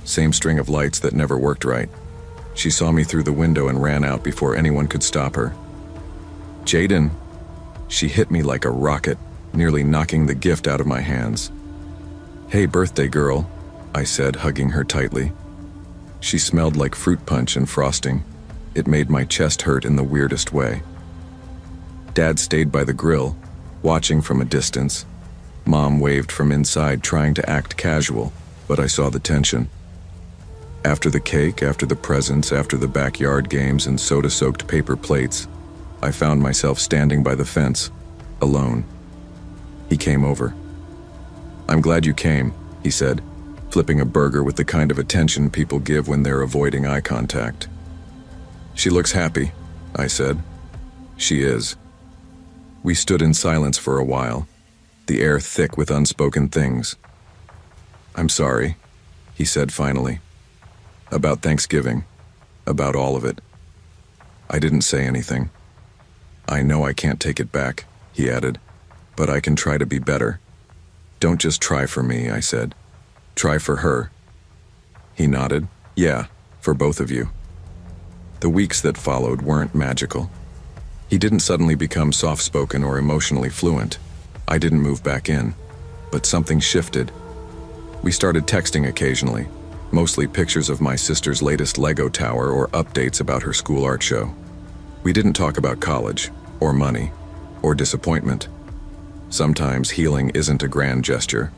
same string of lights that never worked right. She saw me through the window and ran out before anyone could stop her. "Jaden!" She hit me like a rocket, nearly knocking the gift out of my hands. "Hey, birthday girl," I said, hugging her tightly. She smelled like fruit punch and frosting. It made my chest hurt in the weirdest way. Dad stayed by the grill, watching from a distance. Mom waved from inside, trying to act casual, but I saw the tension. After the cake, after the presents, after the backyard games and soda-soaked paper plates, I found myself standing by the fence, alone. He came over. "I'm glad you came," he said, flipping a burger with the kind of attention people give when they're avoiding eye contact. "She looks happy," I said. "She is." We stood in silence for a while, the air thick with unspoken things. "I'm sorry," he said finally. "About Thanksgiving. About all of it." I didn't say anything. "I know I can't take it back," he added, "but I can try to be better." "Don't just try for me," I said. "Try for her." He nodded. "Yeah, for both of you." The weeks that followed weren't magical. He didn't suddenly become soft-spoken or emotionally fluent. I didn't move back in. But something shifted. We started texting occasionally, mostly pictures of my sister's latest Lego tower or updates about her school art show. We didn't talk about college, or money, or disappointment. Sometimes healing isn't a grand gesture.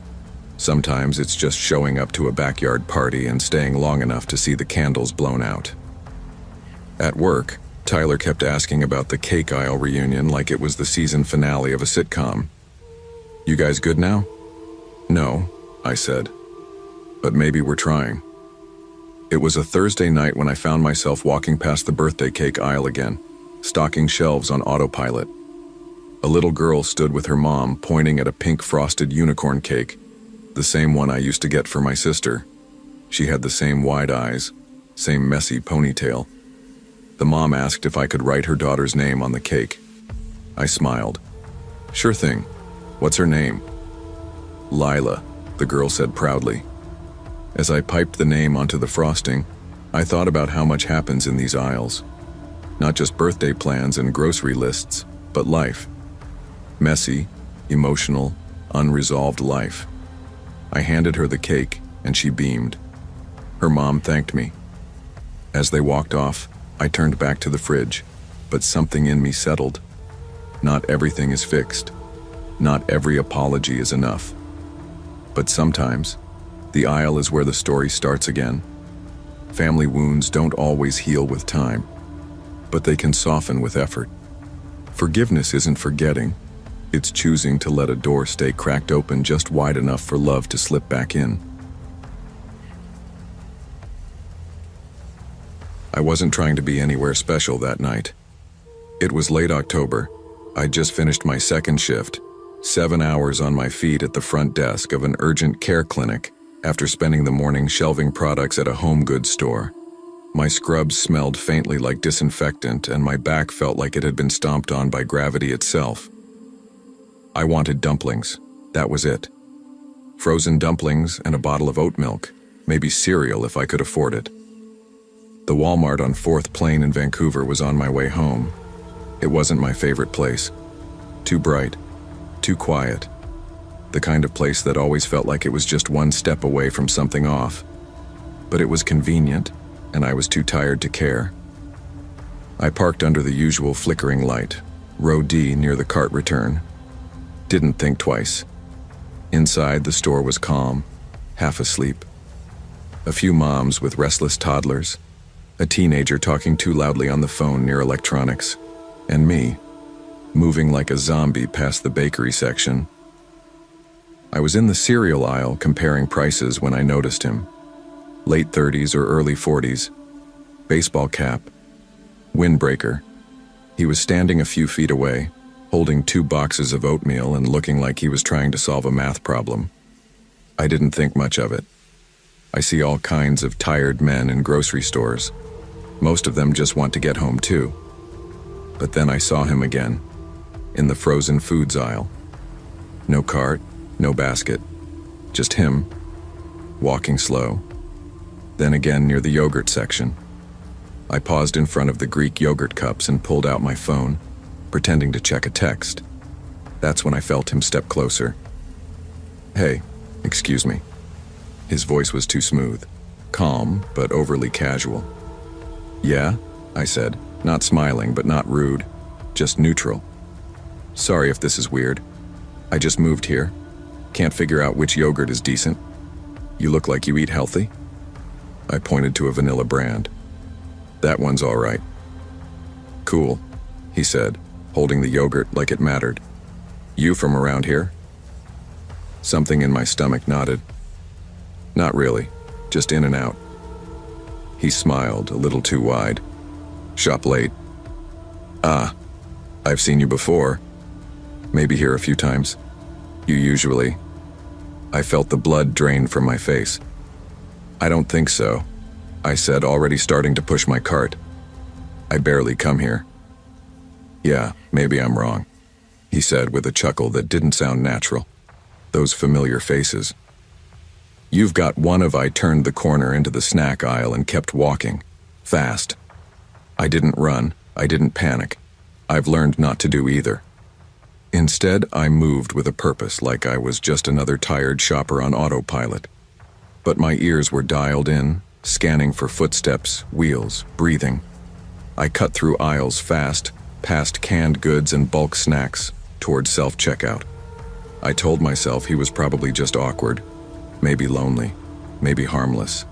Sometimes it's just showing up to a backyard party and staying long enough to see the candles blown out. At work, Tyler kept asking about the cake aisle reunion like it was the season finale of a sitcom. "You guys good now?" "No," I said. "But maybe we're trying." It was a Thursday night when I found myself walking past the birthday cake aisle again, stocking shelves on autopilot. A little girl stood with her mom pointing at a pink frosted unicorn cake, the same one I used to get for my sister. She had the same wide eyes, same messy ponytail. The mom asked if I could write her daughter's name on the cake. I smiled. "Sure thing. What's her name?" "Lila," the girl said proudly. As I piped the name onto the frosting, I thought about how much happens in these aisles. Not just birthday plans and grocery lists, but life. Messy, emotional, unresolved life. I handed her the cake, and she beamed. Her mom thanked me. As they walked off, I turned back to the fridge, but something in me settled. Not everything is fixed. Not every apology is enough. But sometimes, the aisle is where the story starts again. Family wounds don't always heal with time, but they can soften with effort. Forgiveness isn't forgetting. It's choosing to let a door stay cracked open just wide enough for love to slip back in. I wasn't trying to be anywhere special that night. It was late October. I'd just finished my second shift, 7 hours on my feet at the front desk of an urgent care clinic after spending the morning shelving products at a home goods store. My scrubs smelled faintly like disinfectant, and my back felt like it had been stomped on by gravity itself. I wanted dumplings. That was it. Frozen dumplings and a bottle of oat milk, maybe cereal if I could afford it. The Walmart on 4th Plain in Vancouver was on my way home. It wasn't my favorite place. Too bright, too quiet. The kind of place that always felt like it was just one step away from something off. But it was convenient, and I was too tired to care. I parked under the usual flickering light, row D near the cart return. Didn't think twice. Inside, the store was calm, half asleep. A few moms with restless toddlers, a teenager talking too loudly on the phone near electronics, and me, moving like a zombie past the bakery section. I was in the cereal aisle comparing prices when I noticed him. Late 30s or early 40s, baseball cap, windbreaker. He was standing a few feet away, holding 2 boxes of oatmeal and looking like he was trying to solve a math problem. I didn't think much of it. I see all kinds of tired men in grocery stores. Most of them just want to get home too. But then I saw him again, in the frozen foods aisle. No cart, no basket, just him, walking slow. Then again near the yogurt section. I paused in front of the Greek yogurt cups and pulled out my phone, pretending to check a text. That's when I felt him step closer. "Hey, excuse me." His voice was too smooth, calm, but overly casual. "Yeah?" I said, not smiling but not rude, just neutral. "Sorry if this is weird. I just moved here. Can't figure out which yogurt is decent. You look like you eat healthy." I pointed to a vanilla brand. "That one's all right." "Cool," he said, holding the yogurt like it mattered. "You from around here?" Something in my stomach nodded. "Not really, just in and out." He smiled, a little too wide. "Shop late?" "Ah, I've seen you before. Maybe here a few times. You usually..." I felt the blood drain from my face. "I don't think so," I said, already starting to push my cart. "I barely come here." "Yeah, maybe I'm wrong," he said with a chuckle that didn't sound natural. Those familiar faces. "You've got one of..." I turned the corner into the snack aisle and kept walking. Fast. I didn't run. I didn't panic. I've learned not to do either. Instead, I moved with a purpose, like I was just another tired shopper on autopilot. But my ears were dialed in, scanning for footsteps, wheels, breathing. I cut through aisles fast, past canned goods and bulk snacks, toward self-checkout. I told myself he was probably just awkward, maybe lonely, maybe harmless.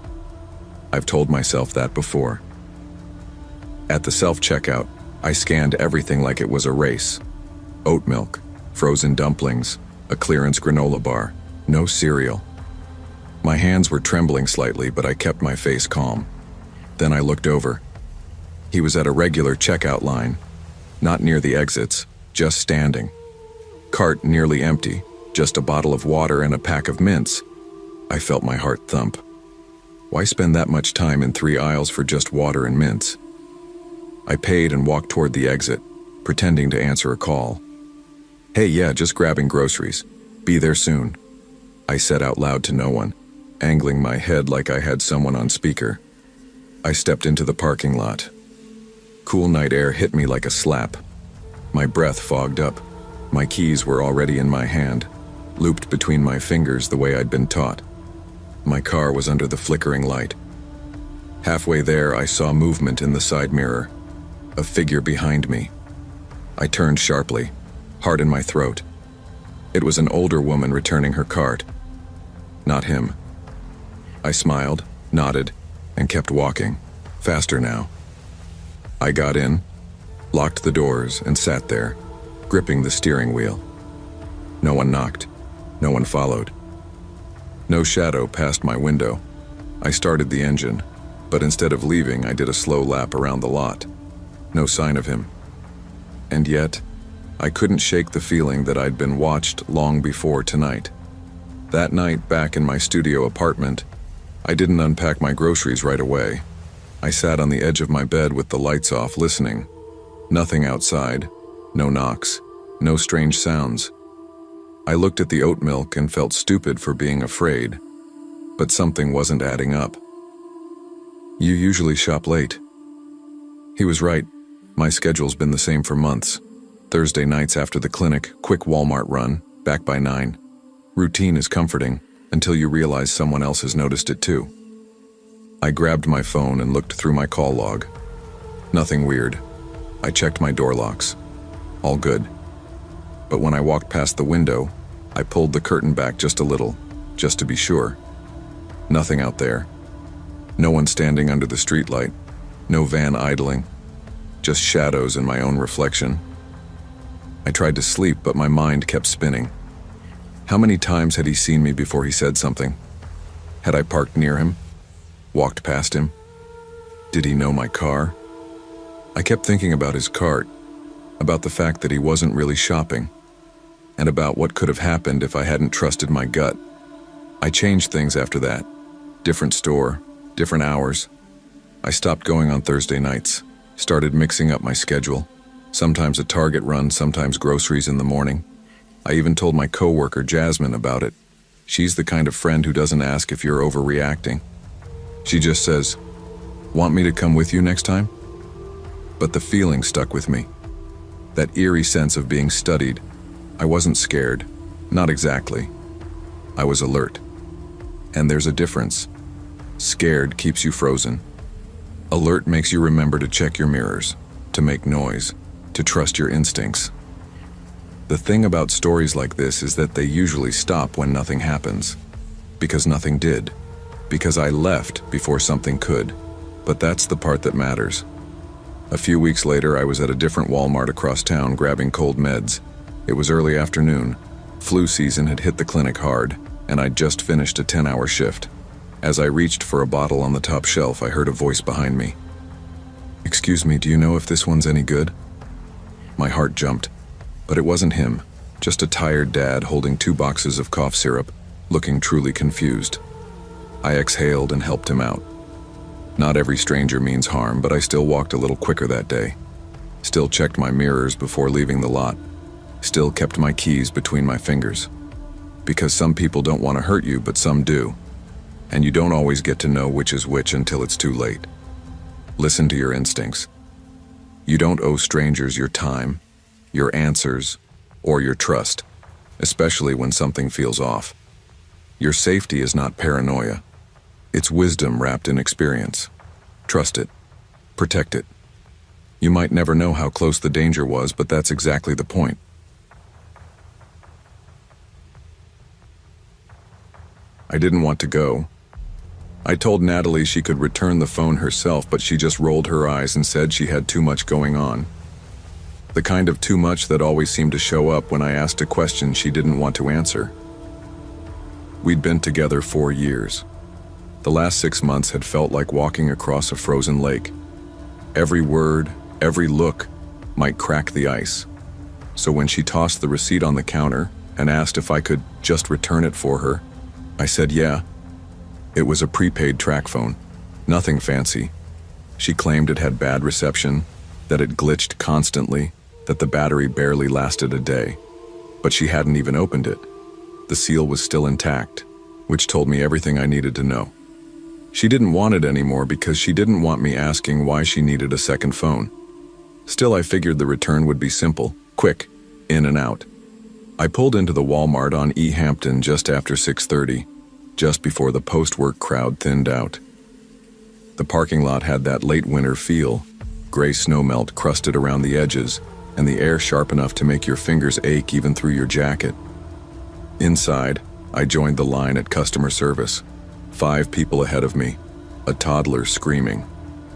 I've told myself that before. At the self-checkout, I scanned everything like it was a race. Oat milk, frozen dumplings, a clearance granola bar, no cereal. My hands were trembling slightly, but I kept my face calm. Then I looked over. He was at a regular checkout line, not near the exits, just standing. Cart nearly empty, just a bottle of water and a pack of mints. I felt my heart thump. Why spend that much time in 3 aisles for just water and mints? I paid and walked toward the exit, pretending to answer a call. "Hey, yeah, just grabbing groceries. Be there soon," I said out loud to no one, angling my head like I had someone on speaker. I stepped into the parking lot. Cool night air hit me like a slap. My breath fogged up. My keys were already in my hand, looped between my fingers the way I'd been taught. My car was under the flickering light. Halfway there, I saw movement in the side mirror. A figure behind me. I turned sharply, heart in my throat. It was an older woman returning her cart. Not him. I smiled, nodded, and kept walking, faster now. I got in, locked the doors, and sat there, gripping the steering wheel. No one knocked. No one followed. No shadow passed my window. I started the engine, but instead of leaving, I did a slow lap around the lot. No sign of him. And yet, I couldn't shake the feeling that I'd been watched long before tonight. That night, back in my studio apartment, I didn't unpack my groceries right away. I sat on the edge of my bed with the lights off, listening. Nothing outside, no knocks, no strange sounds. I looked at the oat milk and felt stupid for being afraid, but something wasn't adding up. "You usually shop late." He was right. My schedule's been the same for months. Thursday nights after the clinic, quick Walmart run, back by 9. Routine is comforting until you realize someone else has noticed it too. I grabbed my phone and looked through my call log. Nothing weird. I checked my door locks. All good. But when I walked past the window, I pulled the curtain back just a little, just to be sure. Nothing out there. No one standing under the streetlight. No van idling. Just shadows and my own reflection. I tried to sleep, but my mind kept spinning. How many times had he seen me before he said something? Had I parked near him? Walked past him? Did he know my car? I kept thinking about his cart, about the fact that he wasn't really shopping, and about what could have happened if I hadn't trusted my gut. I changed things after that. Different store, different hours. I stopped going on Thursday nights, started mixing up my schedule, sometimes a Target run, sometimes groceries in the morning. I even told my coworker Jasmine about it. She's the kind of friend who doesn't ask if you're overreacting. She just says, "Want me to come with you next time?" But the feeling stuck with me. That eerie sense of being studied. I wasn't scared. Not exactly. I was alert. And there's a difference. Scared keeps you frozen. Alert makes you remember to check your mirrors, to make noise, to trust your instincts. The thing about stories like this is that they usually stop when nothing happens. Because nothing did. Because I left before something could. But that's the part that matters. A few weeks later, I was at a different Walmart across town grabbing cold meds. It was early afternoon. Flu season had hit the clinic hard, and I'd just finished a 10-hour shift. As I reached for a bottle on the top shelf, I heard a voice behind me. "Excuse me, do you know if this one's any good?" My heart jumped, but it wasn't him, just a tired dad holding 2 boxes of cough syrup, looking truly confused. I exhaled and helped him out. Not every stranger means harm, but I still walked a little quicker that day. Still checked my mirrors before leaving the lot. Still kept my keys between my fingers. Because some people don't want to hurt you, but some do. And you don't always get to know which is which until it's too late. Listen to your instincts. You don't owe strangers your time, your answers, or your trust, especially when something feels off. Your safety is not paranoia. It's wisdom wrapped in experience. Trust it. Protect it. You might never know how close the danger was, but that's exactly the point. I didn't want to go. I told Natalie she could return the phone herself, but she just rolled her eyes and said she had too much going on. The kind of too much that always seemed to show up when I asked a question she didn't want to answer. We'd been together 4 years. The last 6 months had felt like walking across a frozen lake. Every word, every look might crack the ice. So when she tossed the receipt on the counter and asked if I could just return it for her, I said yeah. It was a prepaid track phone, nothing fancy. She claimed it had bad reception, that it glitched constantly, that the battery barely lasted a day. But she hadn't even opened it. The seal was still intact, which told me everything I needed to know. She didn't want it anymore because she didn't want me asking why she needed a second phone. Still, I figured the return would be simple, quick, in and out. I pulled into the Walmart on E. Hampton just after 6:30, just before the post-work crowd thinned out. The parking lot had that late winter feel, gray snowmelt crusted around the edges, and the air sharp enough to make your fingers ache even through your jacket. Inside, I joined the line at customer service. 5 people ahead of me, a toddler screaming,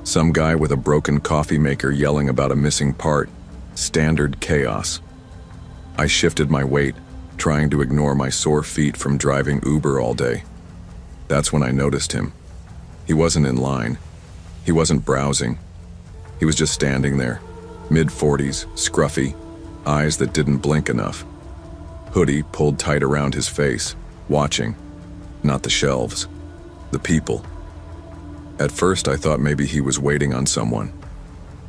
some guy with a broken coffee maker yelling about a missing part, standard chaos. I shifted my weight, trying to ignore my sore feet from driving Uber all day. That's when I noticed him. He wasn't in line. He wasn't browsing. He was just standing there, mid-40s, scruffy, eyes that didn't blink enough. Hoodie pulled tight around his face, watching. Not the shelves, the people. At first I thought maybe he was waiting on someone,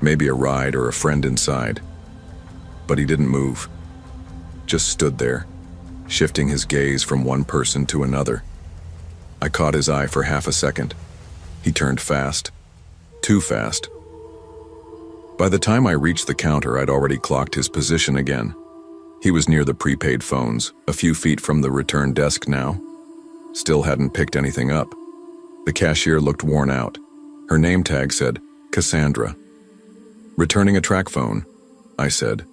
maybe a ride or a friend inside. But he didn't move, just stood there, shifting his gaze from one person to another. I caught his eye for half a second. He turned fast, too fast. By the time I reached the counter, I'd already clocked his position again. He was near the prepaid phones, a few feet from the return desk now. Still hadn't picked anything up. The cashier looked worn out. Her name tag said, Cassandra. "Returning a track phone," I said,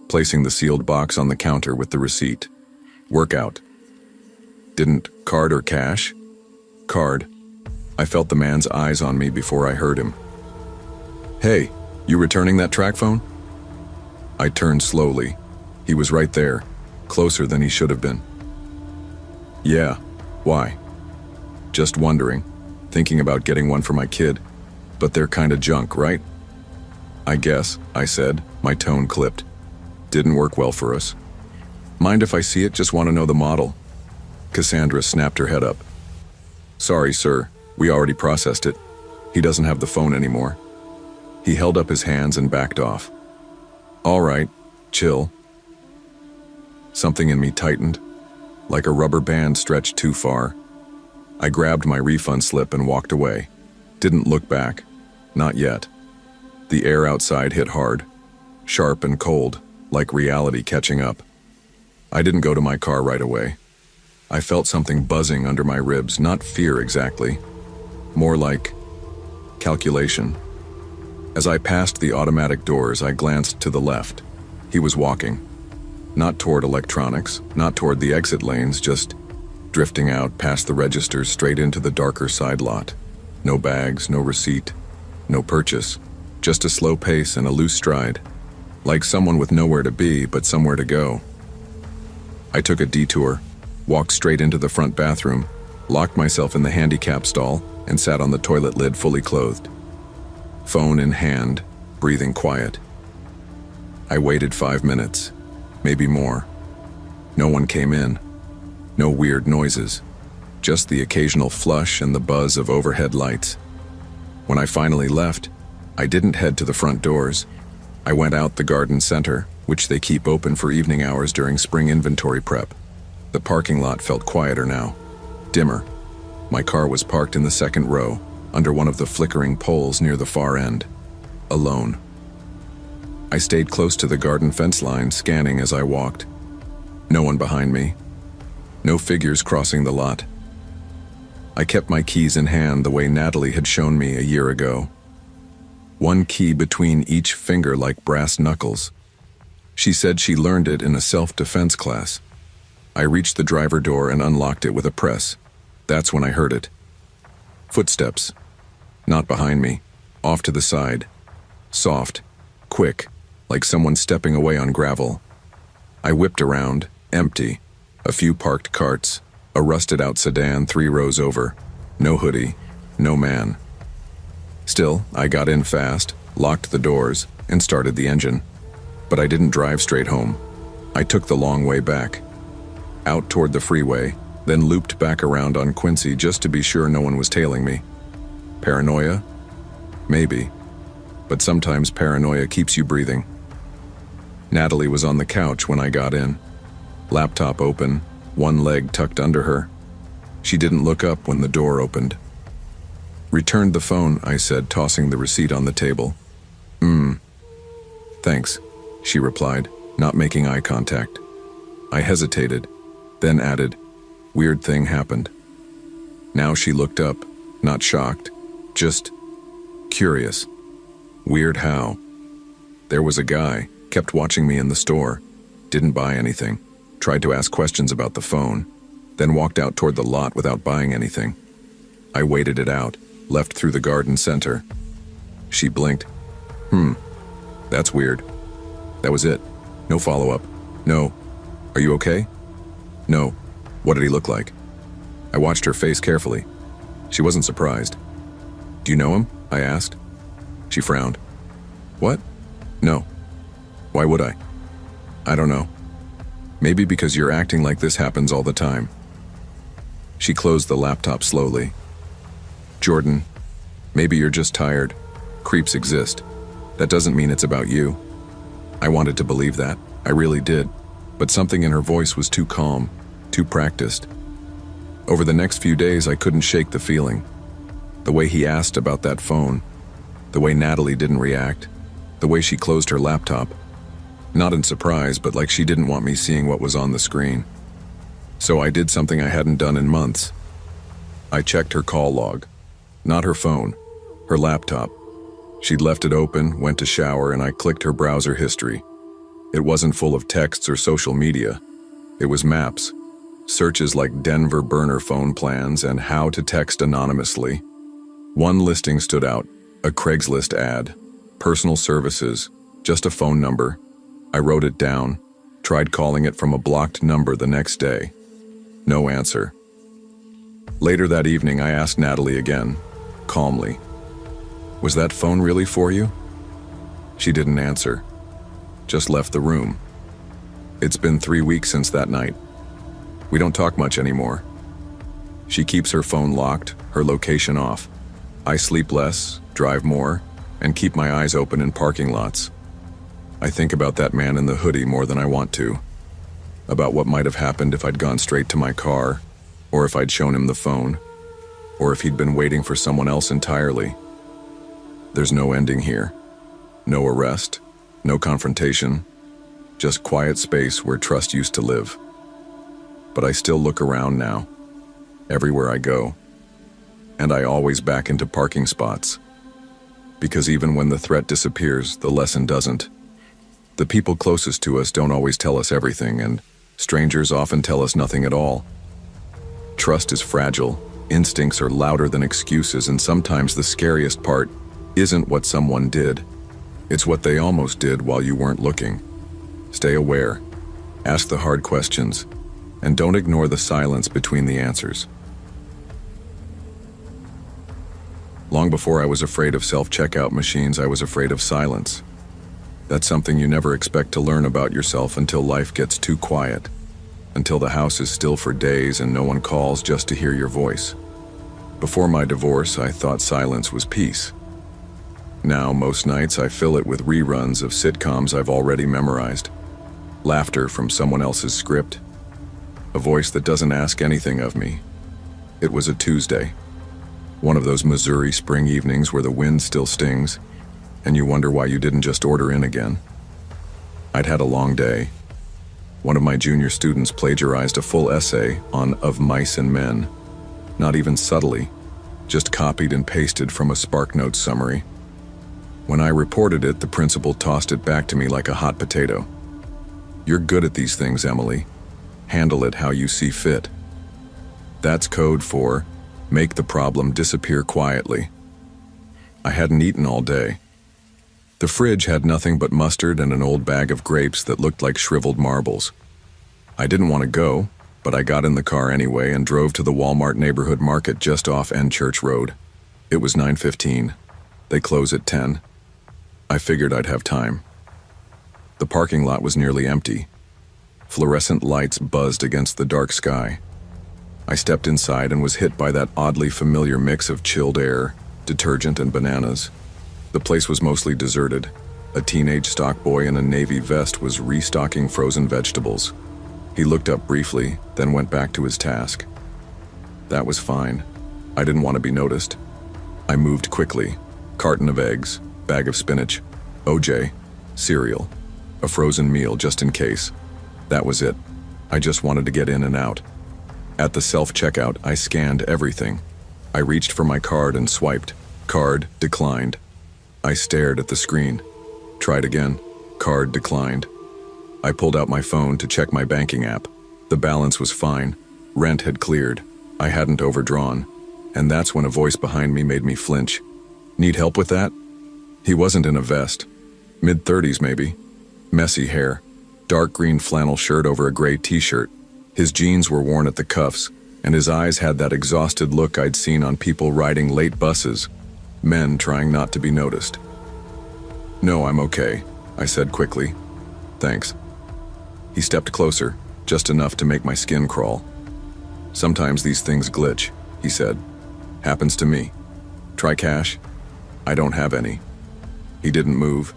placing the sealed box on the counter with the receipt. "Workout." "Didn't card or cash?" "Card." I felt the man's eyes on me before I heard him. "Hey, you returning that track phone?" I turned slowly. He was right there, closer than he should have been. "Yeah, why?" "Just wondering, thinking about getting one for my kid, but they're kinda junk, right?" "I guess," I said, my tone clipped. "Didn't work well for us." "Mind if I see it? Just want to know the model." Cassandra snapped her head up. "Sorry, sir, we already processed it. He doesn't have the phone anymore." He held up his hands and backed off. "All right, chill." Something in me tightened, like a rubber band stretched too far. I grabbed my refund slip and walked away. Didn't look back. Not yet. The air outside hit hard, sharp and cold, like reality catching up. I didn't go to my car right away. I felt something buzzing under my ribs, not fear exactly. More like calculation. As I passed the automatic doors, I glanced to the left. He was walking. Not toward electronics, not toward the exit lanes, just drifting out past the registers straight into the darker side lot. No bags, no receipt, no purchase. Just a slow pace and a loose stride. Like someone with nowhere to be, but somewhere to go. I took a detour, walked straight into the front bathroom, locked myself in the handicap stall, and sat on the toilet lid fully clothed. Phone in hand, breathing quiet. I waited 5 minutes, maybe more. No one came in. No weird noises. Just the occasional flush and the buzz of overhead lights. When I finally left, I didn't head to the front doors. I went out the garden center, which they keep open for evening hours during spring inventory prep. The parking lot felt quieter now, dimmer. My car was parked in the second row, under one of the flickering poles near the far end. Alone. I stayed close to the garden fence line, scanning as I walked. No one behind me. No figures crossing the lot. I kept my keys in hand the way Natalie had shown me a year ago. One key between each finger like brass knuckles. She said she learned it in a self-defense class. I reached the driver door and unlocked it with a press. That's when I heard it. Footsteps. Not behind me. Off to the side. Soft. Quick. Like someone stepping away on gravel. I whipped around, empty. A few parked carts. A rusted-out sedan 3 rows over. No hoodie. No man. Still, I got in fast, locked the doors, and started the engine. But I didn't drive straight home. I took the long way back, out toward the freeway, then looped back around on Quincy just to be sure no one was tailing me. Paranoia? Maybe. But sometimes paranoia keeps you breathing. Natalie was on the couch when I got in, laptop open, one leg tucked under her. She didn't look up when the door opened. "Returned the phone," I said, tossing the receipt on the table. Thanks," she replied, not making eye contact. I hesitated, then added, "Weird thing happened." Now she looked up, not shocked, just curious. Weird how? There was a guy, kept watching me in the store, didn't buy anything, tried to ask questions about the phone, then walked out toward the lot without buying anything. I waited it out, left through the garden center. She blinked. That's weird. That was it. No follow-up. No. Are you okay? No. What did he look like? I watched her face carefully. She wasn't surprised. "Do you know him?" I asked. She frowned. "What? No. Why would I?" "I don't know. Maybe because you're acting like this happens all the time." She closed the laptop slowly. "Jordan, maybe you're just tired. Creeps exist. That doesn't mean it's about you." I wanted to believe that. I really did. But something in her voice was too calm, too practiced. Over the next few days, I couldn't shake the feeling. The way he asked about that phone, the way Natalie didn't react, the way she closed her laptop. Not in surprise, but like she didn't want me seeing what was on the screen. So I did something I hadn't done in months. I checked her call log. Not her phone, her laptop. She'd left it open, went to shower, and I clicked her browser history. It wasn't full of texts or social media. It was maps, searches like Denver burner phone plans and how to text anonymously. One listing stood out, a Craigslist ad, personal services, just a phone number. I wrote it down, tried calling it from a blocked number the next day. No answer. Later that evening, I asked Natalie again, calmly, "Was that phone really for you?" She didn't answer, just left the room. It's been 3 weeks since that night. We don't talk much anymore. She keeps her phone locked, her location off. I sleep less, drive more, and keep my eyes open in parking lots. I think about that man in the hoodie more than I want to. About what might have happened if I'd gone straight to my car, or if I'd shown him the phone, or if he'd been waiting for someone else entirely. There's no ending here. No arrest, no confrontation, just quiet space where trust used to live. But I still look around now, everywhere I go, and I always back into parking spots. Because even when the threat disappears, the lesson doesn't. The people closest to us don't always tell us everything, and strangers often tell us nothing at all. Trust is fragile, instincts are louder than excuses, and sometimes the scariest part isn't what someone did. It's what they almost did while you weren't looking. Stay aware, ask the hard questions, and don't ignore the silence between the answers. Long before I was afraid of self-checkout machines, I was afraid of silence. That's something you never expect to learn about yourself until life gets too quiet, until the house is still for days and no one calls just to hear your voice. Before my divorce, I thought silence was peace. Now, most nights, I fill it with reruns of sitcoms I've already memorized. Laughter from someone else's script. A voice that doesn't ask anything of me. It was a Tuesday. One of those Missouri spring evenings where the wind still stings, and you wonder why you didn't just order in again. I'd had a long day. One of my junior students plagiarized a full essay on Of Mice and Men. Not even subtly, just copied and pasted from a SparkNotes summary. When I reported it, the principal tossed it back to me like a hot potato. "You're good at these things, Emily. Handle it how you see fit." That's code for make the problem disappear quietly. I hadn't eaten all day. The fridge had nothing but mustard and an old bag of grapes that looked like shriveled marbles. I didn't want to go, but I got in the car anyway and drove to the Walmart neighborhood market just off End Church Road. It was 9:15. They close at 10. I figured I'd have time. The parking lot was nearly empty. Fluorescent lights buzzed against the dark sky. I stepped inside and was hit by that oddly familiar mix of chilled air, detergent, and bananas. The place was mostly deserted. A teenage stock boy in a navy vest was restocking frozen vegetables. He looked up briefly, then went back to his task. That was fine. I didn't want to be noticed. I moved quickly. Carton of eggs, bag of spinach, OJ, cereal, a frozen meal just in case. That was it. I just wanted to get in and out. At the self-checkout, I scanned everything. I reached for my card and swiped. Card declined. I stared at the screen. Tried again. Card declined. I pulled out my phone to check my banking app. The balance was fine. Rent had cleared. I hadn't overdrawn. And that's when a voice behind me made me flinch. Need help with that? He wasn't in a vest. Mid-30s maybe. Messy hair. Dark green flannel shirt over a gray t-shirt. His jeans were worn at the cuffs, and his eyes had that exhausted look I'd seen on people riding late buses. Men trying not to be noticed. "No, I'm okay," I said quickly. "Thanks." He stepped closer, just enough to make my skin crawl. "Sometimes these things glitch," he said. "Happens to me. Try cash?" "I don't have any." He didn't move,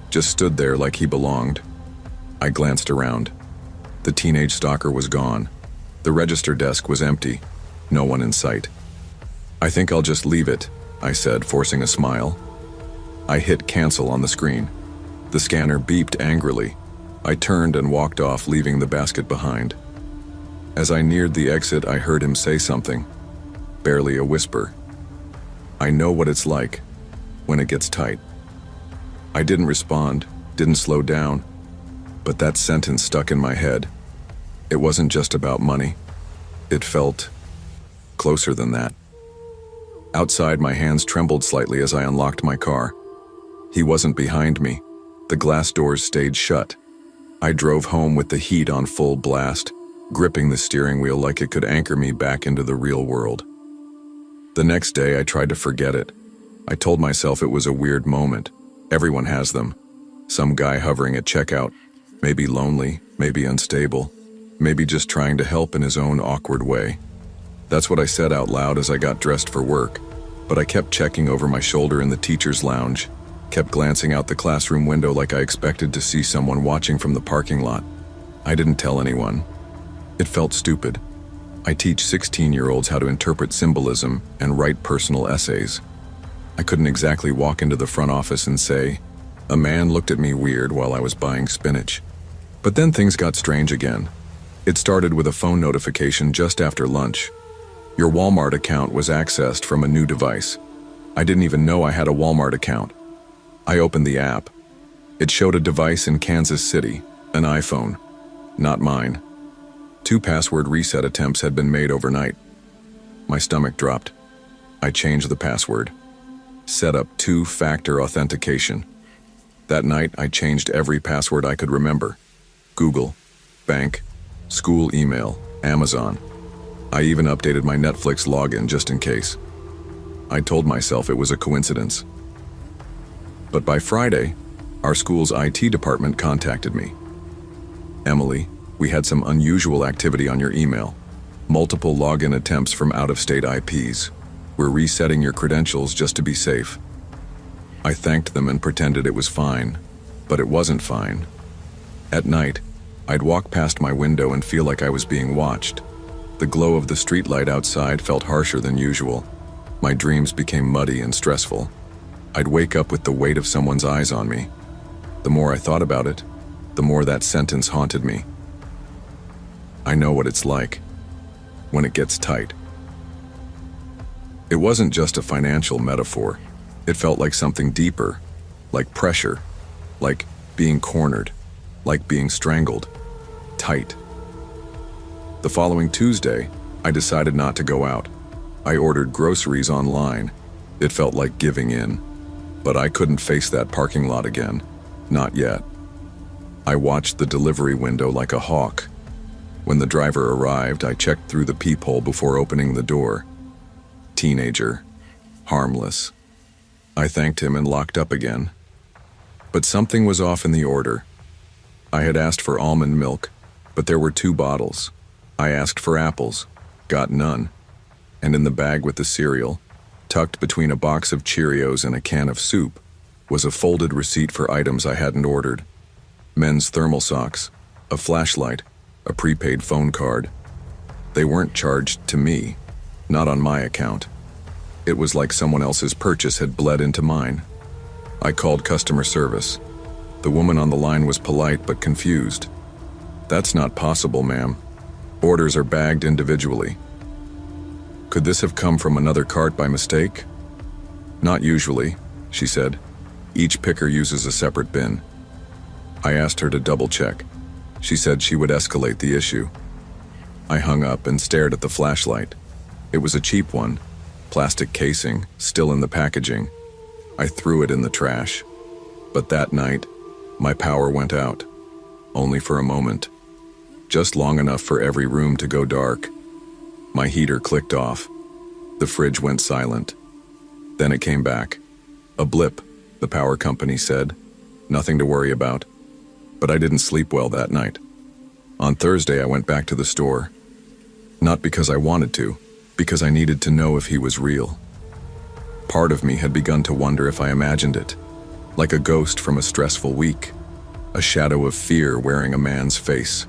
just stood there like he belonged. I glanced around. The teenage stalker was gone. The register desk was empty. No one in sight. "I think I'll just leave it," I said, forcing a smile. I hit cancel on the screen. The scanner beeped angrily. I turned and walked off, leaving the basket behind. As I neared the exit, I heard him say something. Barely a whisper. "I know what it's like when it gets tight." I didn't respond, didn't slow down, but that sentence stuck in my head. It wasn't just about money. It felt closer than that. Outside, my hands trembled slightly as I unlocked my car. He wasn't behind me. The glass doors stayed shut. I drove home with the heat on full blast, gripping the steering wheel like it could anchor me back into the real world. The next day, I tried to forget it. I told myself it was a weird moment. Everyone has them. Some guy hovering at checkout, maybe lonely, maybe unstable, maybe just trying to help in his own awkward way. That's what I said out loud as I got dressed for work, but I kept checking over my shoulder in the teacher's lounge, kept glancing out the classroom window like I expected to see someone watching from the parking lot. I didn't tell anyone. It felt stupid. I teach 16-year-olds how to interpret symbolism and write personal essays. I couldn't exactly walk into the front office and say, "A man looked at me weird while I was buying spinach." But then things got strange again. It started with a phone notification just after lunch. Your Walmart account was accessed from a new device. I didn't even know I had a Walmart account. I opened the app. It showed a device in Kansas City, an iPhone. Not mine. 2 password reset attempts had been made overnight. My stomach dropped. I changed the password. Set up 2-factor authentication. That night, I changed every password I could remember. Google, bank, school email, Amazon. I even updated my Netflix login just in case. I told myself it was a coincidence. But by Friday, our school's IT department contacted me. "Emily, we had some unusual activity on your email. Multiple login attempts from out-of-state IPs. We're resetting your credentials just to be safe." I thanked them and pretended it was fine, but it wasn't fine. At night, I'd walk past my window and feel like I was being watched. The glow of the streetlight outside felt harsher than usual. My dreams became muddy and stressful. I'd wake up with the weight of someone's eyes on me. The more I thought about it, the more that sentence haunted me. I know what it's like when it gets tight. It wasn't just a financial metaphor. It felt like something deeper, like pressure, like being cornered, like being strangled. Tight. The following Tuesday, I decided not to go out. I ordered groceries online. It felt like giving in. But I couldn't face that parking lot again. Not yet. I watched the delivery window like a hawk. When the driver arrived, I checked through the peephole before opening the door. Teenager. Harmless. I thanked him and locked up again. But something was off in the order. I had asked for almond milk, But there were 2 bottles. I asked for apples, got none, and in the bag with the cereal, tucked between a box of Cheerios and a can of soup, was a folded receipt for items I hadn't ordered. Men's thermal socks, a flashlight, a prepaid phone card. They weren't charged to me, not on my account. It was like someone else's purchase had bled into mine. I called customer service. The woman on the line was polite but confused. "That's not possible, ma'am. Orders are bagged individually." "Could this have come from another cart by mistake?" "Not usually," she said. "Each picker uses a separate bin." I asked her to double-check. She said she would escalate the issue. I hung up and stared at the flashlight. It was a cheap one, plastic casing, still in the packaging. I threw it in the trash. But that night, my power went out. Only for a moment. Just long enough for every room to go dark. My heater clicked off. The fridge went silent. Then it came back. "A blip," the power company said. "Nothing to worry about." But I didn't sleep well that night. On Thursday, I went back to the store. Not because I wanted to, because I needed to know if he was real. Part of me had begun to wonder if I imagined it, like a ghost from a stressful week, a shadow of fear wearing a man's face.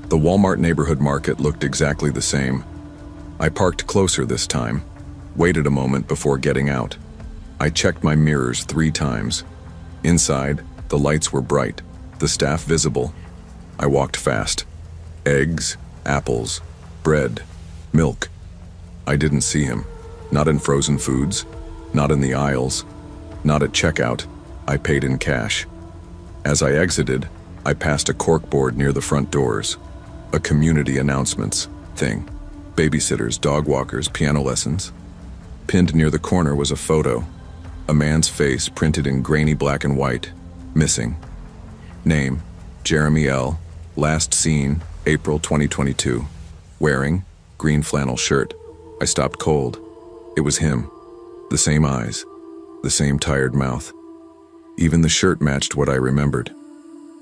The Walmart neighborhood market looked exactly the same. I parked closer this time, waited a moment before getting out. I checked my mirrors 3 times. Inside, the lights were bright, the staff visible. I walked fast. Eggs, apples, bread, milk. I didn't see him. Not in frozen foods, not in the aisles, not at checkout. I paid in cash. As I exited, I passed a corkboard near the front doors. A community announcements thing. Babysitters, dog walkers, piano lessons. Pinned near the corner was a photo. A man's face printed in grainy black and white. Missing. Name, Jeremy L. Last seen, April 2022. Wearing, green flannel shirt. I stopped cold. It was him. The same eyes. The same tired mouth. Even the shirt matched what I remembered.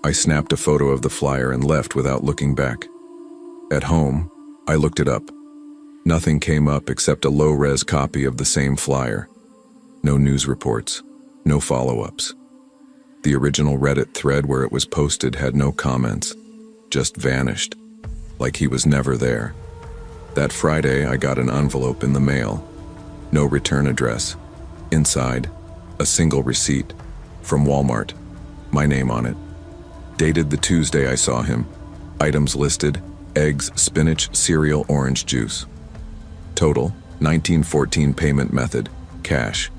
I snapped a photo of the flyer and left without looking back. At home, I looked it up. Nothing came up except a low-res copy of the same flyer. No news reports. No follow-ups. The original Reddit thread where it was posted had no comments. Just vanished. Like he was never there. That Friday, I got an envelope in the mail. No return address. Inside, a single receipt. From Walmart. My name on it. Dated the Tuesday I saw him. Items listed: eggs, spinach, cereal, orange juice. Total, $19.14 payment method, cash.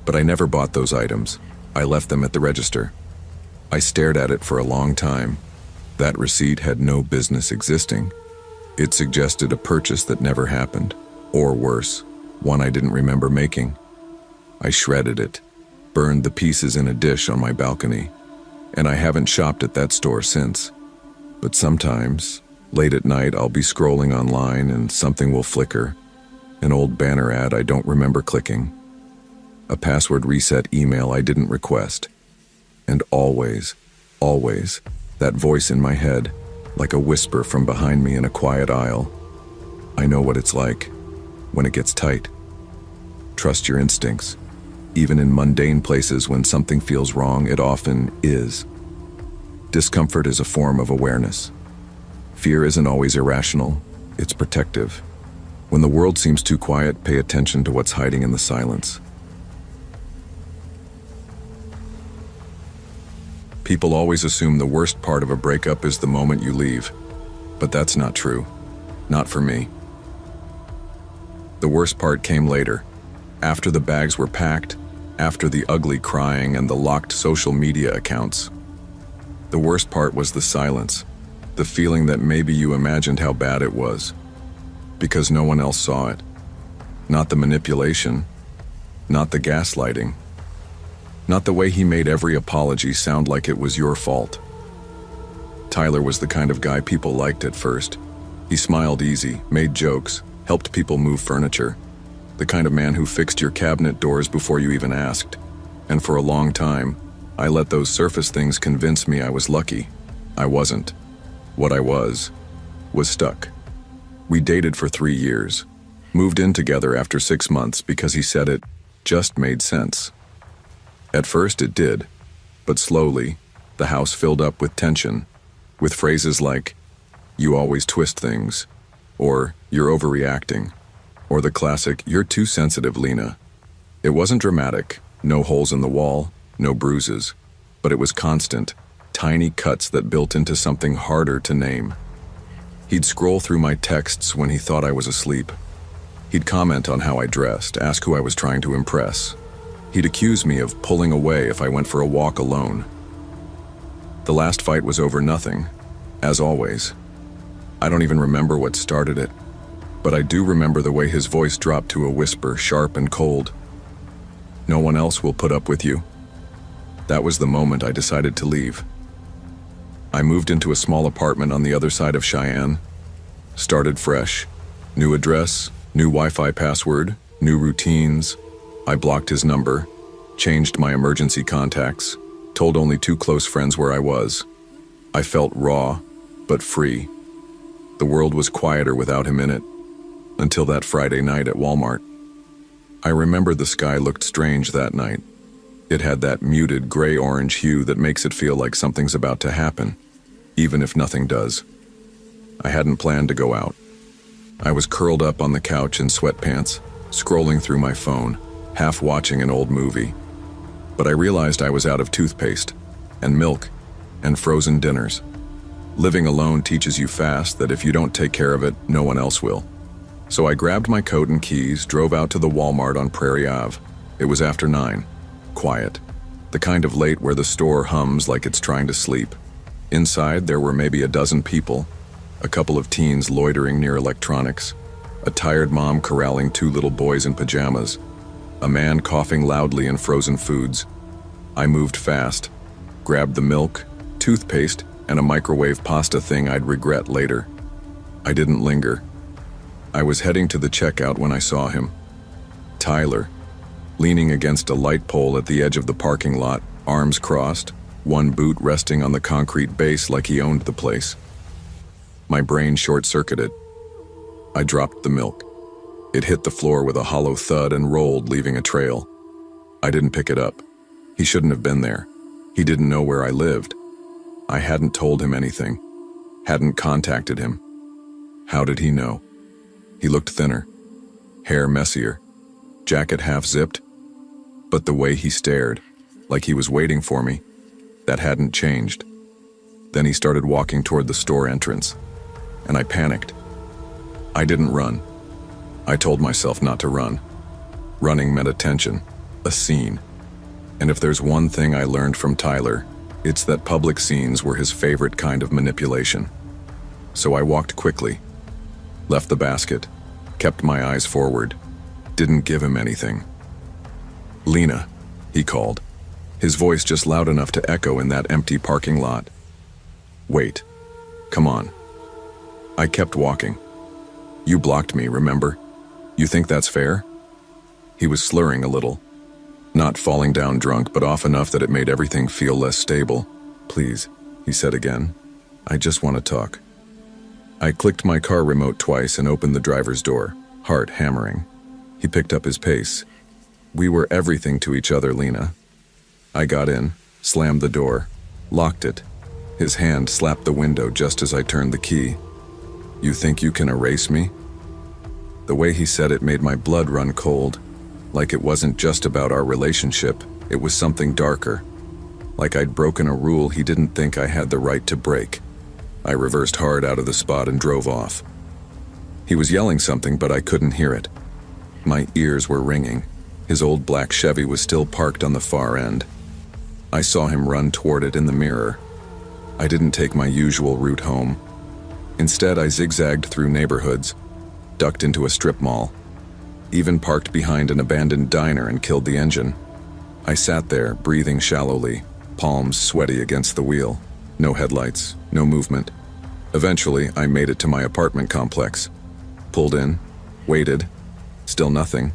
But I never bought those items. I left them at the register. I stared at it for a long time. That receipt had no business existing. It suggested a purchase that never happened, or worse, one I didn't remember making. I shredded it, burned the pieces in a dish on my balcony, and I haven't shopped at that store since. But sometimes, late at night, I'll be scrolling online and something will flicker. An old banner ad I don't remember clicking. A password reset email I didn't request. And always, that voice in my head, like a whisper from behind me in a quiet aisle. I know what it's like when it gets tight. Trust your instincts. Even in mundane places when something feels wrong, it often is. Discomfort is a form of awareness. Fear isn't always irrational, it's protective. When the world seems too quiet, pay attention to what's hiding in the silence. People always assume the worst part of a breakup is the moment you leave, but that's not true. Not for me. The worst part came later, after the bags were packed, after the ugly crying and the locked social media accounts. The worst part was the silence, the feeling that maybe you imagined how bad it was, because no one else saw it. Not the manipulation, not the gaslighting, not the way he made every apology sound like it was your fault. Tyler was the kind of guy people liked at first. He smiled easy, made jokes, helped people move furniture. The kind of man who fixed your cabinet doors before you even asked. And for a long time, I let those surface things convince me I was lucky. I wasn't. What I was stuck. We dated for 3 years, moved in together after 6 months because he said it just made sense. At first it did, but slowly, the house filled up with tension, with phrases like, "You always twist things," or "You're overreacting," or the classic, "You're too sensitive, Lena." It wasn't dramatic, no holes in the wall, no bruises, but it was constant, tiny cuts that built into something harder to name. He'd scroll through my texts when he thought I was asleep. He'd comment on how I dressed, ask who I was trying to impress. He'd accuse me of pulling away if I went for a walk alone. The last fight was over nothing, as always. I don't even remember what started it, but I do remember the way his voice dropped to a whisper, sharp and cold. "No one else will put up with you." That was the moment I decided to leave. I moved into a small apartment on the other side of Cheyenne, started fresh, new address, new Wi-Fi password, new routines. I blocked his number, changed my emergency contacts, told only 2 close friends where I was. I felt raw, but free. The world was quieter without him in it, until that Friday night at Walmart. I remember the sky looked strange that night. It had that muted gray-orange hue that makes it feel like something's about to happen, even if nothing does. I hadn't planned to go out. I was curled up on the couch in sweatpants, scrolling through my phone, half watching an old movie. But I realized I was out of toothpaste, and milk, and frozen dinners. Living alone teaches you fast that if you don't take care of it, no one else will. So I grabbed my coat and keys, drove out to the Walmart on Prairie Ave. It was after 9. Quiet. The kind of late where the store hums like it's trying to sleep. Inside, there were maybe a dozen people, a couple of teens loitering near electronics, a tired mom corralling 2 little boys in pajamas, a man coughing loudly in frozen foods. I moved fast, grabbed the milk, toothpaste, and a microwave pasta thing I'd regret later. I didn't linger. I was heading to the checkout when I saw him. Tyler, leaning against a light pole at the edge of the parking lot, arms crossed, one boot resting on the concrete base like he owned the place. My brain short-circuited. I dropped the milk. It hit the floor with a hollow thud and rolled, leaving a trail. I didn't pick it up. He shouldn't have been there. He didn't know where I lived. I hadn't told him anything. Hadn't contacted him. How did he know? He looked thinner. Hair messier. Jacket half-zipped. But the way he stared, like he was waiting for me, that hadn't changed. Then he started walking toward the store entrance, and I panicked. I didn't run. I told myself not to run. Running meant attention, a scene. And if there's one thing I learned from Tyler, it's that public scenes were his favorite kind of manipulation. So I walked quickly, left the basket, kept my eyes forward, didn't give him anything. "Lena," he called, his voice just loud enough to echo in that empty parking lot. "Wait. Come on." I kept walking. "You blocked me, remember? You think that's fair?" He was slurring a little. Not falling down drunk, but off enough that it made everything feel less stable. "Please," he said again. "I just want to talk." I clicked my car remote twice and opened the driver's door, heart hammering. He picked up his pace. We were everything to each other, Lena. I got in, slammed the door, locked it. His hand slapped the window just as I turned the key. "You think you can erase me?" The way he said it made my blood run cold. Like it wasn't just about our relationship, it was something darker. Like I'd broken a rule he didn't think I had the right to break. I reversed hard out of the spot and drove off. He was yelling something, but I couldn't hear it. My ears were ringing. His old black Chevy was still parked on the far end. I saw him run toward it in the mirror. I didn't take my usual route home. Instead, I zigzagged through neighborhoods, ducked into a strip mall, even parked behind an abandoned diner and killed the engine. I sat there, breathing shallowly, palms sweaty against the wheel. No headlights, no movement. Eventually, I made it to my apartment complex. Pulled in, waited, still nothing.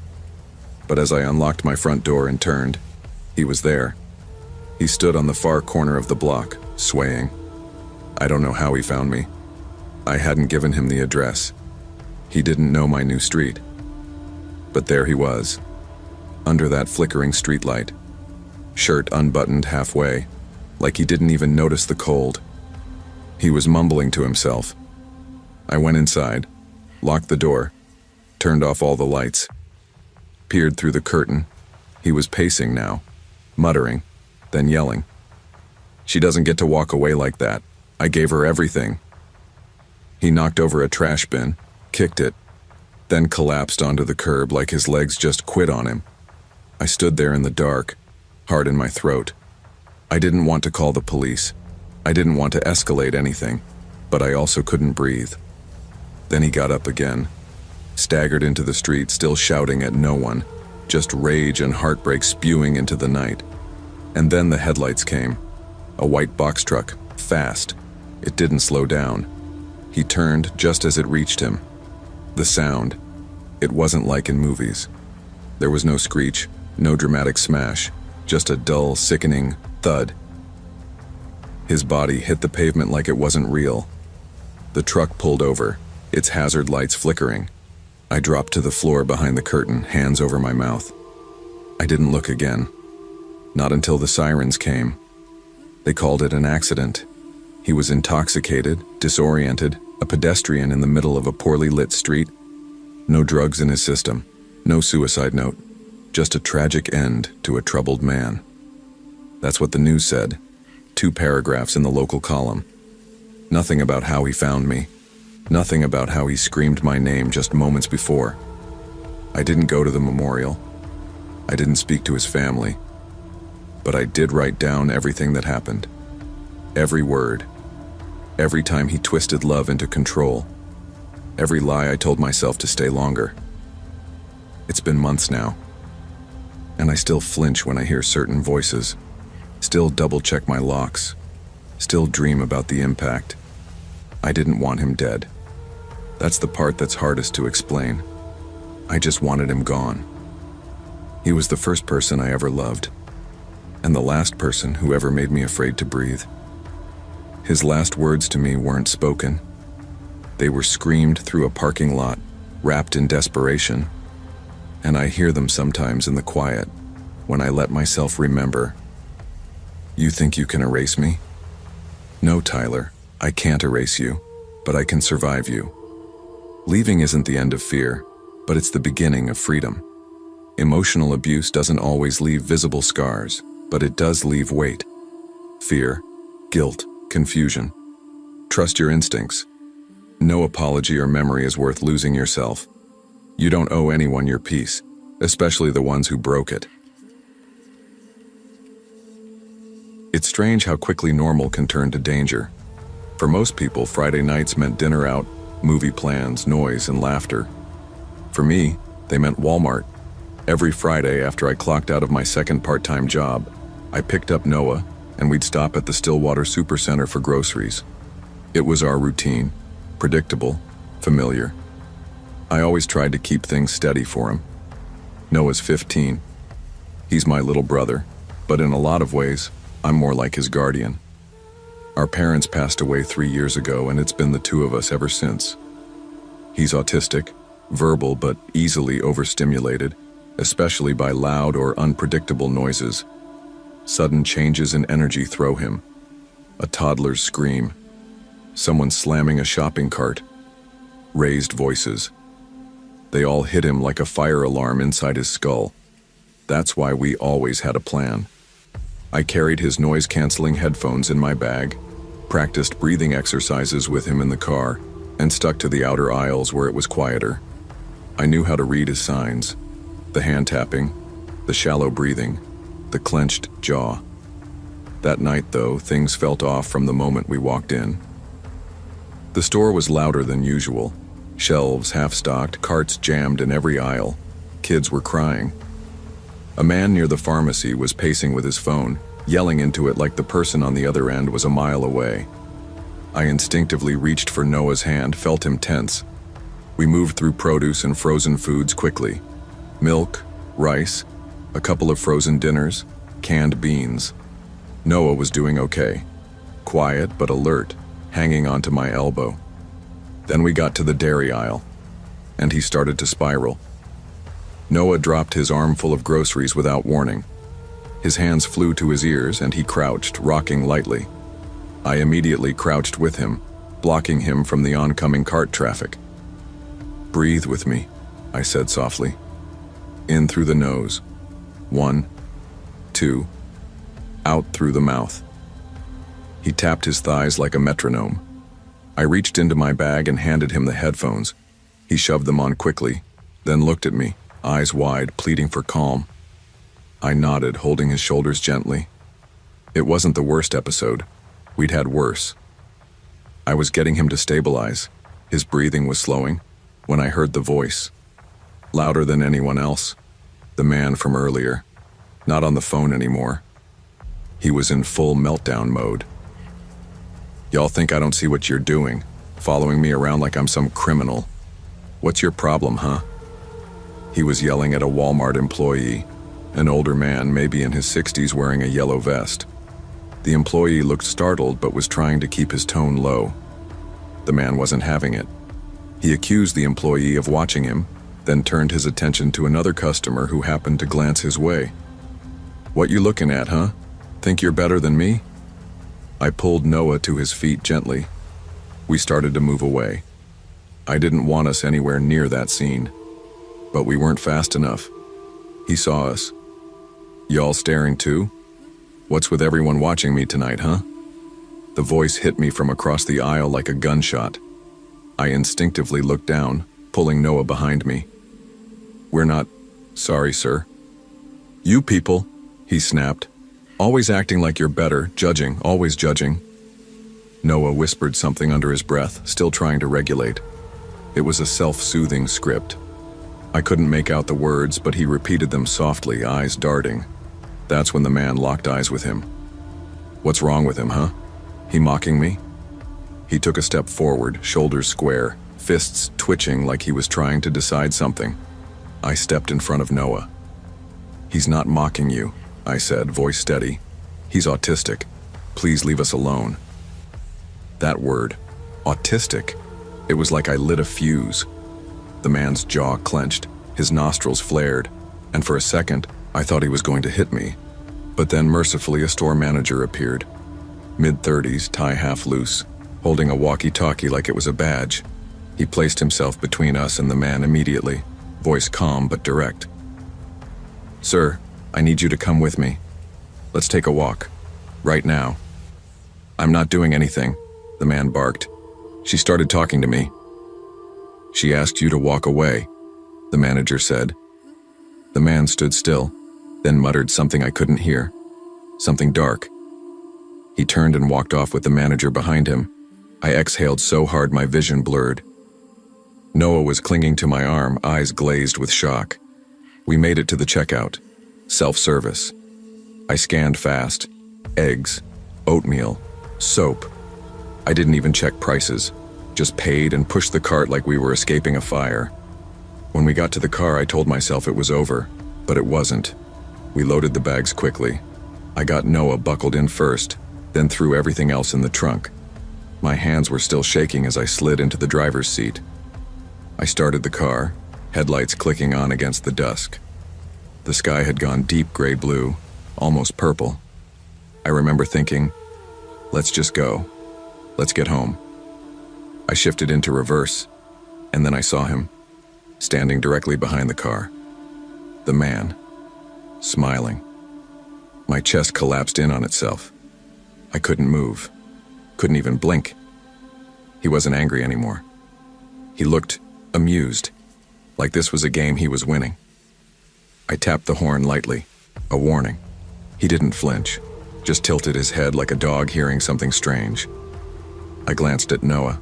But as I unlocked my front door and turned, he was there. He stood on the far corner of the block, swaying. I don't know how he found me. I hadn't given him the address. He didn't know my new street. But there he was, under that flickering streetlight, shirt unbuttoned halfway, like he didn't even notice the cold. He was mumbling to himself. I went inside, locked the door, turned off all the lights, peered through the curtain. He was pacing now, muttering, then yelling. She doesn't get to walk away like that. I gave her everything. He knocked over a trash bin, kicked it, then collapsed onto the curb like his legs just quit on him. I stood there in the dark, heart in my throat. I didn't want to call the police. I didn't want to escalate anything, but I also couldn't breathe. Then he got up again, staggered into the street, still shouting at no one, just rage and heartbreak spewing into the night. And then the headlights came. A white box truck, fast. It didn't slow down. He turned just as it reached him. The sound. It wasn't like in movies. There was no screech, no dramatic smash, just a dull, sickening thud. His body hit the pavement like it wasn't real. The truck pulled over, its hazard lights flickering. I dropped to the floor behind the curtain, hands over my mouth. I didn't look again. Not until the sirens came. They called it an accident. He was intoxicated, disoriented, a pedestrian in the middle of a poorly lit street. No drugs in his system, no suicide note, just a tragic end to a troubled man. That's what the news said. 2 paragraphs in the local column. Nothing about how he found me. Nothing about how he screamed my name just moments before. I didn't go to the memorial. I didn't speak to his family. But I did write down everything that happened. Every word. Every time he twisted love into control. Every lie I told myself to stay longer. It's been months now. And I still flinch when I hear certain voices. Still double-check my locks. Still dream about the impact. I didn't want him dead. That's the part that's hardest to explain. I just wanted him gone. He was the first person I ever loved. And the last person who ever made me afraid to breathe. His last words to me weren't spoken. They were screamed through a parking lot, wrapped in desperation. And I hear them sometimes in the quiet, when I let myself remember. You think you can erase me? No, Tyler, I can't erase you, but I can survive you. Leaving isn't the end of fear, but it's the beginning of freedom. Emotional abuse doesn't always leave visible scars, but it does leave weight. Fear, guilt, confusion. Trust your instincts. No apology or memory is worth losing yourself. You don't owe anyone your peace, especially the ones who broke it. It's strange how quickly normal can turn to danger. For most people, Friday nights meant dinner out, movie plans, noise, and laughter. For me, they meant Walmart. Every Friday after I clocked out of my second part-time job, I picked up Noah, and we'd stop at the Stillwater Supercenter for groceries. It was our routine, predictable, familiar. I always tried to keep things steady for him. Noah's 15. He's my little brother, but in a lot of ways, I'm more like his guardian. Our parents passed away 3 years ago, and it's been the 2 of us ever since. He's autistic, verbal but easily overstimulated, especially by loud or unpredictable noises. Sudden changes in energy throw him. A toddler's scream. Someone slamming a shopping cart. Raised voices. They all hit him like a fire alarm inside his skull. That's why we always had a plan. I carried his noise-canceling headphones in my bag, practiced breathing exercises with him in the car, and stuck to the outer aisles where it was quieter. I knew how to read his signs. The hand tapping, the shallow breathing, the clenched jaw. That night, though, things felt off from the moment we walked in. The store was louder than usual. Shelves half-stocked, carts jammed in every aisle. Kids were crying. A man near the pharmacy was pacing with his phone, yelling into it like the person on the other end was a mile away. I instinctively reached for Noah's hand, felt him tense. We moved through produce and frozen foods quickly. Milk, rice, a couple of frozen dinners, canned beans. Noah was doing okay. Quiet but alert, hanging onto my elbow. Then we got to the dairy aisle, and he started to spiral. Noah dropped his armful of groceries without warning. His hands flew to his ears, and he crouched, rocking lightly. I immediately crouched with him, blocking him from the oncoming cart traffic. "Breathe with me," I said softly. "In through the nose. 1, 2, out through the mouth." He tapped his thighs like a metronome. I reached into my bag and handed him the headphones. He shoved them on quickly, then looked at me, eyes wide, pleading for calm. I nodded, holding his shoulders gently. It wasn't the worst episode. We'd had worse. I was getting him to stabilize. His breathing was slowing when I heard the voice. Louder than anyone else. The man from earlier. Not on the phone anymore. He was in full meltdown mode. "Y'all think I don't see what you're doing, following me around like I'm some criminal. What's your problem, huh?" He was yelling at a Walmart employee, an older man, maybe in his 60s, wearing a yellow vest. The employee looked startled but was trying to keep his tone low. The man wasn't having it. He accused the employee of watching him, then turned his attention to another customer who happened to glance his way. "What you looking at, huh? Think you're better than me?" I pulled Noah to his feet gently. We started to move away. I didn't want us anywhere near that scene, but we weren't fast enough. He saw us. "Y'all staring too? What's with everyone watching me tonight, huh?" The voice hit me from across the aisle like a gunshot. I instinctively looked down, pulling Noah behind me. "We're not... Sorry, sir." "You people," he snapped. "Always acting like you're better, judging, always judging." Noah whispered something under his breath, still trying to regulate. It was a self-soothing script. I couldn't make out the words, but he repeated them softly, eyes darting. That's when the man locked eyes with him. "What's wrong with him, huh? He mocking me?" He took a step forward, shoulders square, fists twitching like he was trying to decide something. I stepped in front of Noah. "He's not mocking you," I said, voice steady. "He's autistic. Please leave us alone." That word, autistic, it was like I lit a fuse. The man's jaw clenched, his nostrils flared, and for a second, I thought he was going to hit me. But then mercifully a store manager appeared. Mid-30s, tie half loose, holding a walkie-talkie like it was a badge. He placed himself between us and the man immediately, voice calm but direct. "Sir, I need you to come with me. Let's take a walk. Right now." "I'm not doing anything," the man barked. "She started talking to me." "She asked you to walk away," the manager said. The man stood still, then muttered something I couldn't hear. Something dark. He turned and walked off with the manager behind him. I exhaled so hard my vision blurred. Noah was clinging to my arm, eyes glazed with shock. We made it to the checkout. Self-service. I scanned fast. Eggs, oatmeal, soap. I didn't even check prices, just paid and pushed the cart like we were escaping a fire. When we got to the car, I told myself it was over, but it wasn't. We loaded the bags quickly. I got Noah buckled in first, then threw everything else in the trunk. My hands were still shaking as I slid into the driver's seat. I started the car, headlights clicking on against the dusk. The sky had gone deep gray blue, almost purple. I remember thinking, let's just go. Let's get home. I shifted into reverse, and then I saw him, standing directly behind the car. The man, smiling. My chest collapsed in on itself. I couldn't move, couldn't even blink. He wasn't angry anymore. He looked amused, like this was a game he was winning. I tapped the horn lightly, a warning. He didn't flinch, just tilted his head like a dog hearing something strange. I glanced at Noah.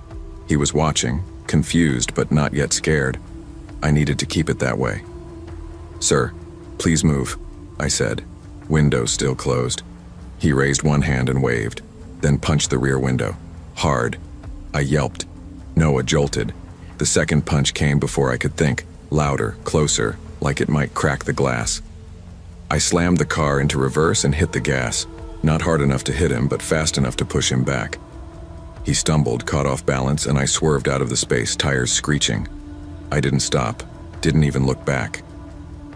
He was watching, confused but not yet scared. I needed to keep it that way. "Sir, please move," I said, window still closed. He raised one hand and waved, then punched the rear window. Hard. I yelped. Noah jolted. The second punch came before I could think, louder, closer, like it might crack the glass. I slammed the car into reverse and hit the gas, not hard enough to hit him, but fast enough to push him back. He stumbled, caught off balance, and I swerved out of the space, tires screeching. I didn't stop, didn't even look back.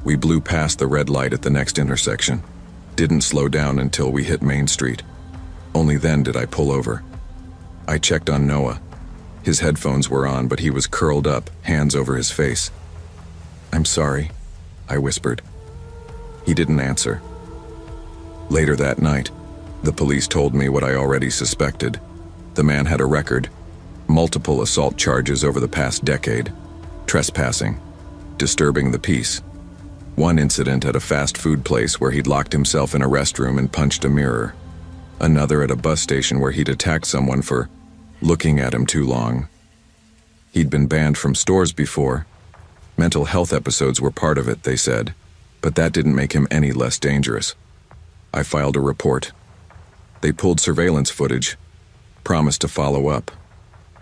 We blew past the red light at the next intersection, didn't slow down until we hit Main Street. Only then did I pull over. I checked on Noah. His headphones were on, but he was curled up, hands over his face. "I'm sorry," I whispered. He didn't answer. Later that night, the police told me what I already suspected. The man had a record, multiple assault charges over the past decade, trespassing, disturbing the peace. One incident at a fast food place where he'd locked himself in a restroom and punched a mirror. Another at a bus station where he'd attacked someone for looking at him too long. He'd been banned from stores before. Mental health episodes were part of it, they said, but that didn't make him any less dangerous. I filed a report. They pulled surveillance footage, promised to follow up,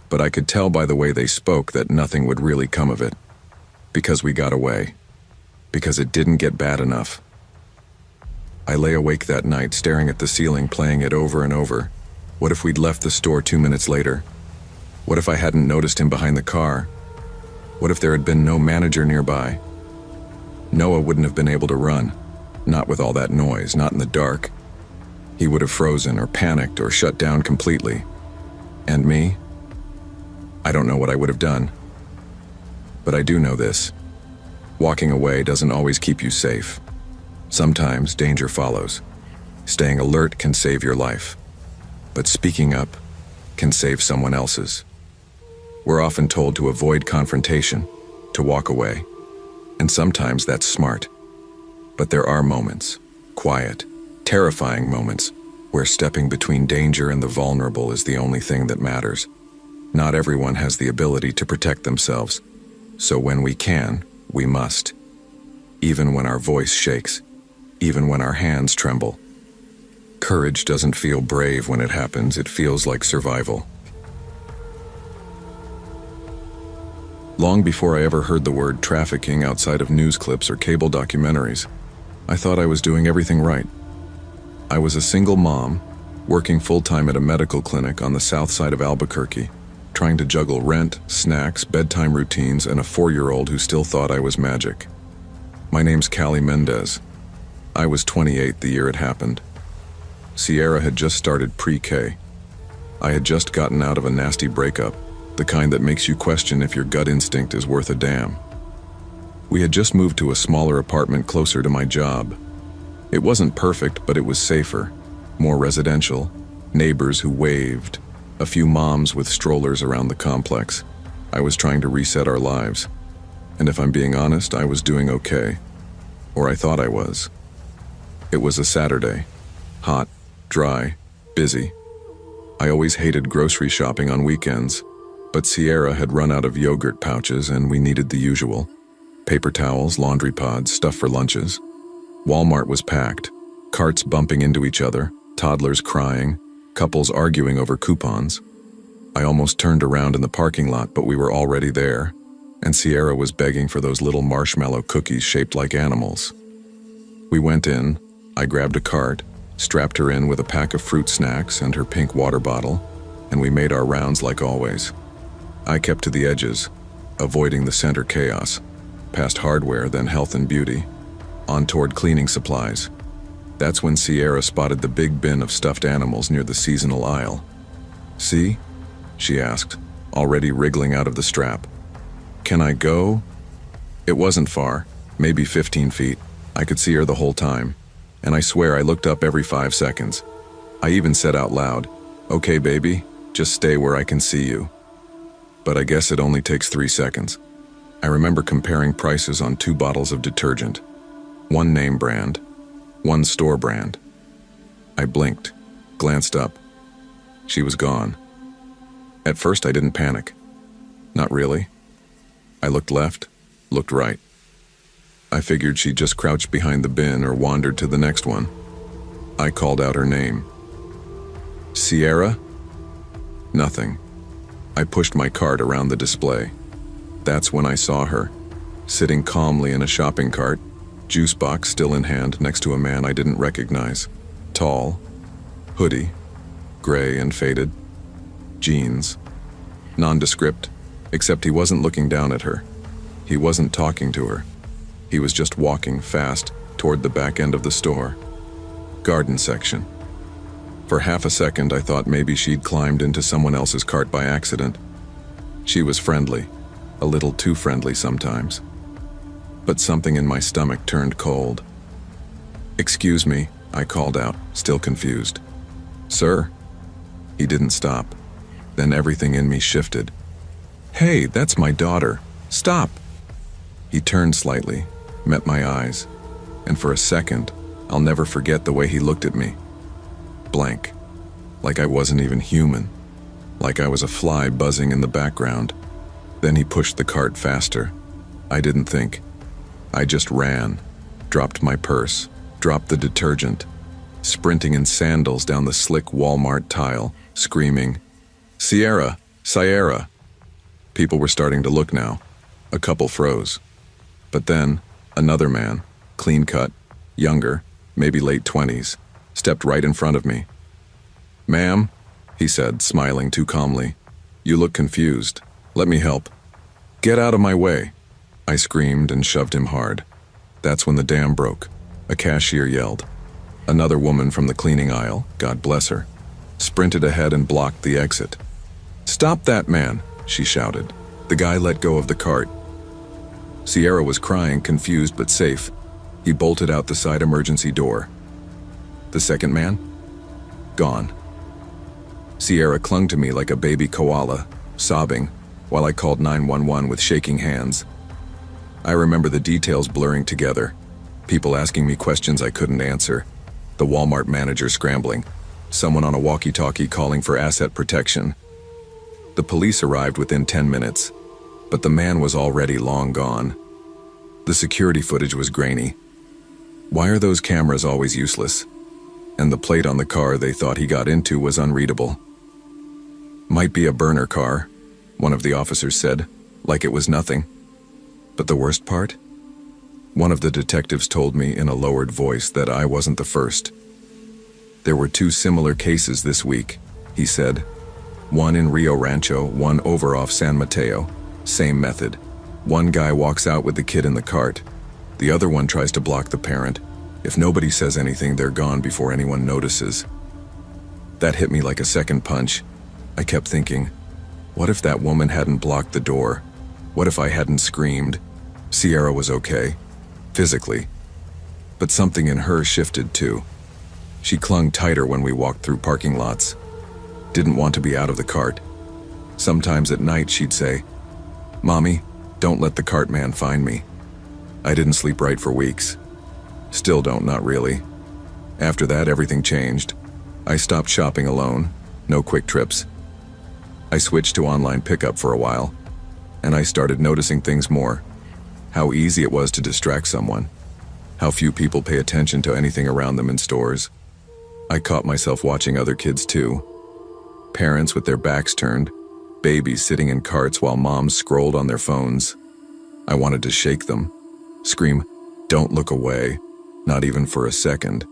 but I could tell by the way they spoke that nothing would really come of it. Because we got away. Because it didn't get bad enough. I lay awake that night, staring at the ceiling, playing it over and over. What if we'd left the store 2 minutes later? What if I hadn't noticed him behind the car? What if there had been no manager nearby? Noah wouldn't have been able to run, not with all that noise, not in the dark. He would have frozen or panicked or shut down completely. And me? I don't know what I would have done. But I do know this. Walking away doesn't always keep you safe. Sometimes danger follows. Staying alert can save your life. But speaking up can save someone else's. We're often told to avoid confrontation, to walk away. And sometimes that's smart. But there are moments, quiet, terrifying moments, where stepping between danger and the vulnerable is the only thing that matters. Not everyone has the ability to protect themselves, so when we can, we must. Even when our voice shakes, even when our hands tremble. Courage doesn't feel brave when it happens, it feels like survival. Long before I ever heard the word trafficking outside of news clips or cable documentaries, I thought I was doing everything right. I was a single mom, working full-time at a medical clinic on the south side of Albuquerque, trying to juggle rent, snacks, bedtime routines, and a 4-year-old who still thought I was magic. My name's Callie Mendez. I was 28 the year it happened. Sierra had just started pre-K. I had just gotten out of a nasty breakup, the kind that makes you question if your gut instinct is worth a damn. We had just moved to a smaller apartment closer to my job. It wasn't perfect, but it was safer, more residential, neighbors who waved, a few moms with strollers around the complex. I was trying to reset our lives. And if I'm being honest, I was doing okay. Or I thought I was. It was a Saturday. Hot, dry, busy. I always hated grocery shopping on weekends, but Sierra had run out of yogurt pouches and we needed the usual. Paper towels, laundry pods, stuff for lunches. Walmart was packed, carts bumping into each other, toddlers crying, couples arguing over coupons. I almost turned around in the parking lot, but we were already there, and Sierra was begging for those little marshmallow cookies shaped like animals. We went in, I grabbed a cart, strapped her in with a pack of fruit snacks and her pink water bottle, and we made our rounds like always. I kept to the edges, avoiding the center chaos, past hardware, then health and beauty, on toward cleaning supplies. That's when Sierra spotted the big bin of stuffed animals near the seasonal aisle. "See?" she asked, already wriggling out of the strap. "Can I go?" It wasn't far, maybe 15 feet. I could see her the whole time, and I swear I looked up every 5 seconds. I even said out loud, "Okay, baby, just stay where I can see you." But I guess it only takes 3 seconds. I remember comparing prices on 2 bottles of detergent. One name brand, one store brand. I blinked, glanced up. She was gone. At first I didn't panic. Not really. I looked left, looked right. I figured she'd just crouched behind the bin or wandered to the next one. I called out her name. "Sierra?" Nothing. I pushed my cart around the display. That's when I saw her, sitting calmly in a shopping cart, juice box still in hand next to a man I didn't recognize. Tall, hoodie, gray and faded. jeans. Nondescript, except he wasn't looking down at her. He wasn't talking to her. He was just walking fast toward the back end of the store. Garden section. For half a second, I thought maybe she'd climbed into someone else's cart by accident. She was friendly, a little too friendly sometimes. But something in my stomach turned cold. "Excuse me," I called out, still confused. "Sir?" He didn't stop. Then everything in me shifted. "Hey, that's my daughter. Stop!" He turned slightly, met my eyes, and for a second, I'll never forget the way he looked at me. Blank. Like I wasn't even human. Like I was a fly buzzing in the background. Then he pushed the cart faster. I didn't think. I just ran, dropped my purse, dropped the detergent, sprinting in sandals down the slick Walmart tile, screaming, "Sierra! Sierra!" People were starting to look now. A couple froze. But then, another man, clean-cut, younger, maybe late 20s, stepped right in front of me. "Ma'am," he said, smiling too calmly, "you look confused. Let me help." "Get out of my way," I screamed and shoved him hard. That's when the dam broke. A cashier yelled. Another woman from the cleaning aisle, God bless her, sprinted ahead and blocked the exit. "Stop that man," she shouted. The guy let go of the cart. Sierra was crying, confused but safe. He bolted out the side emergency door. The second man? Gone. Sierra clung to me like a baby koala, sobbing, while I called 911 with shaking hands. I remember the details blurring together. People asking me questions I couldn't answer. The Walmart manager scrambling. Someone on a walkie-talkie calling for asset protection. The police arrived within 10 minutes, but the man was already long gone. The security footage was grainy. Why are those cameras always useless? And the plate on the car they thought he got into was unreadable. "Might be a burner car," one of the officers said, like it was nothing. But the worst part? One of the detectives told me in a lowered voice that I wasn't the first. "There were 2 similar cases this week," he said. "One in Rio Rancho, one over off San Mateo. Same method. One guy walks out with the kid in the cart. The other one tries to block the parent. If nobody says anything, they're gone before anyone notices." That hit me like a second punch. I kept thinking, what if that woman hadn't blocked the door? What if I hadn't screamed? Sierra was okay, physically. But something in her shifted too. She clung tighter when we walked through parking lots. Didn't want to be out of the cart. Sometimes at night she'd say, "Mommy, don't let the cart man find me." I didn't sleep right for weeks. Still don't, not really. After that, everything changed. I stopped shopping alone, no quick trips. I switched to online pickup for a while, and I started noticing things more. How easy it was to distract someone. How few people pay attention to anything around them in stores. I caught myself watching other kids too. Parents with their backs turned, babies sitting in carts while moms scrolled on their phones. I wanted to shake them, scream, "Don't look away," not even for a second.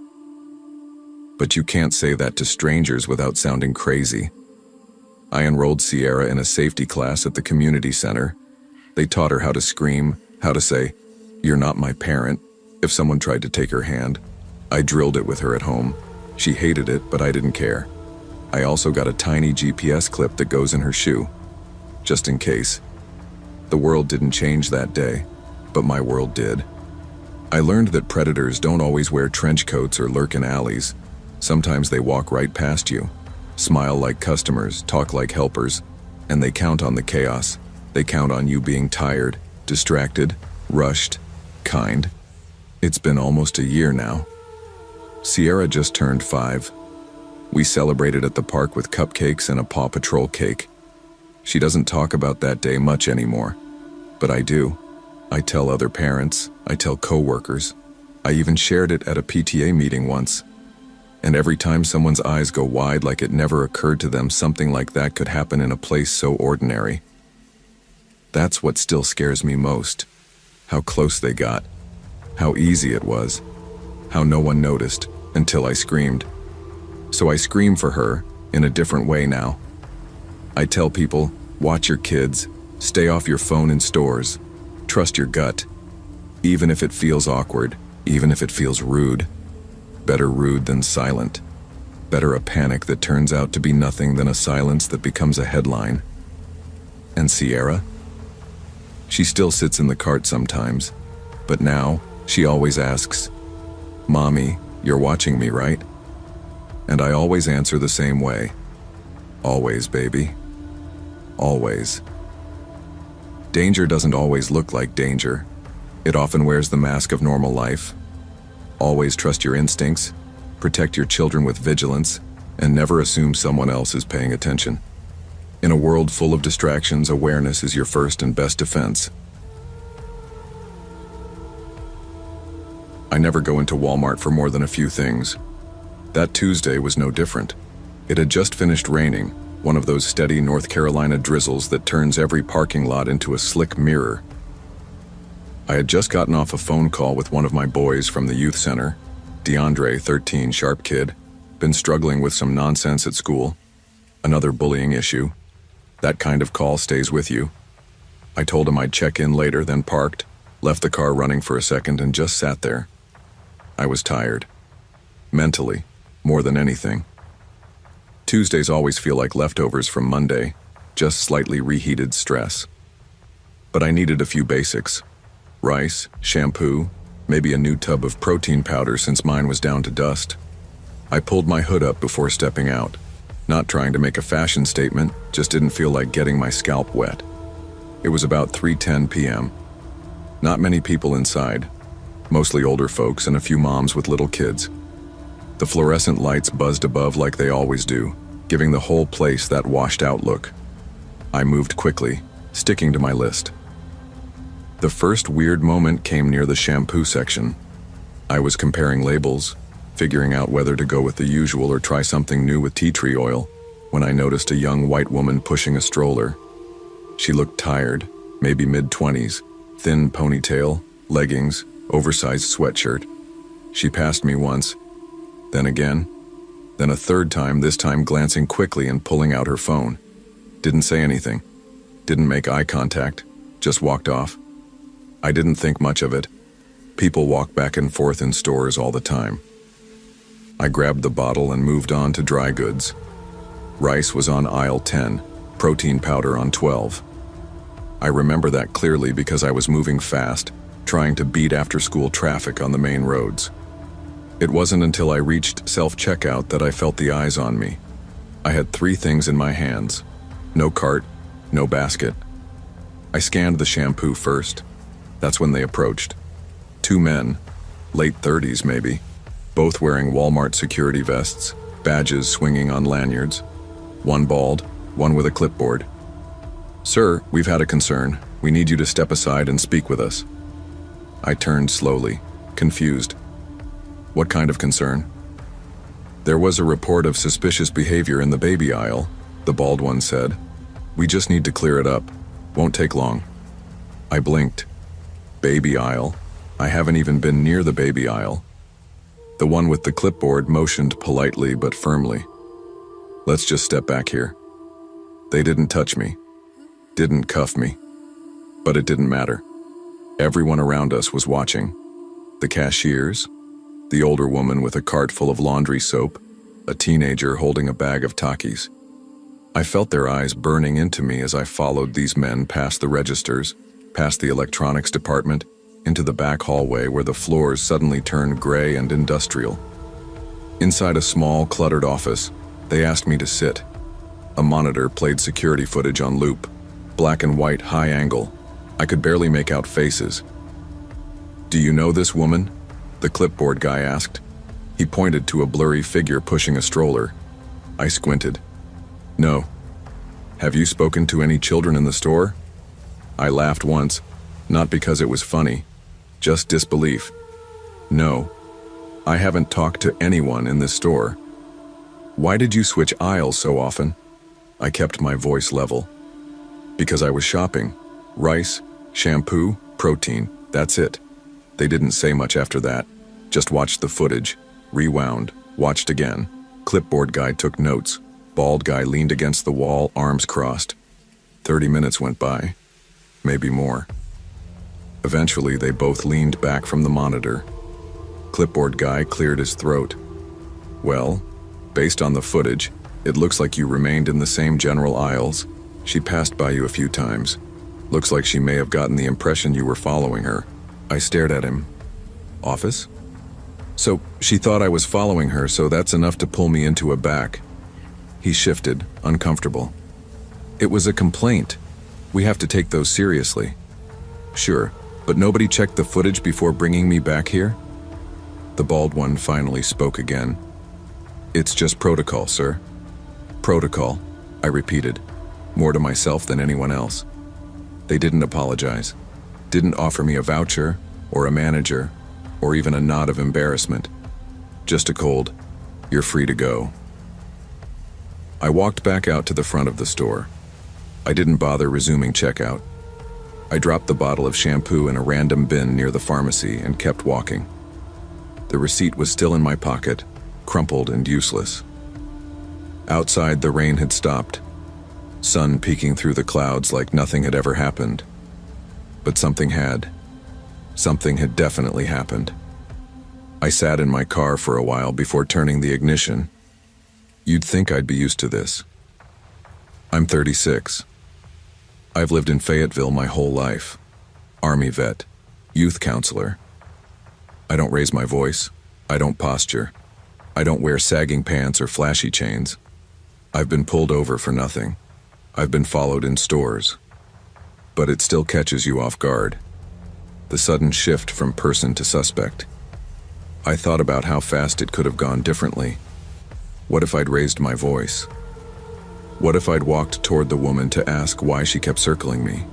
But you can't say that to strangers without sounding crazy. I enrolled Sierra in a safety class at the community center. They taught her how to scream, how to say, "You're not my parent," if someone tried to take her hand. I drilled it with her at home. She hated it, but I didn't care. I also got a tiny GPS clip that goes in her shoe, just in case. The world didn't change that day, but my world did. I learned that predators don't always wear trench coats or lurk in alleys. Sometimes they walk right past you, smile like customers, talk like helpers, and they count on the chaos. They count on you being tired, distracted, rushed, kind. It's been almost a year now. Sierra just turned 5. We celebrated at the park with cupcakes and a Paw Patrol cake. She doesn't talk about that day much anymore, but I do. I tell other parents, I tell coworkers. I even shared it at a PTA meeting once. And every time someone's eyes go wide like it never occurred to them something like that could happen in a place so ordinary. That's what still scares me most. How close they got. How easy it was. How no one noticed until I screamed. So I scream for her in a different way now. I tell people, watch your kids, stay off your phone in stores, trust your gut. Even if it feels awkward, even if it feels rude. Better rude than silent. Better a panic that turns out to be nothing than a silence that becomes a headline. And Sierra? She still sits in the cart sometimes, but now she always asks, "Mommy, you're watching me, right?" And I always answer the same way. Always, baby. Always. Danger doesn't always look like danger. It often wears the mask of normal life. Always trust your instincts, protect your children with vigilance, and never assume someone else is paying attention. In a world full of distractions, awareness is your first and best defense. I never go into Walmart for more than a few things. That Tuesday was no different. It had just finished raining, one of those steady North Carolina drizzles that turns every parking lot into a slick mirror. I had just gotten off a phone call with one of my boys from the youth center, DeAndre, 13, sharp kid, been struggling with some nonsense at school, another bullying issue. That kind of call stays with you. I told him I'd check in later, then parked, left the car running for a second, and just sat there. I was tired. Mentally, more than anything. Tuesdays always feel like leftovers from Monday, just slightly reheated stress. But I needed a few basics. Rice, shampoo, maybe a new tub of protein powder since mine was down to dust. I pulled my hood up before stepping out. Not trying to make a fashion statement, just didn't feel like getting my scalp wet. It was about 3:10 p.m. Not many people inside, mostly older folks and a few moms with little kids. The fluorescent lights buzzed above like they always do, giving the whole place that washed-out look. I moved quickly, sticking to my list. The first weird moment came near the shampoo section. I was comparing labels, figuring out whether to go with the usual or try something new with tea tree oil, when I noticed a young white woman pushing a stroller. She looked tired, maybe mid-20s, thin ponytail, leggings, oversized sweatshirt. She passed me once, then again, then a third time, this time glancing quickly and pulling out her phone. Didn't say anything, didn't make eye contact, just walked off. I didn't think much of it. People walk back and forth in stores all the time. I grabbed the bottle and moved on to dry goods. Rice was on aisle 10, protein powder on 12. I remember that clearly because I was moving fast, trying to beat after-school traffic on the main roads. It wasn't until I reached self-checkout that I felt the eyes on me. I had 3 things in my hands. No cart, no basket. I scanned the shampoo first. That's when they approached. 2 men, late 30s maybe, both wearing Walmart security vests, badges swinging on lanyards. One bald, one with a clipboard. "Sir, we've had a concern. We need you to step aside and speak with us." I turned slowly, confused. What kind of concern? "There was a report of suspicious behavior in the baby aisle," the bald one said. "We just need to clear it up. Won't take long." I blinked. Baby aisle? I haven't even been near the baby aisle. The one with the clipboard motioned politely but firmly. "Let's just step back here." They didn't touch me, didn't cuff me, but it didn't matter. Everyone around us was watching. The cashiers, the older woman with a cart full of laundry soap, a teenager holding a bag of Takis. I felt their eyes burning into me as I followed these men past the registers, past the electronics department, into the back hallway where the floors suddenly turned gray and industrial. Inside a small, cluttered office, they asked me to sit. A monitor played security footage on loop, black and white, high angle. I could barely make out faces. "Do you know this woman?" the clipboard guy asked. He pointed to a blurry figure pushing a stroller. I squinted. "No." "Have you spoken to any children in the store?" I laughed once, not because it was funny, just disbelief. "No, I haven't talked to anyone in this store." "Why did you switch aisles so often?" I kept my voice level. "Because I was shopping. Rice, shampoo, protein, that's it." They didn't say much after that, just watched the footage, rewound, watched again. Clipboard guy took notes. Bald guy leaned against the wall, arms crossed. 30 minutes went by, maybe more. Eventually, they both leaned back from the monitor. Clipboard guy cleared his throat. Well, based on the footage, it looks like you remained in the same general aisles. She passed by you a few times. Looks like she may have gotten the impression you were following her. I stared at him. Office? So, she thought I was following her, so that's enough to pull me into a back. He shifted, uncomfortable. It was a complaint. We have to take those seriously. Sure, but nobody checked the footage before bringing me back here? The bald one finally spoke again. It's just protocol, sir. Protocol, I repeated, more to myself than anyone else. They didn't apologize, didn't offer me a voucher or a manager or even a nod of embarrassment. Just a cold, you're free to go. I walked back out to the front of the store. I didn't bother resuming checkout. I dropped the bottle of shampoo in a random bin near the pharmacy and kept walking. The receipt was still in my pocket, crumpled and useless. Outside, the rain had stopped, sun peeking through the clouds like nothing had ever happened. But something had. Something had definitely happened. I sat in my car for a while before turning the ignition. You'd think I'd be used to this. I'm 36. I've lived in Fayetteville my whole life. Army vet, youth counselor. I don't raise my voice. I don't posture. I don't wear sagging pants or flashy chains. I've been pulled over for nothing. I've been followed in stores. But it still catches you off guard. The sudden shift from person to suspect. I thought about how fast it could have gone differently. What if I'd raised my voice? What if I'd walked toward the woman to ask why she kept circling me?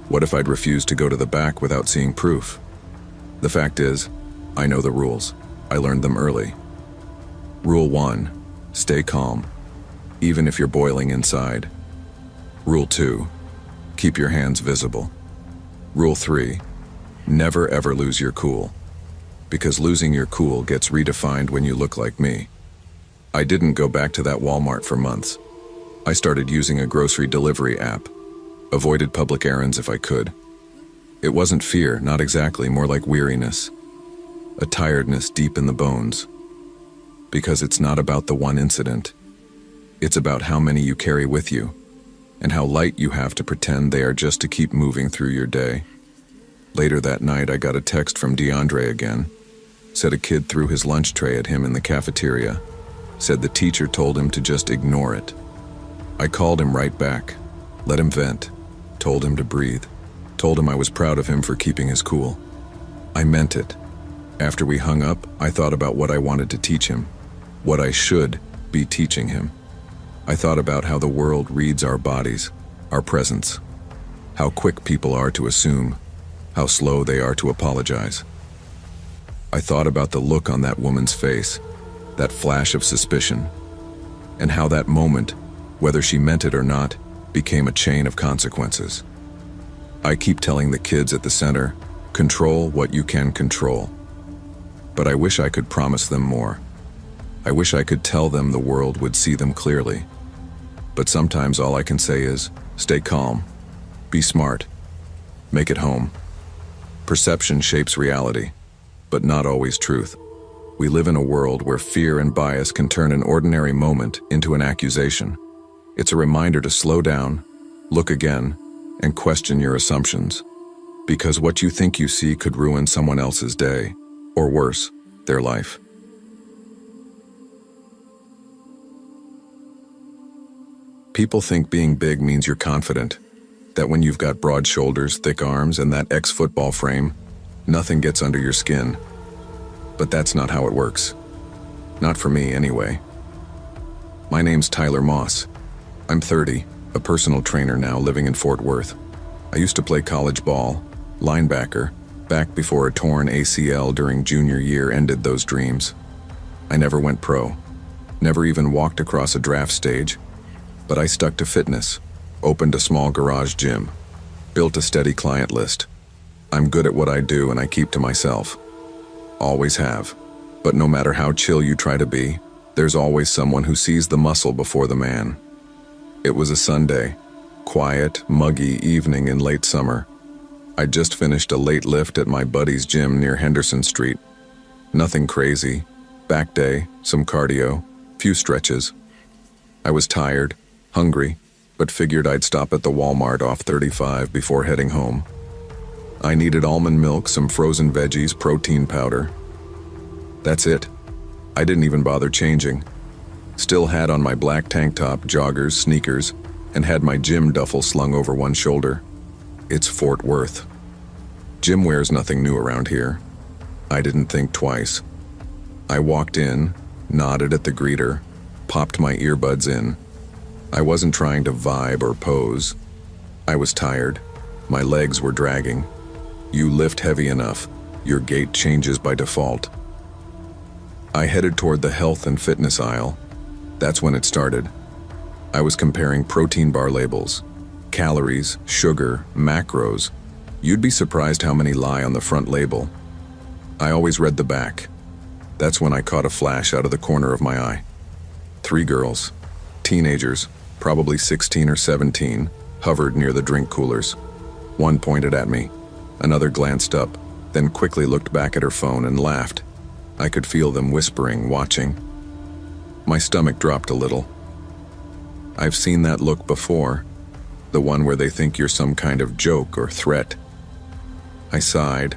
What if I'd refused to go to the back without seeing proof? The fact is, I know the rules. I learned them early. Rule 1, stay calm, even if you're boiling inside. Rule 2, keep your hands visible. Rule 3, never ever lose your cool, because losing your cool gets redefined when you look like me. I didn't go back to that Walmart for months. I started using a grocery delivery app, avoided public errands if I could. It wasn't fear, not exactly, more like weariness, a tiredness deep in the bones. Because it's not about the one incident. It's about how many you carry with you, and how light you have to pretend they are just to keep moving through your day. Later that night, I got a text from DeAndre again. Said a kid threw his lunch tray at him in the cafeteria. Said the teacher told him to just ignore it. I called him right back, let him vent, told him to breathe, told him I was proud of him for keeping his cool. I meant it. After we hung up, I thought about what I wanted to teach him, what I should be teaching him. I thought about how the world reads our bodies, our presence, how quick people are to assume, how slow they are to apologize. I thought about the look on that woman's face, that flash of suspicion, and how that moment, whether she meant it or not, became a chain of consequences. I keep telling the kids at the center, control what you can control. But I wish I could promise them more. I wish I could tell them the world would see them clearly. But sometimes all I can say is, stay calm, be smart, make it home. Perception shapes reality, but not always truth. We live in a world where fear and bias can turn an ordinary moment into an accusation. It's a reminder to slow down, look again, and question your assumptions. Because what you think you see could ruin someone else's day, or worse, their life. People think being big means you're confident, that when you've got broad shoulders, thick arms, and that ex-football frame, nothing gets under your skin. But that's not how it works. Not for me, anyway. My name's Tyler Moss. I'm 30, a personal trainer now living in Fort Worth. I used to play college ball, linebacker, back before a torn ACL during junior year ended those dreams. I never went pro, never even walked across a draft stage, but I stuck to fitness, opened a small garage gym, built a steady client list. I'm good at what I do and I keep to myself. Always have. But no matter how chill you try to be, There's always someone who sees the muscle before the man. It was a Sunday, quiet, muggy evening in late summer. I'd just finished a late lift at my buddy's gym near Henderson Street. Nothing crazy. Back day, some cardio, few stretches. I was tired, hungry, but figured I'd stop at the Walmart off 35 before heading home. I needed almond milk, some frozen veggies, protein powder. That's it. I didn't even bother changing. Still had on my black tank top, joggers, sneakers, and had my gym duffel slung over one shoulder. It's Fort Worth. Gym wear's nothing new around here. I didn't think twice. I walked in, nodded at the greeter, popped my earbuds in. I wasn't trying to vibe or pose. I was tired. My legs were dragging. You lift heavy enough, your gait changes by default. I headed toward the health and fitness aisle. That's when it started. I was comparing protein bar labels, calories, sugar, macros. You'd be surprised how many lie on the front label. I always read the back. That's when I caught a flash out of the corner of my eye. 3 girls, teenagers, probably 16 or 17, hovered near the drink coolers. One pointed at me. Another glanced up, then quickly looked back at her phone and laughed. I could feel them whispering, watching. My stomach dropped a little. I've seen that look before, the one where they think you're some kind of joke or threat. I sighed,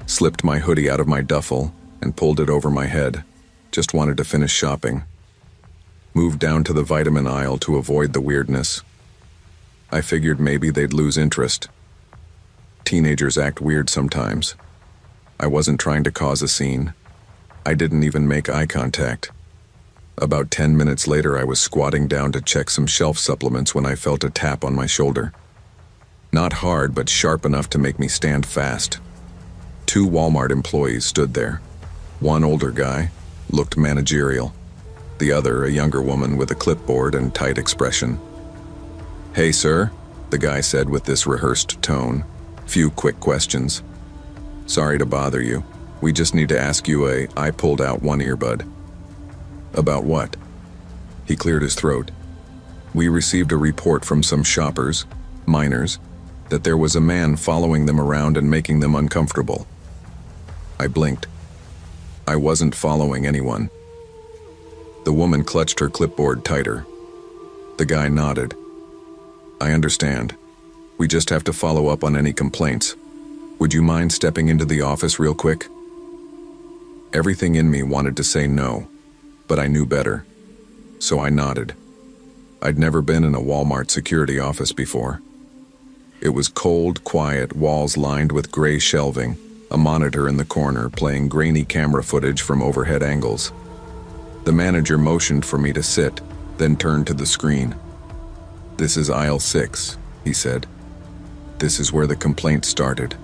slipped my hoodie out of my duffel, and pulled it over my head. Just wanted to finish shopping. Moved down to the vitamin aisle to avoid the weirdness. I figured maybe they'd lose interest. Teenagers act weird sometimes. I wasn't trying to cause a scene. I didn't even make eye contact. About 10 minutes later, I was squatting down to check some shelf supplements when I felt a tap on my shoulder. Not hard, but sharp enough to make me stand fast. 2 Walmart employees stood there. One older guy, looked managerial. The other, a younger woman with a clipboard and tight expression. "Hey, sir," the guy said with this rehearsed tone. Few quick questions. "Sorry to bother you. We just need to ask you I pulled out one earbud." "About what?" He cleared his throat. "We received a report from some shoppers, minors, that there was a man following them around and making them uncomfortable." I blinked. I wasn't following anyone. The woman clutched her clipboard tighter. The guy nodded. "I understand. We just have to follow up on any complaints. Would you mind stepping into the office real quick?" Everything in me wanted to say no, but I knew better. So I nodded. I'd never been in a Walmart security office before. It was cold, quiet, walls lined with gray shelving, a monitor in the corner playing grainy camera footage from overhead angles. The manager motioned for me to sit, then turned to the screen. "This is aisle 6, he said. "This is where the complaint started."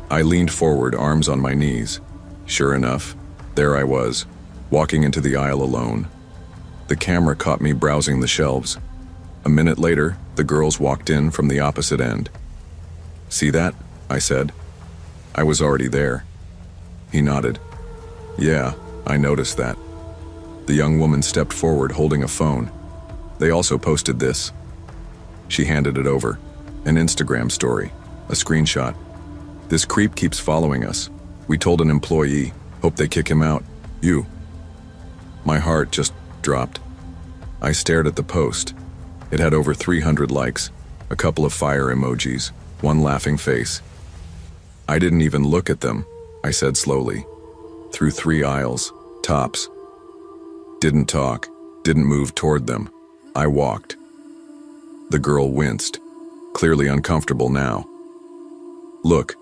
I leaned forward, arms on my knees. Sure enough, there I was, walking into the aisle alone. The camera caught me browsing the shelves. A minute later, the girls walked in from the opposite end. "See that?" I said. I was already there. He nodded. "Yeah, I noticed that." The young woman stepped forward holding a phone. "They also posted this." She handed it over. An Instagram story, a screenshot. "This creep keeps following us. We told an employee. Hope they kick him out. You." My heart just dropped. I stared at the post. It had over 300 likes, a couple of fire emojis, one laughing face. "I didn't even look at them," I said slowly. "Through 3 aisles, tops. Didn't talk, didn't move toward them. I walked." The girl winced, clearly uncomfortable now. "Look,"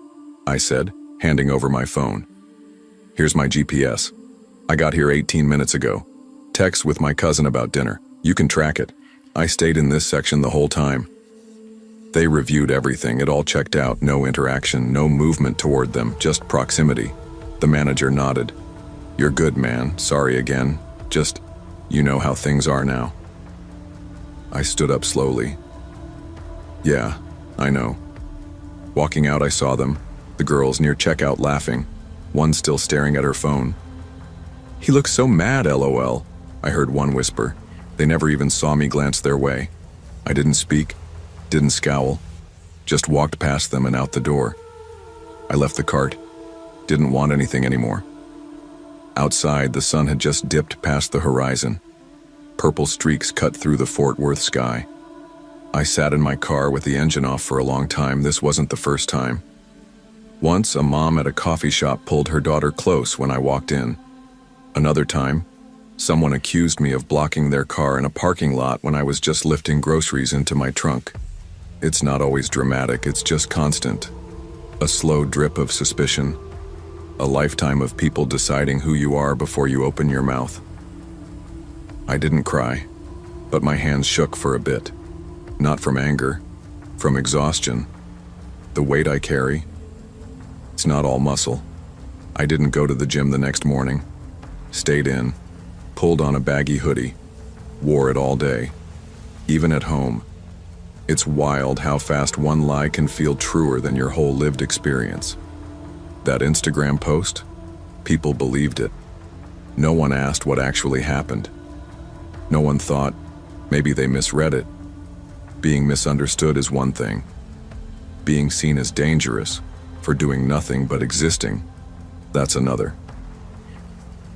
I said, handing over my phone. "Here's my GPS. I got here 18 minutes ago. Text with my cousin about dinner. You can track it. I stayed in this section the whole time." They reviewed everything. It all checked out. No interaction, no movement toward them, just proximity. The manager nodded. "You're good, man. Sorry again. Just, you know how things are now." I stood up slowly. "Yeah, I know." Walking out, I saw them, the girls near checkout laughing, one still staring at her phone. "He looks so mad, LOL. I heard one whisper. They never even saw me glance their way. I didn't speak, didn't scowl, just walked past them and out the door. I left the cart, didn't want anything anymore. Outside, the sun had just dipped past the horizon. Purple streaks cut through the Fort Worth sky. I sat in my car with the engine off for a long time. This wasn't the first time. Once, a mom at a coffee shop pulled her daughter close when I walked in. Another time, someone accused me of blocking their car in a parking lot when I was just lifting groceries into my trunk. It's not always dramatic, it's just constant. A slow drip of suspicion. A lifetime of people deciding who you are before you open your mouth. I didn't cry, but my hands shook for a bit. Not from anger, from exhaustion. The weight I carry, it's not all muscle. I didn't go to the gym the next morning. Stayed in, pulled on a baggy hoodie, wore it all day, even at home. It's wild how fast one lie can feel truer than your whole lived experience. That Instagram post, people believed it. No one asked what actually happened. No one thought, maybe they misread it. Being misunderstood is one thing. Being seen as dangerous for doing nothing but existing, that's another.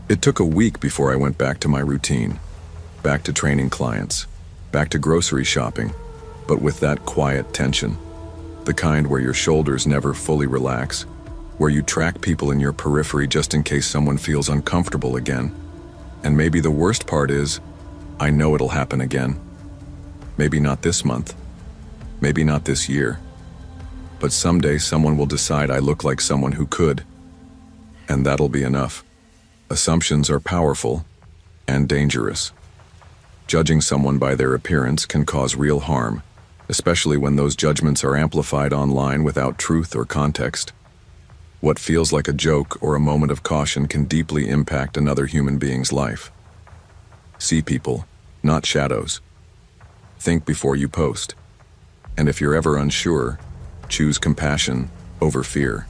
It took a week before I went back to my routine, back to training clients, back to grocery shopping, but with that quiet tension, the kind where your shoulders never fully relax, where you track people in your periphery just in case someone feels uncomfortable again. And maybe the worst part is, I know it'll happen again. Maybe not this month, maybe not this year, but someday someone will decide I look like someone who could, and that'll be enough. Assumptions are powerful and dangerous. Judging someone by their appearance can cause real harm, especially when those judgments are amplified online without truth or context. What feels like a joke or a moment of caution can deeply impact another human being's life. See people, not shadows. Think before you post. And if you're ever unsure, choose compassion over fear.